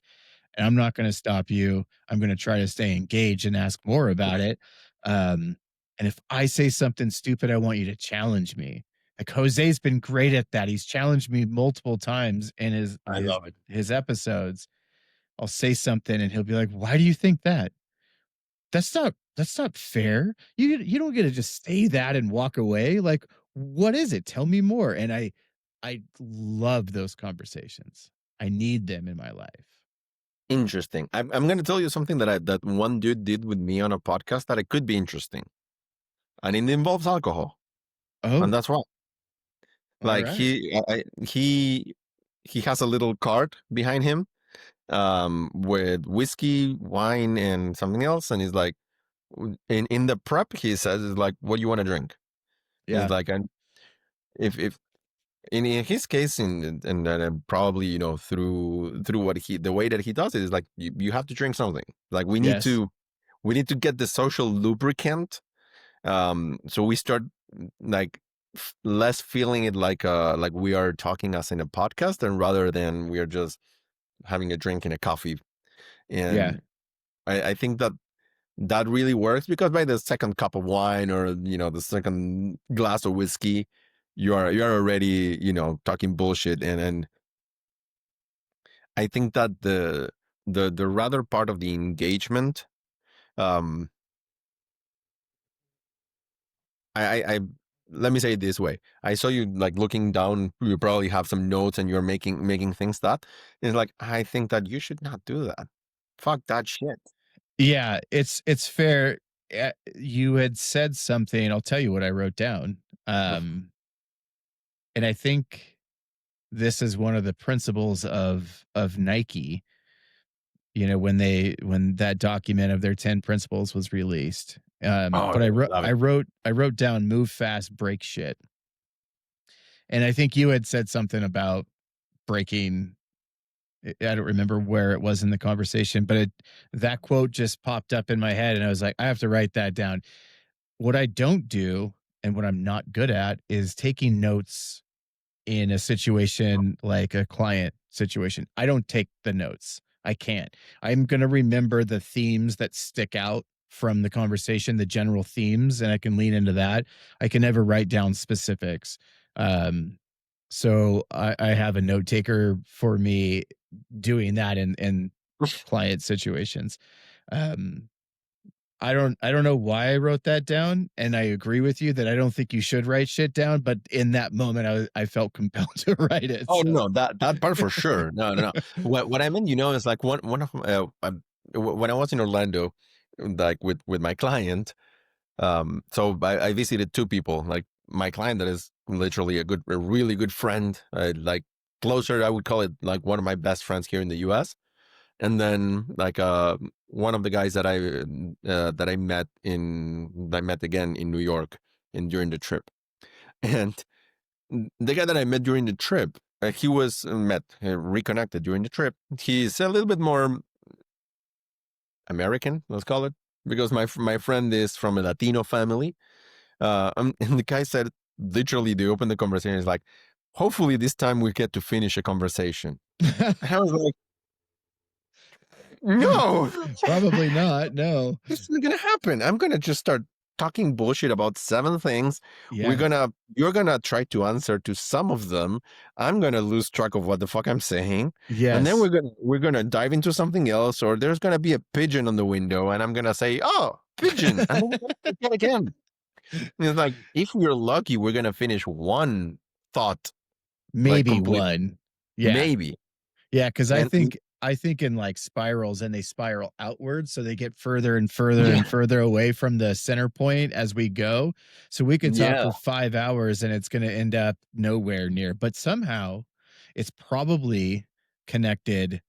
and I'm not going to stop you. I'm going to try to stay engaged and ask more about it. And if I say something stupid, I want you to challenge me. Like Jose's been great at that. He's challenged me multiple times in his I his love it. his episodes. I'll say something and he'll be like, "Why do you think that? That's not fair. You don't get to just say that and walk away. Like, what is it? Tell me more." And I love those conversations. I need them in my life. Interesting. I'm going to tell you something that one dude did with me on a podcast that it could be interesting, and it involves alcohol, and Oh, that's why. all Like right. he has a little cart behind him, with whiskey, wine, and something else, and he's like, in the prep, he says, is like, what do you want to drink? He's Yeah. like, and if in his case, and probably through what the way that he does it is like you have to drink something. Like Yes. we need to get the social lubricant, so we start like less feeling it like we are talking as in a podcast, and rather than we are just having a drink and a coffee. Yeah. And I think that really works, because by the second cup of wine, or the second glass of whiskey, you're already talking bullshit. And I think that the rather part of the engagement, um I let me say it this way. I saw you like looking down, you probably have some notes and you're making things that it's like, I think that you should not do that. Fuck that shit. Yeah, it's fair. You had said something, I'll tell you what I wrote down. And I think this is one of the principles of Nike, when that document of their 10 principles was released. Oh, But I love it. I wrote down move fast, break shit. And I think you had said something about breaking. I don't remember where it was in the conversation, but that quote just popped up in my head and I was like, I have to write that down. What I don't do and what I'm not good at is taking notes in a situation like a client situation. I don't take the notes. I can't. I'm going to remember the themes that stick out from the conversation, the general themes, and I can lean into that. I can never write down specifics. Um, so I have a note taker for me doing that in client situations. Um, I don't know why I wrote that down, and I agree with you that I don't think you should write shit down, but in that moment, I felt compelled to write it, Oh so no, that part for sure. No, no, no. What I meant, is like one of when I was in Orlando, like with my client. So I visited two people, like my client that is literally a really good friend, like closer. I would call it like one of my best friends here in the U.S. And then like one of the guys that I met again in New York and during the trip. And the guy that I met during the trip, he was reconnected during the trip. He's a little bit more American, let's call it, because my friend is from a Latino family. And the guy said, literally, they opened the conversation. Is like, hopefully this time we get to finish a conversation. And I was like, no, probably not, no. this isn't gonna happen. I'm gonna just start talking bullshit about 7 things. Yeah. You're gonna try to answer to some of them. I'm gonna lose track of what the fuck I'm saying, and then Yes. we're gonna dive into something else, or there's gonna be a pigeon on the window, and I'm gonna say, "Oh, pigeon," and then we're gonna forget again. And it's like if we're lucky, we're gonna finish one thought like Maybe completely, one. Yeah. maybe, Yeah, because and I think in, like, spirals, and they spiral outwards, so they get further and further yeah, and further away from the center point as we go. So we could talk yeah. for 5 hours, and it's gonna end up nowhere near, but somehow, it's probably connected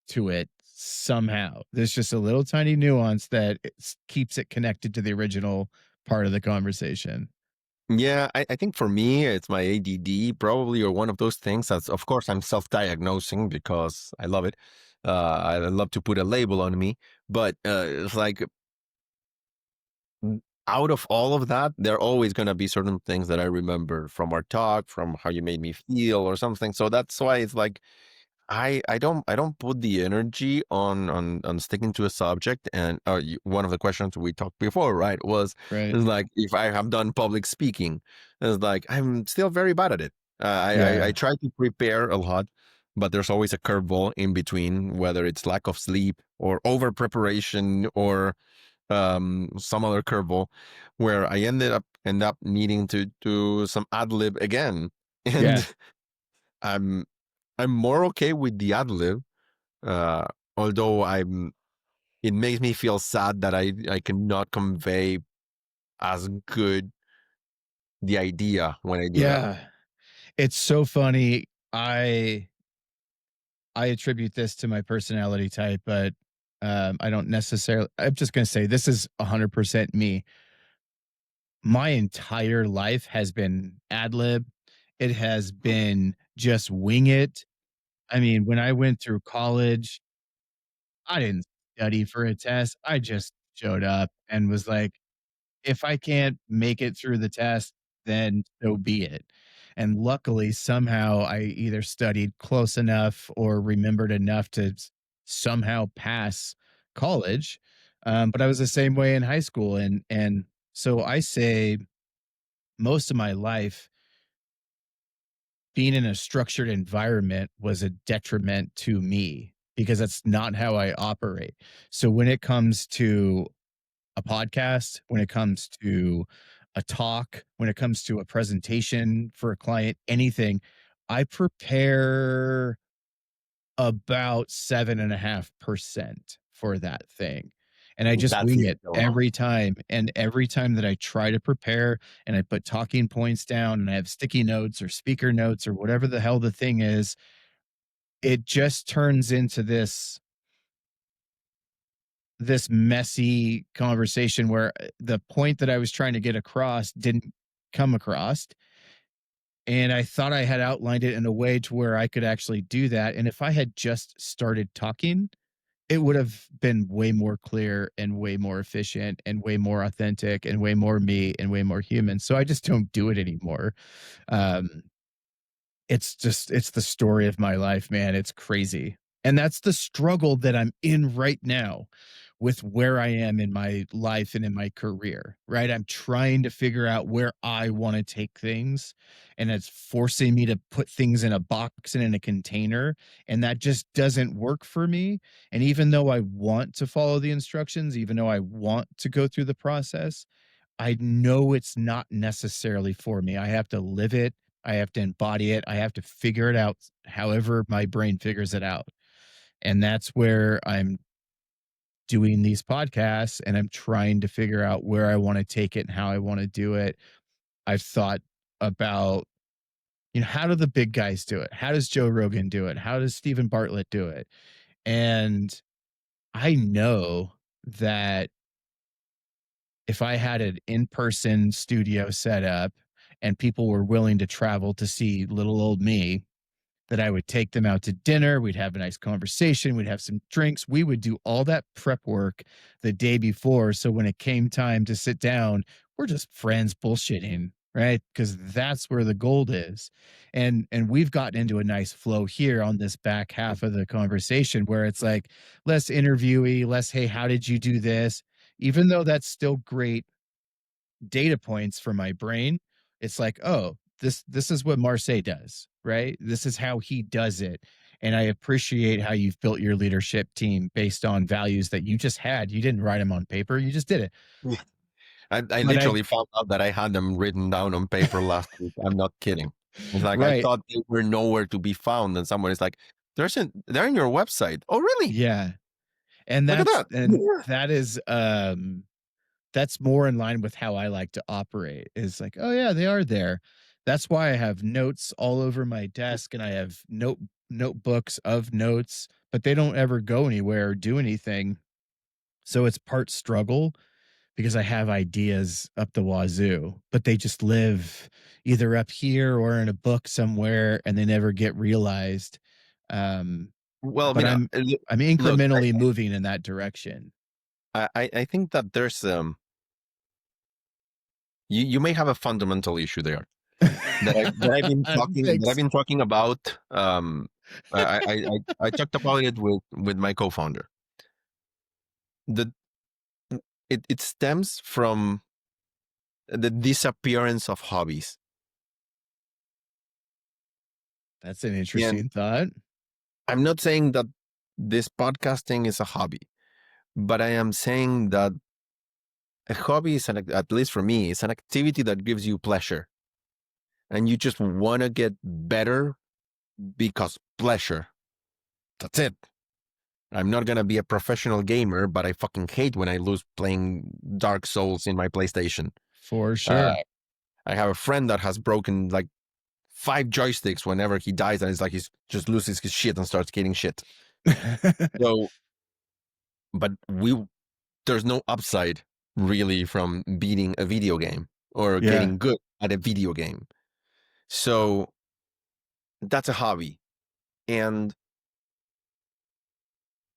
to it somehow. There's just a little tiny nuance that keeps it connected to the original part of the conversation. Yeah, I think for me, it's my ADD probably, or one of those things. That's, of course, I'm self-diagnosing because I love it. I love to put a label on me, but it's like out of all of that, there are always going to be certain things that I remember from our talk, from how you made me feel, or something. So that's why it's like I don't put the energy on sticking to a subject. And one of the questions we talked before, right, was Right. is like if I have done public speaking, it's like I'm still very bad at it. I Yeah. try to prepare a lot, but there's always a curveball in between, whether it's lack of sleep or over preparation or some other curveball, where I end up needing to do some ad lib again, Yeah. and I'm I'm more okay with the ad lib, uh, although I'm. It makes me feel sad that I cannot convey as good the idea when I do that. Yeah. It's so funny. I attribute this to my personality type, but, I don't necessarily I'm just gonna say this is 100% me. My entire life has been ad lib. It has been just wing it. I mean, when I went through college, I didn't study for a test. I just showed up and was like, if I can't make it through the test, then so be it. And luckily, somehow I either studied close enough or remembered enough to somehow pass college. But I was the same way in high school, and so I say most of my life being in a structured environment was a detriment to me because that's not how I operate. So when it comes to a podcast, when it comes to a talk, when it comes to a presentation for a client, anything, I prepare about 7.5% for that thing. And I just That's wing even it killing me. every time. And every time that I try to prepare and I put talking points down and I have sticky notes or speaker notes or whatever the hell the thing is, it just turns into this messy conversation where the point that I was trying to get across didn't come across. And I thought I had outlined it in a way to where I could actually do that. And if I had just started talking, it would have been way more clear and way more efficient and way more authentic and way more me and way more human. So I just don't do it anymore. Um, it's the story of my life, man. It's crazy. And that's the struggle that I'm in right now with where I am in my life and in my career, right? I'm trying to figure out where I want to take things, and it's forcing me to put things in a box and in a container, and that just doesn't work for me. And even though I want to follow the instructions, even though I want to go through the process, I know it's not necessarily for me. I have to live it. I have to embody it. I have to figure it out however my brain figures it out. And that's where I'm doing these podcasts and I'm trying to figure out where I want to take it and how I want to do it. I've thought about, how do the big guys do it? How does Joe Rogan do it? How does Stephen Bartlett do it? And I know that if I had an in-person studio set up and people were willing to travel to see little old me, that I would take them out to dinner. We'd have a nice conversation. We'd have some drinks. We would do all that prep work the day before. So when it came time to sit down, we're just friends bullshitting, right? Because that's where the gold is. And we've gotten into a nice flow here on this back half of the conversation where it's like less interviewee, less, hey, how did you do this? Even though that's still great, data points for my brain. It's like, oh, this is what Marseille does, right? This is how he does it. And I appreciate how you've built your leadership team based on values that you just had. You didn't write them on paper, you just did it. I But I literally found out that I had them written down on paper last week. I'm not kidding. It's like I right. thought they were nowhere to be found, and someone is like, they're in your website. Oh, really? Yeah. And Look at that. that is that's more in line with how I like to operate. Is like, oh yeah, they are there. That's why I have notes all over my desk and I have notebooks of notes, but they don't ever go anywhere or do anything. So it's part struggle because I have ideas up the wazoo, but they just live either up here or in a book somewhere and they never get realized. Um, Well, I but mean, I'm look, incrementally moving in that direction. I think that there's you may have a fundamental issue there that I've Thanks. been talking about. I talked about it with my co-founder. The it stems from the disappearance of hobbies. That's an And interesting thought. I'm not saying that this podcasting is a hobby, but I am saying that a hobby is at least for me, it's an activity that gives you pleasure, and you just want to get better because pleasure. That's it. I'm not gonna be a professional gamer, but I fucking hate when I lose playing Dark Souls in my PlayStation. For Uh, sure. I have a friend that has broken like 5 joysticks whenever he dies, and it's like he's just loses his shit and starts getting shit. So, but there's no upside really from beating a video game or Yeah. getting good at a video game. So that's a hobby, and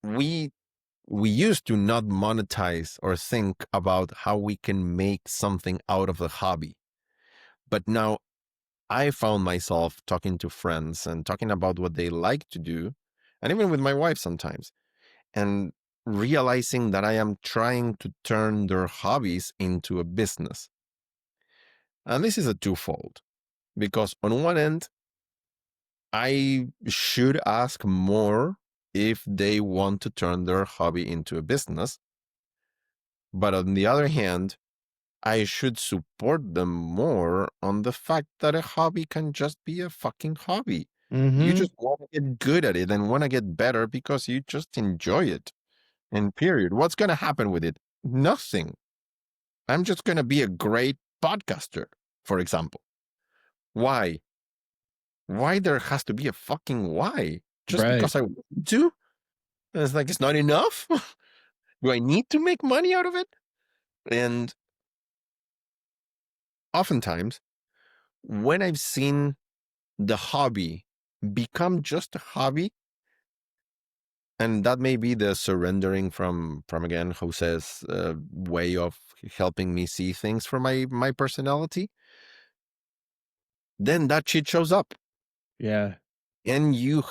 we we used to not monetize or think about how we can make something out of the hobby. But now I found myself talking to friends and talking about what they like to do, and even with my wife sometimes, and realizing that I am trying to turn their hobbies into a business. And this is a twofold because, on one end, I should ask more if they want to turn their hobby into a business. But on the other hand, I should support them more on the fact that a hobby can just be a fucking hobby. You Mhm. just want to get good at it and want to get better because you just enjoy it. And period. What's going to happen with it? Nothing. I'm just going to be a great podcaster, for example. Why? Why there has to be a fucking why? Just Right. because I want to? It's like, it's not enough? Do I need to make money out of it? And oftentimes, when I've seen the hobby become just a hobby, and that may be the surrendering from again Jose's way of helping me see things from my personality, then that shit shows up, Yeah. and you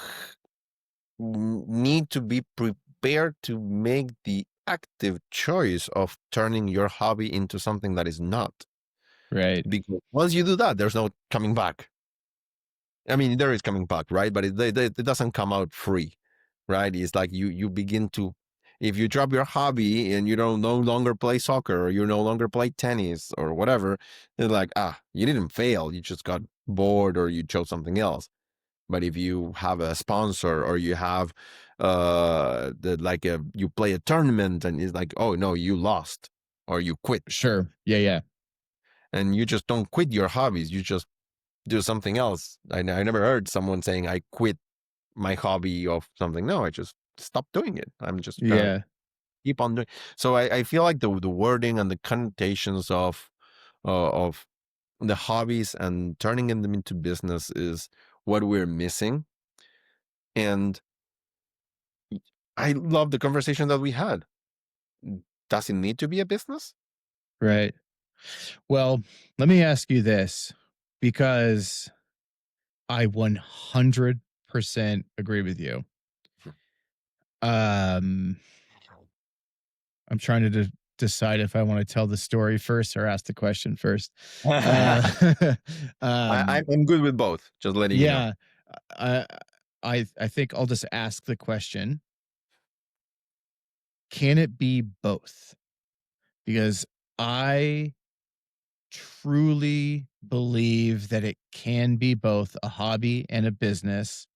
need to be prepared to make the active choice of turning your hobby into something that is not. Right. Because once you do that, there's no coming back. I mean, there is coming back, right? But it doesn't come out free, right? It's like you begin to, if you drop your hobby and you don't no longer play soccer or you no longer play tennis or whatever, it's like, you didn't fail. You just got bored or you chose something else. But if you have a sponsor or you have you play a tournament and it's like, oh no, you lost or you quit. Sure. Yeah, yeah. And you just don't quit your hobbies. You just do something else. I never heard someone saying I quit my hobby of something. No, I just stopped doing it. I'm just gonna Yeah. keep on doing. So I feel like the wording and the connotations of the hobbies and turning them into business is what we're missing. And I love the conversation that we had. Does it need to be a business? Right. Well, let me ask you this because I 100% agree with you. Um I'm trying to decide if I want to tell the story first or ask the question first. Uh, I, um, I'm good with both. Just letting you know. yeah, I I think I'll just ask the question: can it be both? Because I truly believe that it can be both a hobby and a business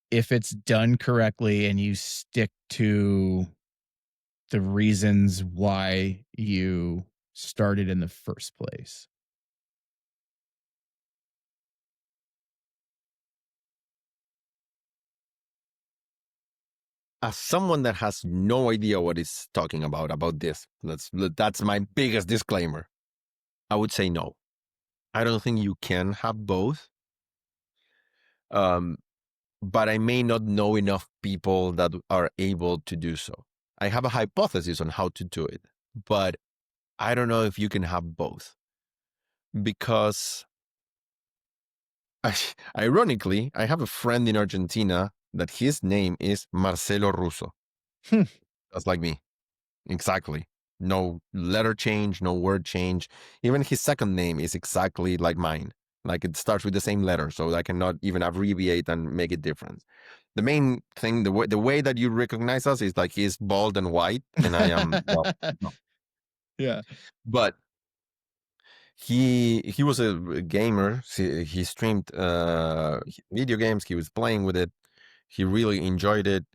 if it's done correctly and you stick to the reasons why you started in the first place. As someone that has no idea what he's talking about this, that's my biggest disclaimer. I would say no. I don't think you can have both. Um, but I may not know enough people that are able to do so. I have a hypothesis on how to do it, but I don't know if you can have both because ironically, I have a friend in Argentina that his name is Marcelo Russo. Hmm. That's like me. Exactly. No letter change, no word change. Even his second name is exactly like mine. Like it starts with the same letter, so I cannot even abbreviate and make it different. The main thing, the way that you recognize us is like he's bald and white, and I am well, no. Yeah. But he was a gamer. He streamed video games. He was playing with it. He really enjoyed it.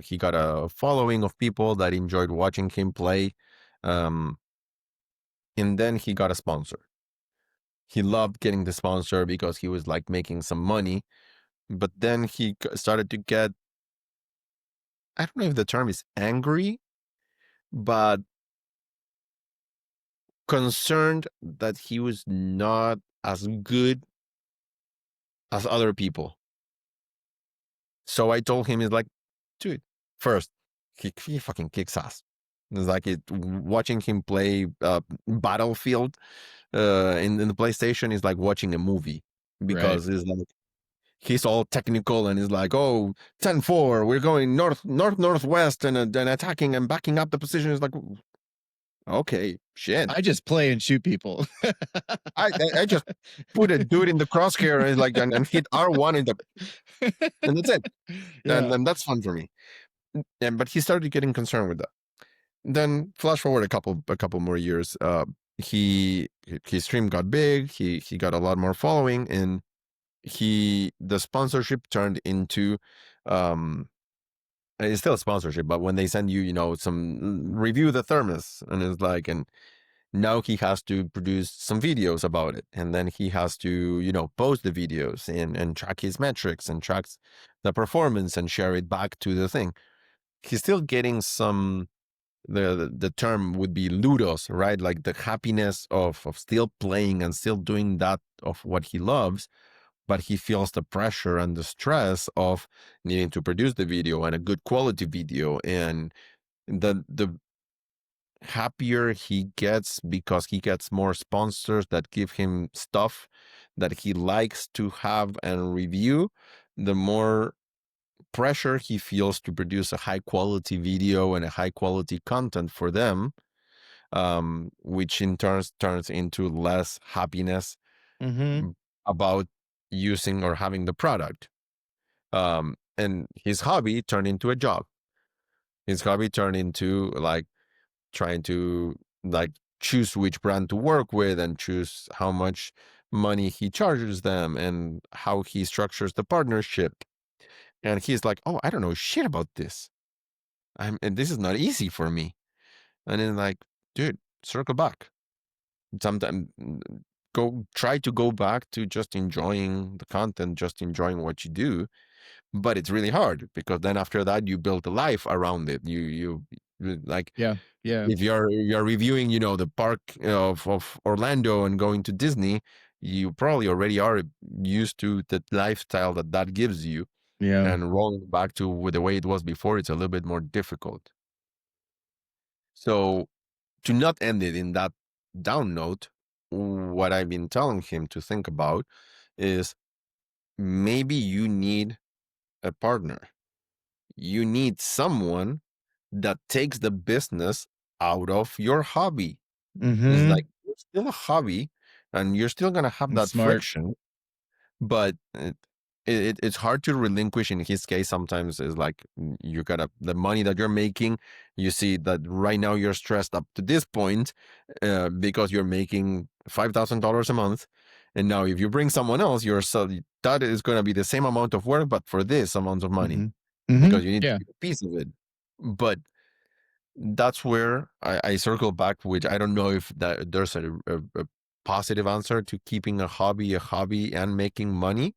He got a following of people that enjoyed watching him play. Um, and then he got a sponsor. He loved getting the sponsor because he was like making some money. But then he started to get, I don't know if the term is angry, but concerned that he was not as good as other people. So I told him, he's like, dude, first, he fucking kicks ass. It's like watching him play Battlefield in the PlayStation is like watching a movie Right. because it's like he's all technical and he's like, oh, 10-4, we're going northwest and attacking and backing up the position. Is like, okay, shit. I just play and shoot people. I just put a dude in the crosshair and like and hit R1 and that's it. And Yeah. then that's fun for me. And but he started getting concerned with that. Then flash forward a couple more years, he his stream got big, he got a lot more following, and the sponsorship turned into um it's still a sponsorship, but when they send you, some review the thermos, and it's like, and now he has to produce some videos about it, and then he has to, post the videos and track his metrics and tracks the performance and share it back to the thing. He's still getting some, the term would be ludos, right? Like the happiness of still playing and still doing that of what he loves, but he feels the pressure and the stress of needing to produce the video and a good quality video, and the happier he gets because he gets more sponsors that give him stuff that he likes to have and review, the more pressure he feels to produce a high quality video and a high quality content for them, which in turns into less happiness Mhm. about using or having the product. And his hobby turned into a job. His hobby turned into like trying to like choose which brand to work with and choose how much money he charges them and how he structures the partnership. And he's like, oh, I don't know shit about this. And this is not easy for me. And then like, dude, circle back. Sometimes go back to just enjoying the content, just enjoying what you do. But it's really hard because then after that you build a life around it. Like Yeah. Yeah. if you're reviewing, the park of Orlando and going to Disney, you probably already are used to the lifestyle that gives you. Yeah. And rolling back to with the way it was before, it's a little bit more difficult. So to not end it in that down note, what I've been telling him to think about is maybe you need a partner. You need someone that takes the business out of your hobby. It's like Mhm. it's still a hobby, and you're still gonna have That's that smart. friction, but it's hard to relinquish. In his case, sometimes it's like you gotta the money that you're making. You see that right now you're stressed up to this point because you're making $5,000 a month, and now if you bring someone else, you're so that is gonna be the same amount of work, but for this amount of money Mhm. because Mhm. you need to Yeah. keep a piece of it. But that's where I circle back, which I don't know if that there's a positive answer to keeping a hobby and making money.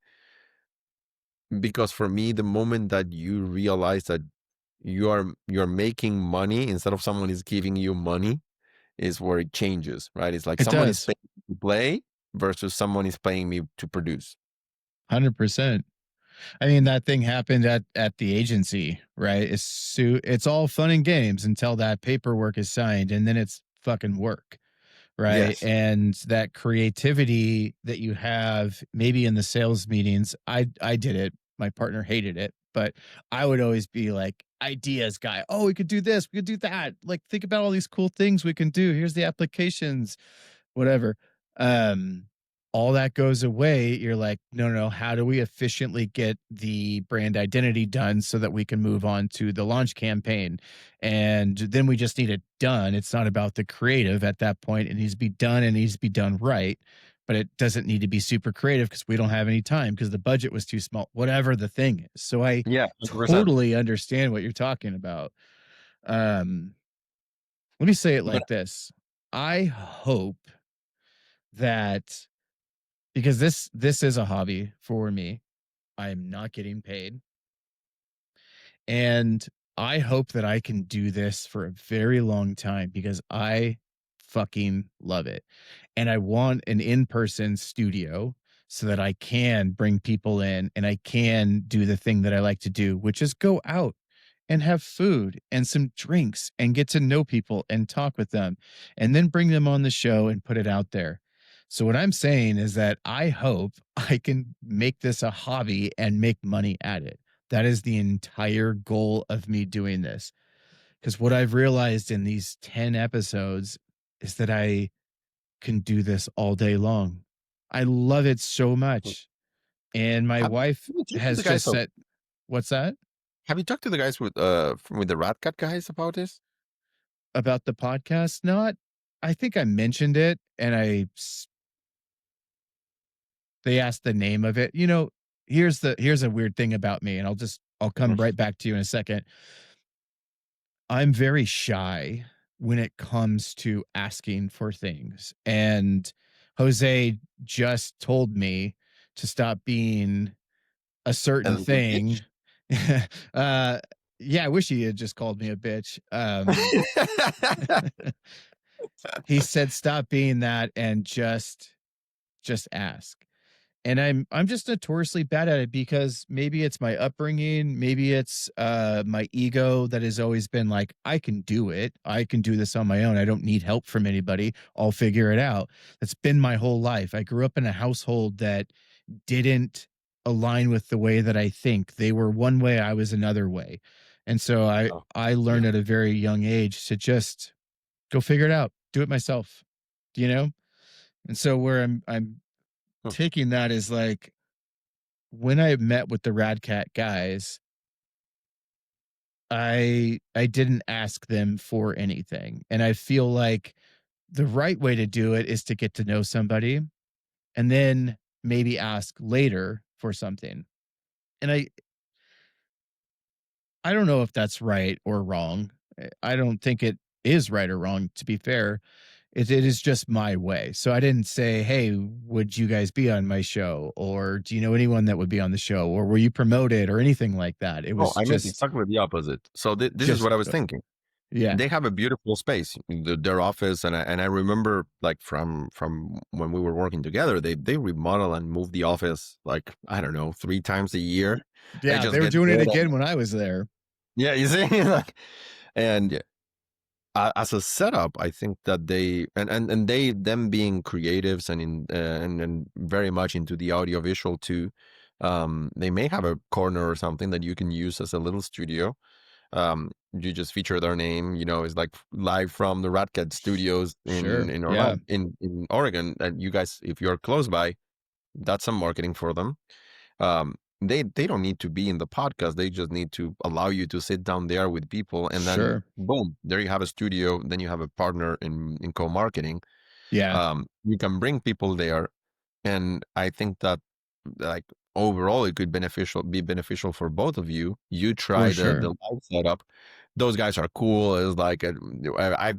Because for me, the moment that you realize that you're making money instead of someone is giving you money is where it changes, right? It's like It someone is does. paying me to play versus someone is paying me to produce. 100%. I mean, that thing happened at the agency, right? It's all fun and games until that paperwork is signed, and then it's fucking work, right? Yes. And that creativity that you have maybe in the sales meetings, I did it. My partner hated it, but I would always be like ideas guy. Oh, we could do this, we could do that. Like think about all these cool things we can do. Here's the applications, whatever. Um, all that goes away. You're like, no, no, no. How do we efficiently get the brand identity done so that we can move on to the launch campaign? And then we just need it done. It's not about the creative at that point. It needs to be done and it needs to be done right. But it doesn't need to be super creative because we don't have any time because the budget was too small, whatever the thing is. So I Yeah, 100%. totally understand what you're talking about. Um, Let me say it But like this. I hope that because this is a hobby for me. I'm not getting paid. And I hope that I can do this for a very long time because I fucking love it. And I want an in-person studio so that I can bring people in and I can do the thing that I like to do, which is go out and have food and some drinks and get to know people and talk with them and then bring them on the show and put it out there. So what I'm saying is that I hope I can make this a hobby and make money at it. That is the entire goal of me doing this. Because what I've realized in these 10 episodes is that I can do this all day long. I love it so much. And my have wife you talked to has the guys just said, what's that? have you talked to the guys with the Rat Cat guys about this? About the podcast? Not, I think I mentioned it and they asked the name of it. Here's a weird thing about me, and I'll come right back to you in a second. I'm very shy when it comes to asking for things. And Jose just told me to stop being a A certain little thing. bitch. uh yeah, I wish he had just called me a bitch. He said stop being that and just ask. And I'm just notoriously bad at it because maybe it's my upbringing, maybe it's my ego that has always been like I can do it. I can do this on my own. I don't need help from anybody. I'll figure it out. That's been my whole life. I grew up in a household that didn't align with the way that I think. They were one way, I was another way. And so I Oh, I yeah. learned at a very young age to just go figure it out. Do it myself. You know? And so where I'm Hmm. taking that is like when I met with the Rad Cat guys, I didn't ask them for anything. And I feel like the right way to do it is to get to know somebody and then maybe ask later for something. And I don't know if that's right or wrong. I don't think it is right or wrong, to be fair. It is just my way. So I didn't say, "Hey, would you guys be on my show?" Or "Do you know anyone that would be on the show?" Or "Were you promoted?" Or anything like that. It Oh, was I meant exactly the opposite. So this is just what I was thinking. yeah. They have a beautiful space, their office, and I remember like from when we were working together, they remodel and move the office like I don't know 3 times a year. I Yeah, just they were get doing it bored of again when I was there. yeah, you see, like and as a setup, I think that they and they them being creatives and in and very much into the audio visual too. They may have a corner or something that you can use as a little studio. you just feature their name. It's like live from the Ratcat Studios in Sure. in Yeah. Orlando, in Oregon. And you guys, if you're close by, that's some marketing for them. They don't need to be in the podcast. They just need to allow you to sit down there with people, and then Sure. boom, there you have a studio. Then you have a partner in co-marketing. Yeah. You can bring people there, and I think that, like, overall it could be beneficial for both of you. You For try the sure. live setup. Those guys are cool. It's like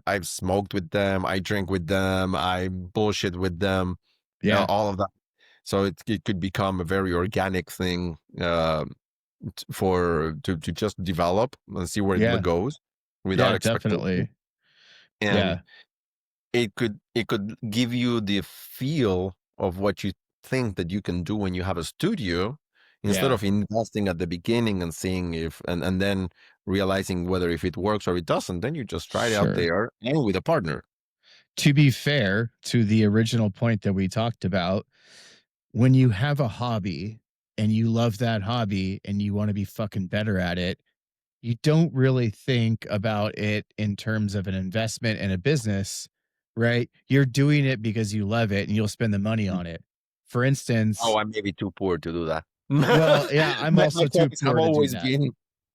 I've smoked with them, I drink with them, I bullshit with them, Yeah. all of that. So it could become a very organic thing, to just develop and see where it Yeah. goes without Yeah, expectation. definitely. And Yeah. it could give you the feel of what you think that you can do when you have a studio, instead Yeah. of investing at the beginning and seeing if and then realizing whether if it works or it doesn't. Then you just try it out Sure. there and with a partner. To be fair to the original point that we talked about, when you have a hobby and you love that hobby and you want to be fucking better at it, you don't really think about it in terms of an investment in a business, right? You're doing it because you love it and you'll spend the money on it. For Oh, instance, I'm maybe too poor to do that. well, yeah, I'm My also too hobbies have poor to do always that. been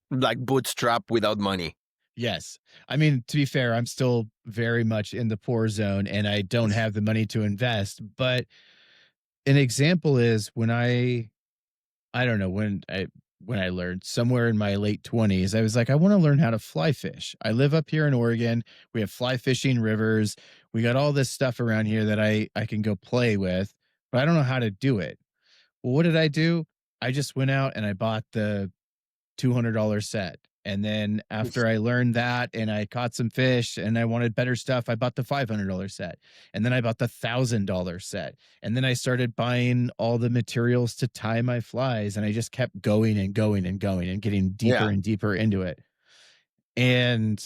like bootstrap without money. Yes. I mean, to be fair, I'm still very much in the poor zone and I don't have the money to invest. But an example is I don't know when I learned somewhere in my late 20s, I was like, I want to learn how to fly fish. I live up here in Oregon. We have fly fishing rivers. We got all this stuff around here that I can go play with, but I don't know how to do it. Well, what did I do? I just went out and I bought the $200 set. And then after I learned that and I caught some fish and I wanted better stuff, I bought the $500 set. And then I bought the $1,000 set. And then I started buying all the materials to tie my flies. And I just kept going and going and going and getting deeper Yeah. and deeper into it. And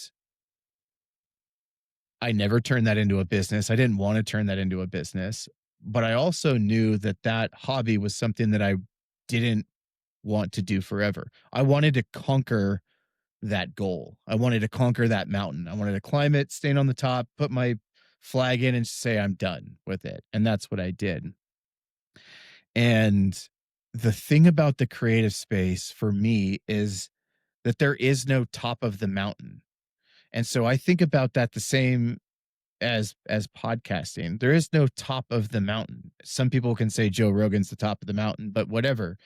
I never turned that into a business. I didn't want to turn that into a business. But I also knew that that hobby was something that I didn't want to do forever. I wanted to conquer that goal. I wanted to conquer that mountain. I wanted to climb it, stand on the top, put my flag in and say I'm done with it. And that's what I did. And the thing about the creative space for me is that there is no top of the mountain. And so I think about that the same as podcasting. There is no top of the mountain. Some people can say Joe Rogan's the top of the mountain, but whatever.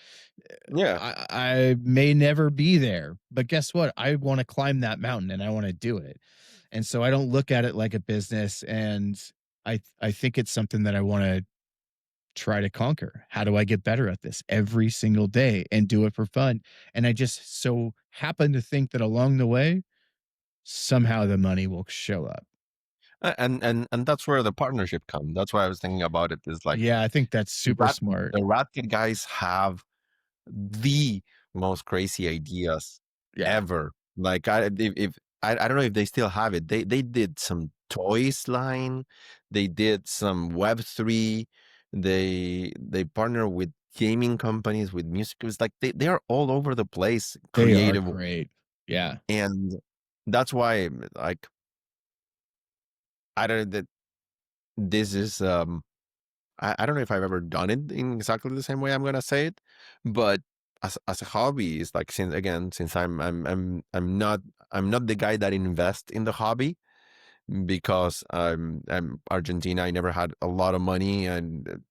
Yeah. I may never be there, but guess what? I want to climb that mountain and I want to do it. And so I don't look at it like a business. And I think it's something that I want to try to conquer. How do I get better at this every single day and do it for fun? And I just so happen to think that along the way, somehow the money will show up. And that's where the partnership comes. That's why I was thinking about it. Is like Yeah, I think that's super smart. The Rat Kit guys have the most crazy ideas Yeah, ever. Like, I don't know if they still have it. They did some toys line. They did some Web3. They partner with gaming companies, with music. It's like they are all over the place, they are creative. great. Yeah. And that's why, like, I don't that this is I don't know if I've ever done it in exactly the same way I'm gonna say it, but as a hobby, it's like, since I'm not the guy that invests in the hobby, because I'm Argentina. I never had a lot of money, and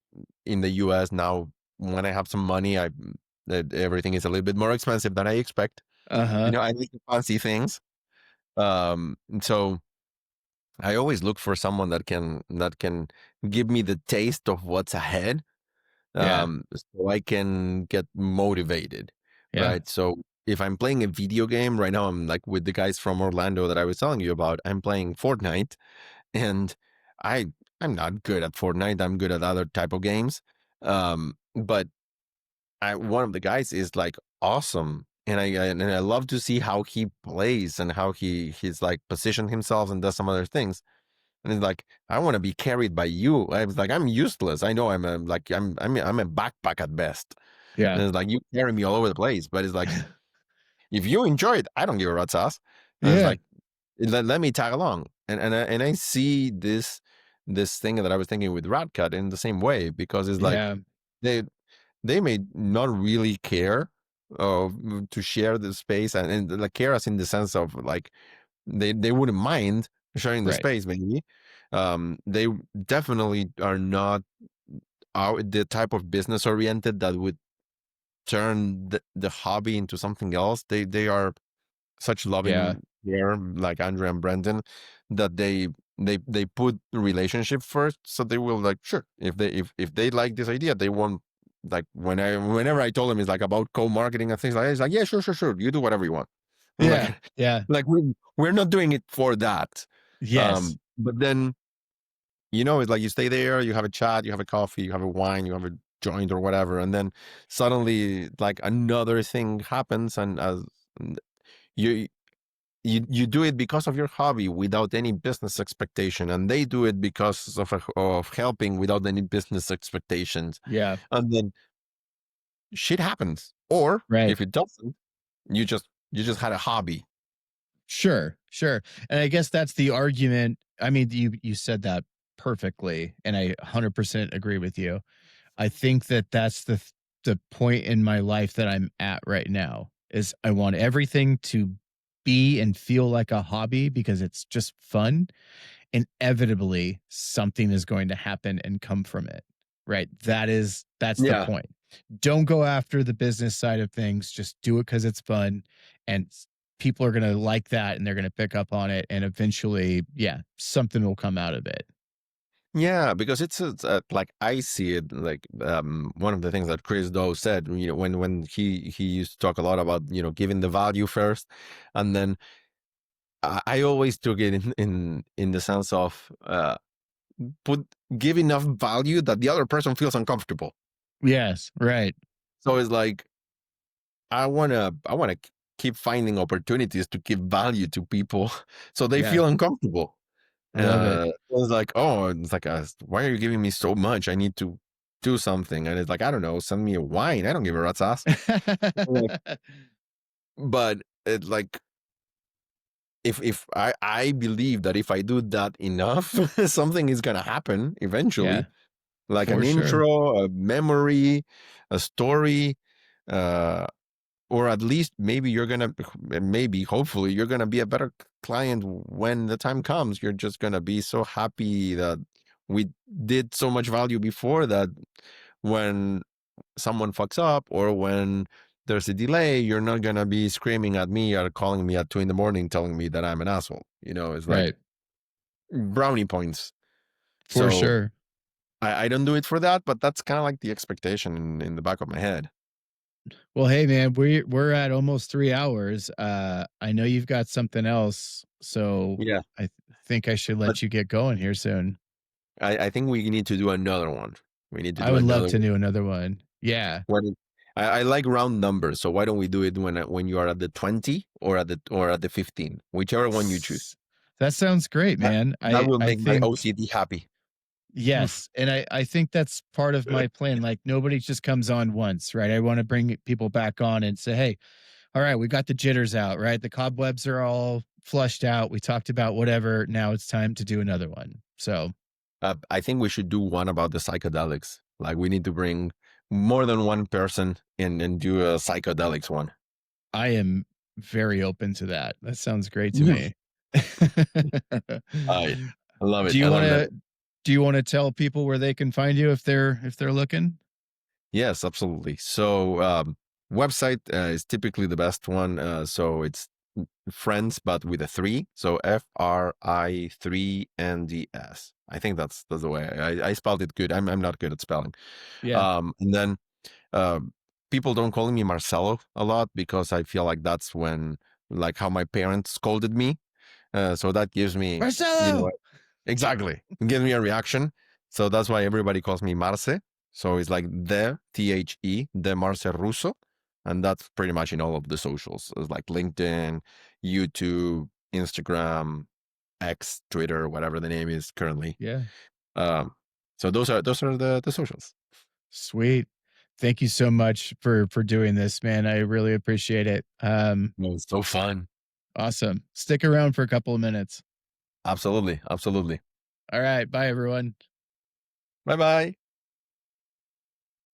in the US now, when I have some money, that everything is a little bit more expensive than I expect. Uh-huh. I like the fancy things. So I always look for someone that can give me the taste of what's ahead, Yeah. so I can get motivated, Yeah. right? So if I'm playing a video game right now, I'm like with the guys from Orlando that I was telling you about. I'm playing Fortnite, and I I'm not good at Fortnite. I'm good at other type of games. But one of the guys is like awesome, and I love to see how he plays and how he's like positioned himself and does some other things. And it's like, I want to be carried by you. I was like, I'm useless. I know I'm a backpack at best. And Yeah. it's like, you carry me all over the place. But it's like, if you enjoy it, I don't give a rat's ass. And it's Yeah. like, let me tag along. And I see this thing that I was thinking with Radcut in the same way, because it's like Yeah. they they may not really care to share the space, and like care as in the sense of like they wouldn't mind sharing the Right. space maybe. They definitely are not the type of business oriented that would turn the hobby into something else. They are such Yeah. loving care, like Andrea and Brendan, that they put relationship first. So they will like, sure, if they like this idea, they won't, like whenever I told them it's like about co-marketing and things like that, it's like, yeah, sure, you do whatever you want. I'm Yeah. like, Yeah. like we're not doing it for that. Yes. But then, it's like you stay there, you have a chat, you have a coffee, you have a wine, you have a joint or whatever, and then suddenly like another thing happens, and as you you do it because of your hobby without any business expectation, and they do it because of helping without any business expectations, Yeah. and then shit happens. Or Right. if it doesn't, you just had a hobby. Sure, sure. And I guess that's the argument. I mean, you said that perfectly, and I 100% agree with you. I think that that's the point in my life that I'm at right now is I want everything to be and feel like a hobby because it's just fun. Inevitably something is going to happen and come from it. Right? That's the Yeah. point. Don't go after the business side of things, just do it cuz it's fun and people are going to like that and they're going to pick up on it and eventually, yeah, something will come out of it. Yeah, because it's like I see it like one of the things that Chris Doe said, when he used to talk a lot about giving the value first, and then I always took it in the sense of put give enough value that the other person feels uncomfortable. Yes, right. So it's like I wanna keep finding opportunities to give value to people so they Yeah, feel uncomfortable. I love it. It's like, oh, it's like, why are you giving me so much? I need to do something. And it's like, I don't know, send me a wine. I don't give a rat's ass. Like, but it's like, if I believe that if I do that enough, something is gonna happen eventually, Yeah, like an for sure. intro, a memory, a story, uh, or at least maybe hopefully you're gonna be a better client when the time comes. You're just gonna be so happy that we did so much value before that when someone fucks up or when there's a delay, you're not gonna be screaming at me or calling me at 2 a.m. telling me that I'm an asshole. It's like Right. brownie points. For So sure. I don't do it for that, but that's kind of like the expectation in the back of my head. Well, hey man, we're at almost 3 hours. I know you've got something else, so Yeah. I think I should But let you get going here soon. I think we need to do another one. We need to I do would love another to one. do another one. Yeah. When I like round numbers, so why don't we do it when you are at the 20 or at the 15, whichever one you choose. S That sounds great, That man. that will I make my think OCD happy. yes, and I think that's part of my plan, like, nobody just comes on once, right? I wanna bring people back on and say, "Hey, all right, we got the jitters out, right? The cobwebs are all flushed out. We talked about whatever. Now it's time to do another one." So, I think we should do one about the psychedelics. Like we need to bring more than one person in and do a psychedelics one. I am very open to that. That sounds great to Yeah. me. I I love Do it. I you love that. wanna do you wanna tell people where they can find you if they're looking? Yes, absolutely. So website is typically the best one. So it's friends, but with a three. So FRI3NDS. I think that's the way I spelled it good. I'm not good at spelling. Yeah. And then um, people don't call me Marcelo a lot because I feel like that's when like how my parents scolded me. So that gives me, Marcelo! exactly, it gives me a reaction. So that's why everybody calls me Marce. So it's like the Marce Russo. And that's pretty much in all of the socials. It's like LinkedIn, YouTube, Instagram, X, Twitter, whatever the name is currently. Yeah. Um, so those are the socials. Sweet. Thank you so much for doing this, man. I really appreciate it. It was so fun. Awesome. Stick around for a couple of minutes. Absolutely, absolutely. All right. Bye, everyone. Bye bye.